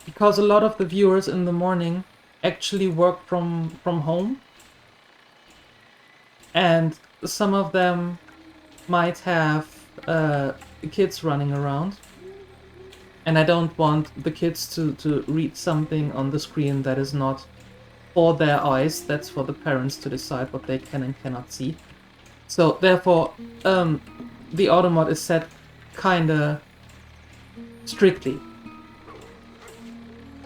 because a lot of the viewers in the morning actually work from home, and some of them might have kids running around, and I don't want the kids to read something on the screen that is not for their eyes. That's for the parents to decide what they can and cannot see. So therefore, the automod is set kinda strictly.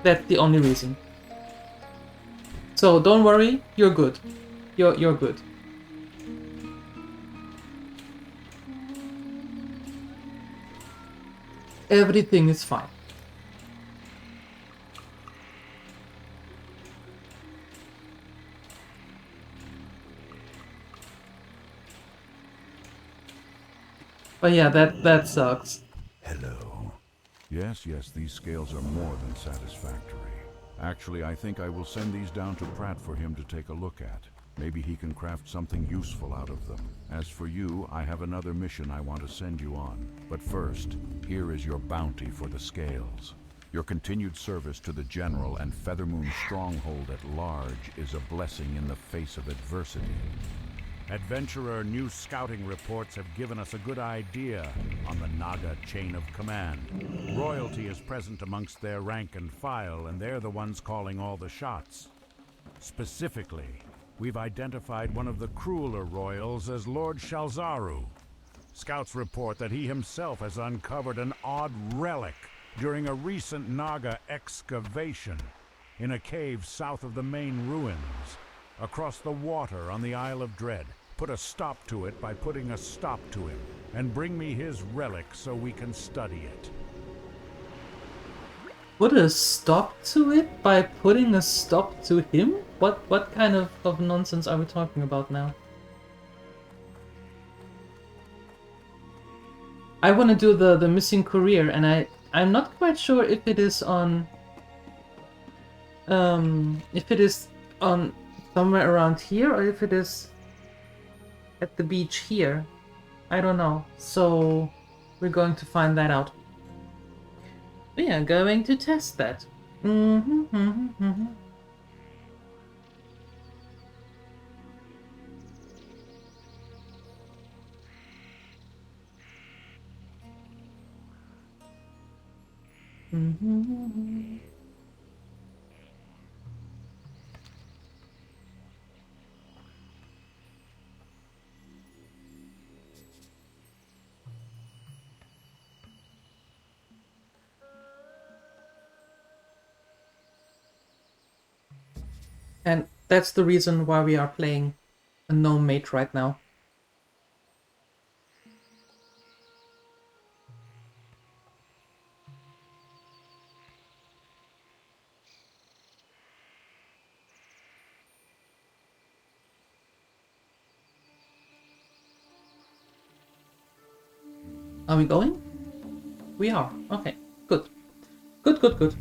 That's the only reason. So don't worry, you're good. You're good. Everything is fine. But yeah, that sucks. Hello. Yes, these scales are more than satisfactory. Actually, I think I will send these down to Pratt for him to take a look at. Maybe he can craft something useful out of them. As for you, I have another mission I want to send you on. But first, here is your bounty for the scales. Your continued service to the General and Feathermoon stronghold at large is a blessing in the face of adversity. Adventurer, new scouting reports have given us a good idea on the Naga chain of command. Royalty is present amongst their rank and file, and they're the ones calling all the shots. Specifically, we've identified one of the crueler royals as Lord Shalzaru. Scouts report that he himself has uncovered an odd relic during a recent Naga excavation in a cave south of the main ruins, across the water on the Isle of Dread. Put a stop to it by putting a stop to him, and bring me his relic so we can study it. Put a stop to it by putting a stop to him? What kind of nonsense are we talking about now? I want to do the missing courier, and I'm not quite sure if it is on somewhere around here or if it is at the beach here. I don't know. So we're going to find that out. We are going to test that. And that's the reason why we are playing a gnome mage right now. Are we going? We are. Okay, good. Good, good, good.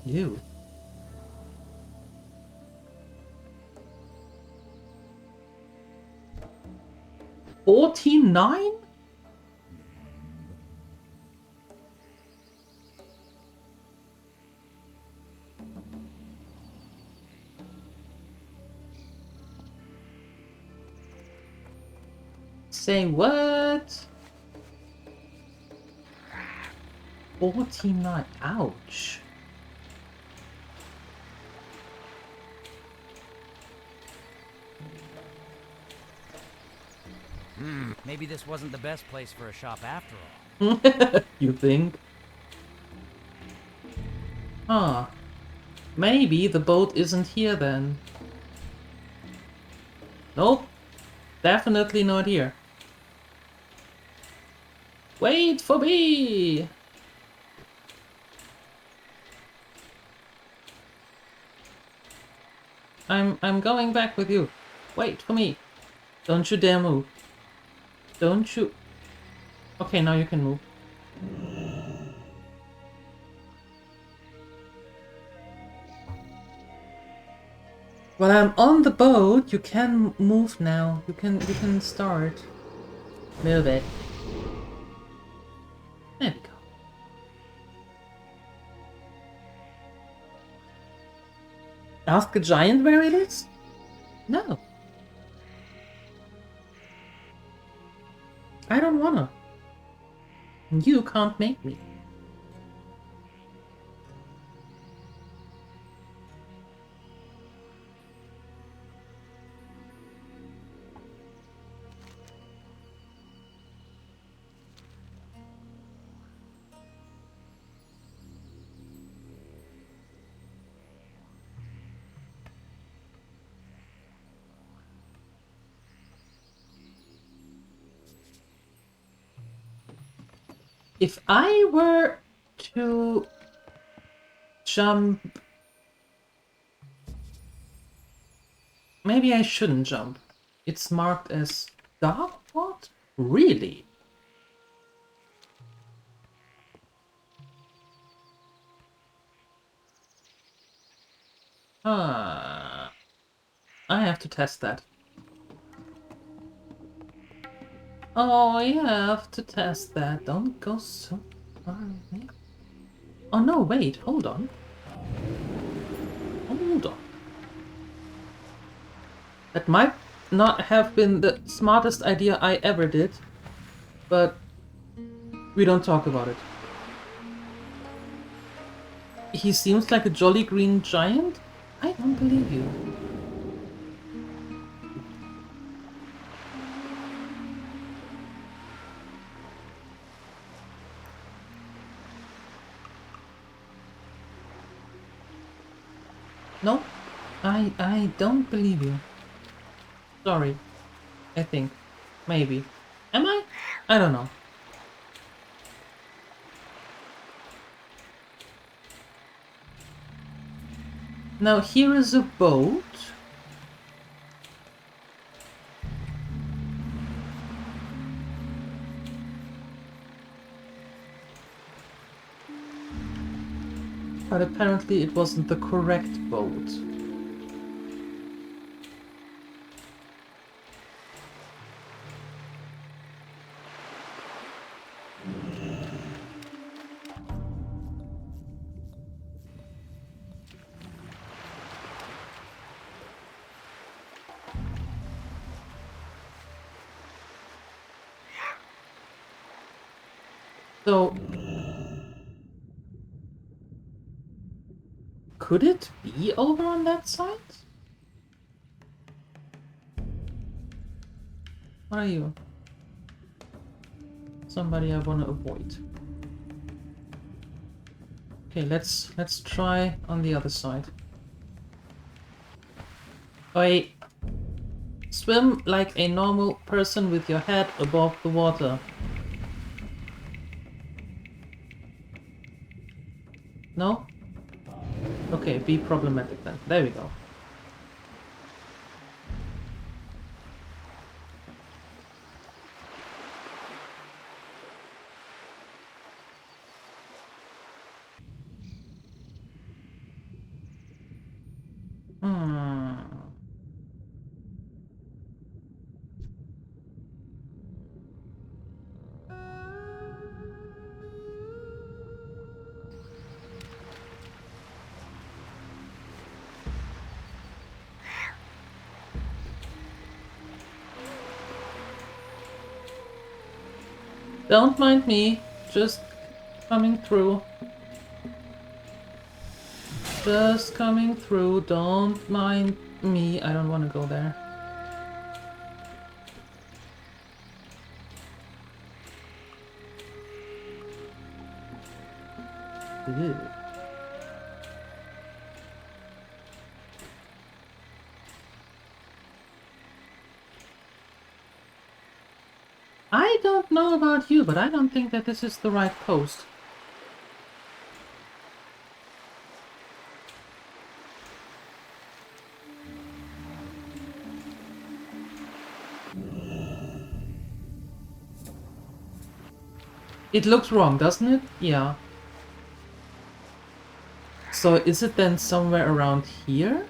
You. $49? Say what? 49. Ouch. Maybe this wasn't the best place for a shop after all. You think? Huh. Maybe the boat isn't here then. Nope. Definitely not here. Wait for me! I'm going back with you. Wait for me. Don't you dare move. Don't you... Okay, now you can move. While I'm on the boat, you can move now. You can start. Move it. There we go. Ask a giant where it is? No. I don't wanna. You can't make me. If I were to jump... Maybe I shouldn't jump. It's marked as dark? What? Really? Ah, I have to test that. Oh, I have to test that. Don't go so far away. Oh no, wait, hold on. Hold on. That might not have been the smartest idea I ever did, but we don't talk about it. He seems like a jolly green giant? I don't believe you. No, I don't believe you. Sorry. I think. Maybe. Am I? I don't know. Now here is a boat. But apparently it wasn't the correct boat. So, could it be over on that side? What are you? Somebody I want to avoid. Okay, let's try on the other side. Oi! Swim like a normal person with your head above the water. No? Okay, be problematic then. There we go. Don't mind me, just coming through. Just coming through, don't mind me. I don't want to go there. Ew. I don't know about you, but I don't think that this is the right post. It looks wrong, doesn't it? Yeah. So is it then somewhere around here?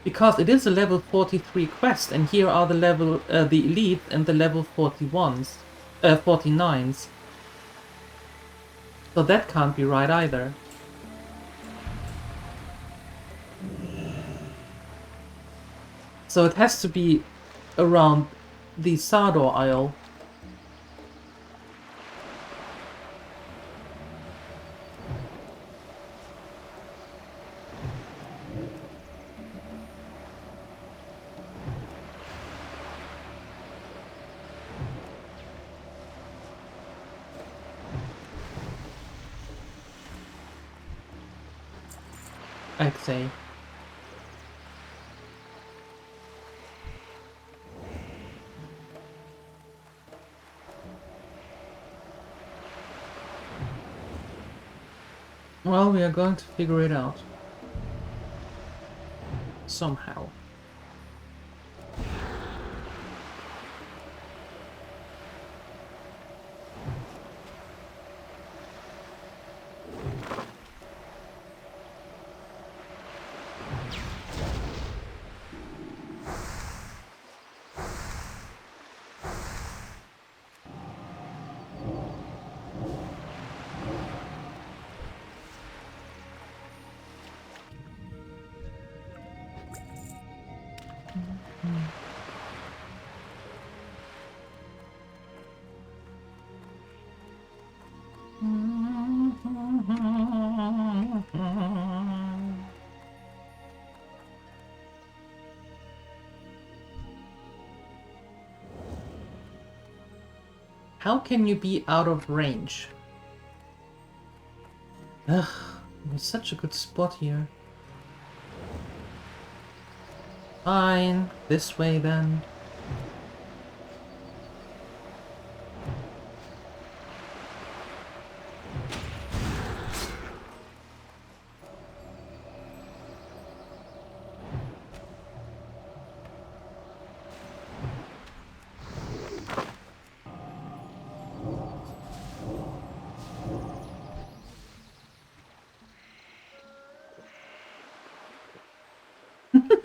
Because it is a level 43 quest, and here are the level, the elite and the level 41s, 49s. So that can't be right either. So it has to be around the Sador Isle. I'd say. Well, we are going to figure it out. Somehow. How can you be out of range? Ugh, it's such a good spot here. Fine, this way then.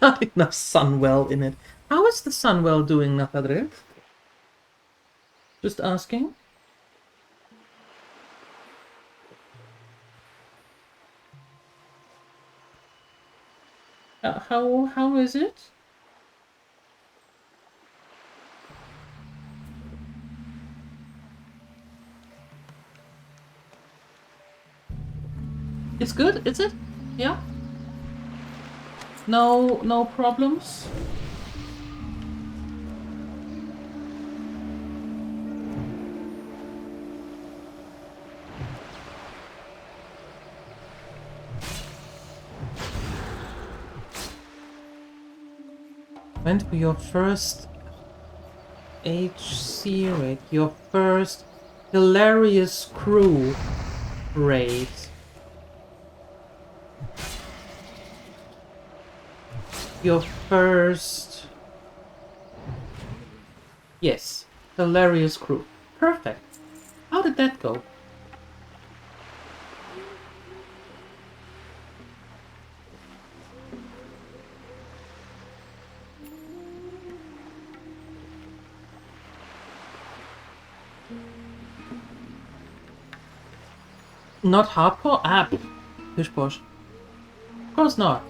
Not enough Sunwell in it. How is the Sunwell doing, Nathadrith? Just asking. How is it? It's good, is it? Yeah? No problems? Went for your first HC raid, your first hilarious crew raid. Your first... Yes, hilarious crew. Perfect. How did that go? Not hardcore? Ah, pish posh. Of course not.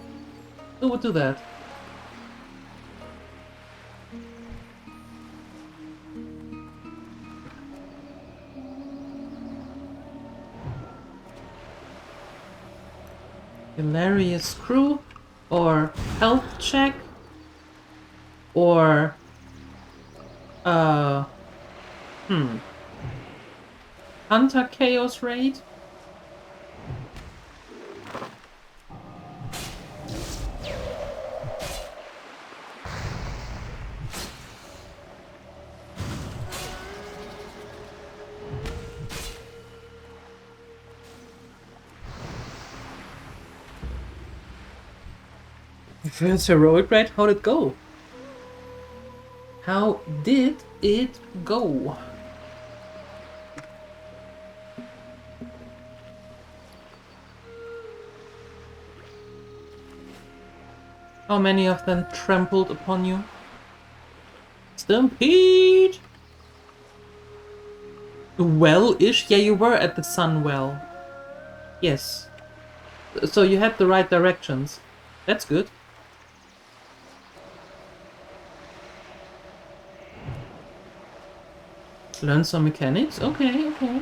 Who would do that? Hilarious crew, or health check, or Hunter Chaos raid. First heroic raid, how did it go? How did it go? How many of them trampled upon you? Stampede! Well-ish? Yeah, you were at the sun well. Yes. So you had the right directions. That's good. Learn some mechanics? Okay, okay.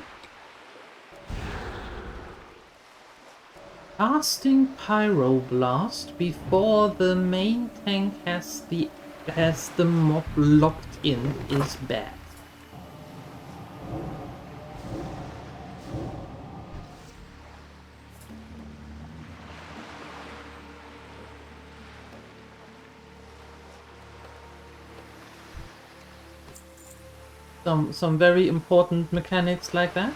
Casting Pyroblast before the main tank has the mob locked in is bad. Some very important mechanics like that.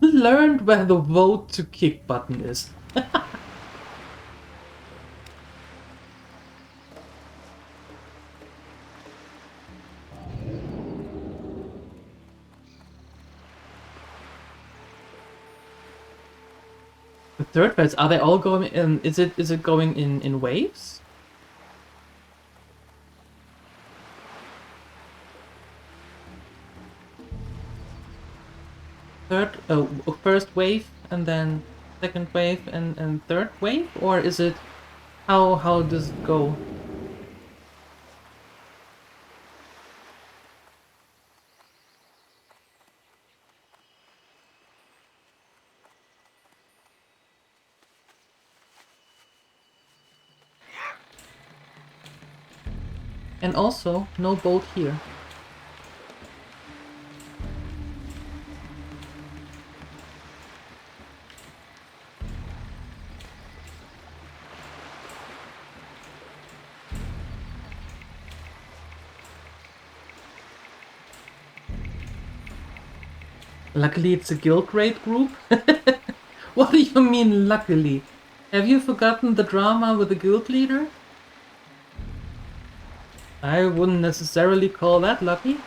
Learned where the vote to kick button is. The third phase, are they all going in? Is it going in waves? First wave and then second wave and third wave, or is it how does it go? And also, no boat here. Luckily, it's a guild raid group. What do you mean, luckily? Have you forgotten the drama with the guild leader? I wouldn't necessarily call that lucky.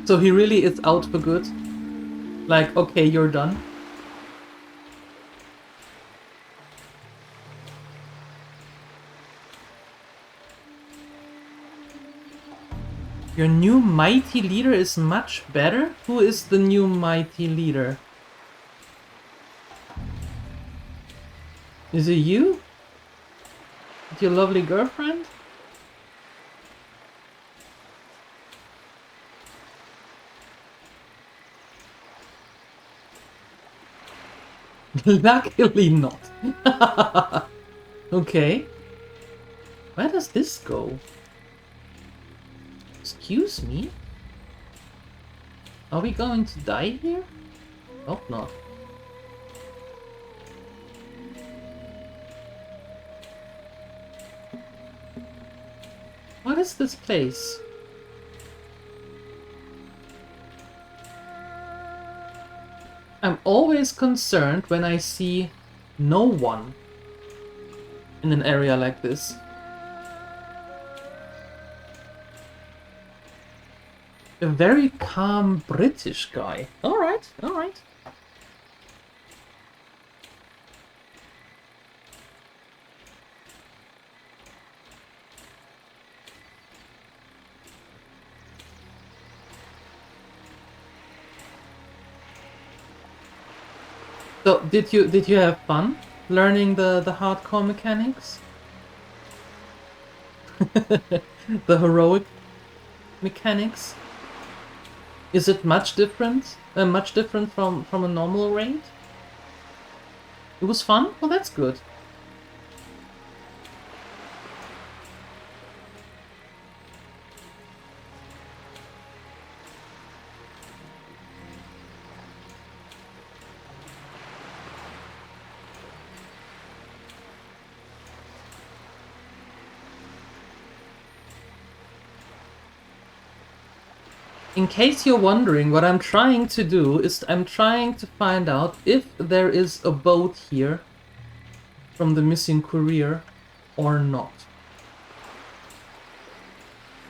So he really is out for good? Like, okay, you're done? Your new mighty leader is much better? Who is the new mighty leader? Is it you? With your lovely girlfriend? Luckily not. Okay. Where does this go? Excuse me? Are we going to die here? Hope not. What is this place? I'm always concerned when I see no one in an area like this. A very calm British guy. Alright, alright. So did you have fun learning the hardcore mechanics? The heroic mechanics? Is it much different? Much different from a normal raid? It was fun? Well, that's good. In case you're wondering, what I'm trying to do is I'm trying to find out if there is a boat here from the missing courier or not.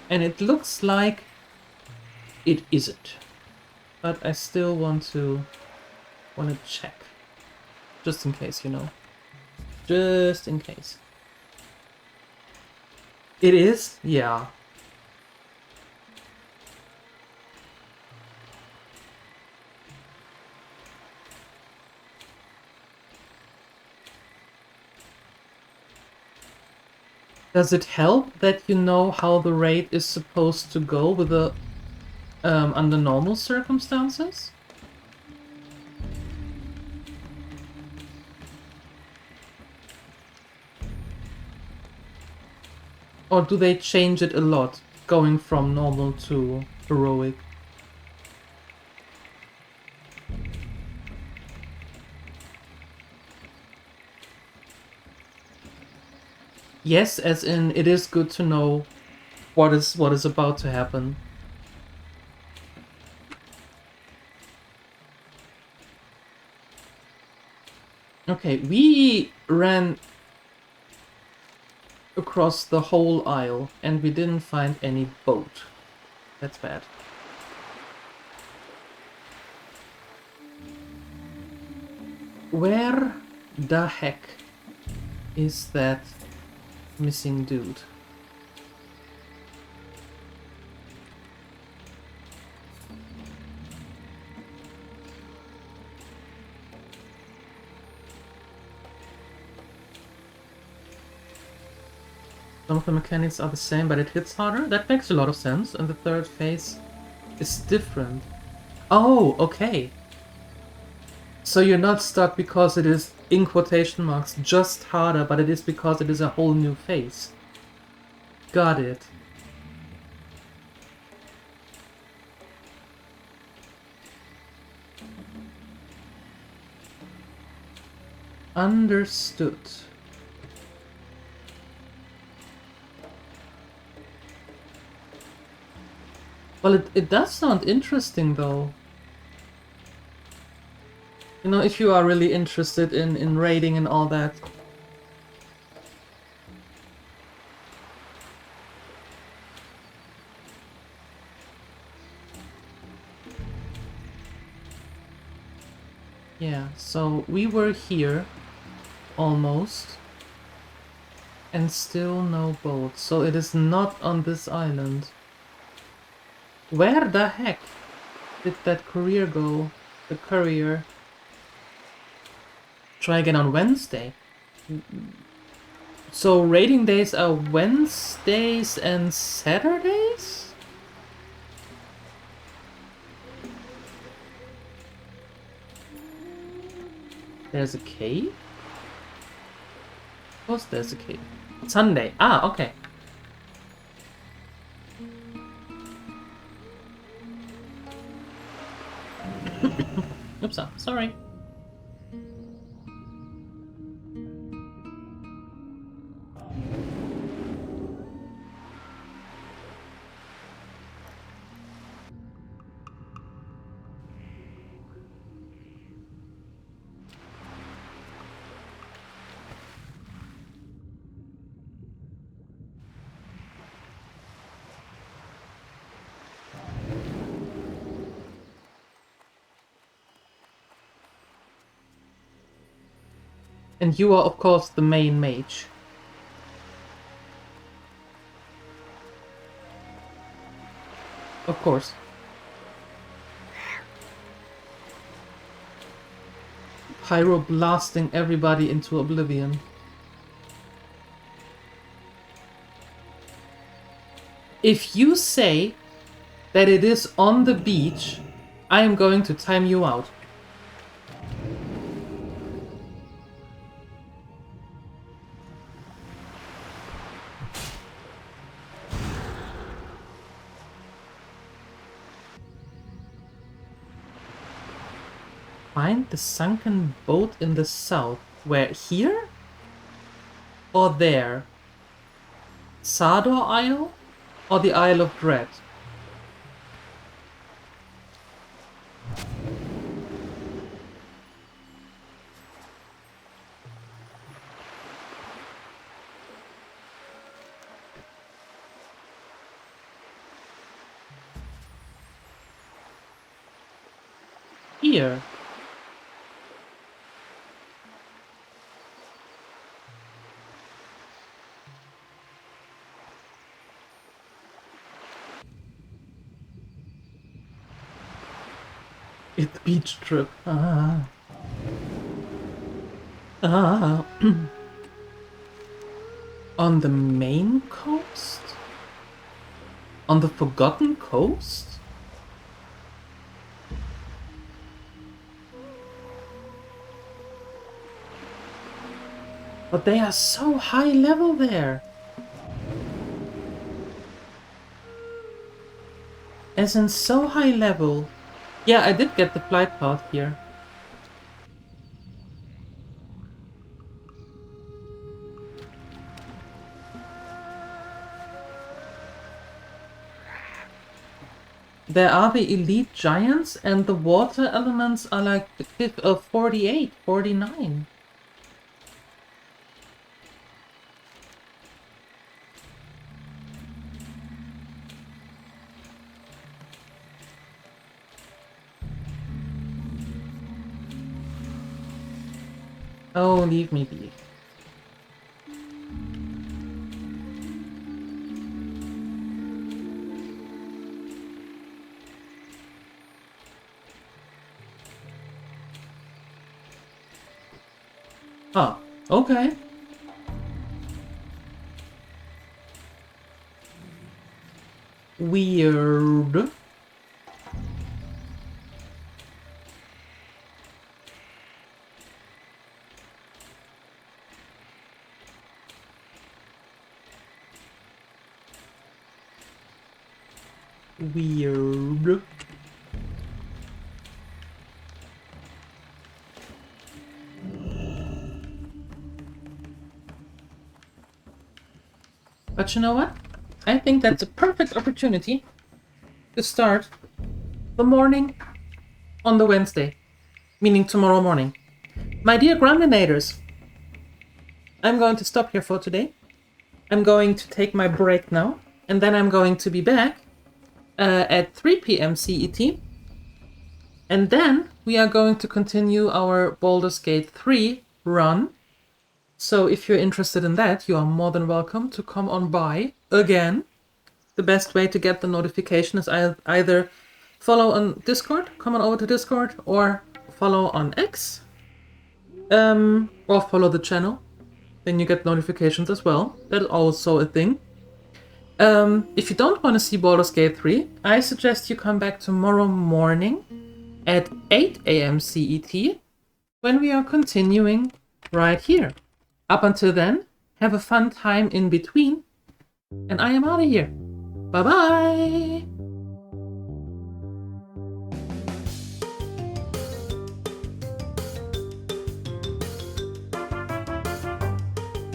And it looks like it isn't. But I still want to check. Just in case, you know. Just in case. It is? Yeah. Does it help that you know how the raid is supposed to go with the under normal circumstances? Or do they change it a lot, going from normal to heroic? Yes, as in it is good to know what is about to happen. Okay, we ran across the whole isle and we didn't find any boat. That's bad. Where the heck is that missing dude? Some of the mechanics are the same, but it hits harder. That makes a lot of sense. And the third phase is different. Oh, okay. So you're not stuck because it is, in quotation marks, just harder, but it is because it is a whole new phase. Got it. Understood. Well, it does sound interesting, though. You know, if you are really interested in raiding and all that. Yeah, so we were here, almost, and still no boat. So it is not on this island. Where the heck did that courier go? The courier. Try again on Wednesday. So raiding days are Wednesdays and Saturdays? There's a cave? Of course there's a cave. Sunday. Ah, okay. Oops, sorry. And you are, of course, the main mage. Of course. Pyro blasting everybody into oblivion. If you say that it is on the beach, I am going to time you out. Find the sunken boat in the south. Where? Here? Or there? Sador Isle? Or the Isle of Dread? Here. It's beach trip. Ah. Ah. On the main coast? On the Forgotten Coast? But they are so high level there. As in so high level. Yeah, I did get the flight path here. There are the elite giants, and the water elements are like 48, 49. Oh, leave me be. Ah, okay. Weird. Weird. But you know what? I think that's a perfect opportunity to start the morning on the Wednesday, meaning tomorrow morning. My dear Gremlinators, I'm going to stop here for today. I'm going to take my break now, and then I'm going to be back at 3 p.m. CET. And then we are going to continue our Baldur's Gate 3 run. So if you're interested in that, you are more than welcome to come on by again. The best way to get the notification is either follow on Discord, come on over to Discord, or follow on X, or follow the channel. Then you get notifications as well. That's also a thing. If you don't want to see Baldur's Gate 3, I suggest you come back tomorrow morning at 8 a.m. CET when we are continuing right here. Up until then, have a fun time in between, and I am out of here. Bye-bye!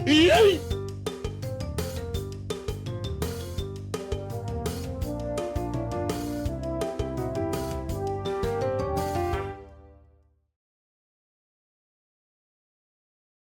Yay!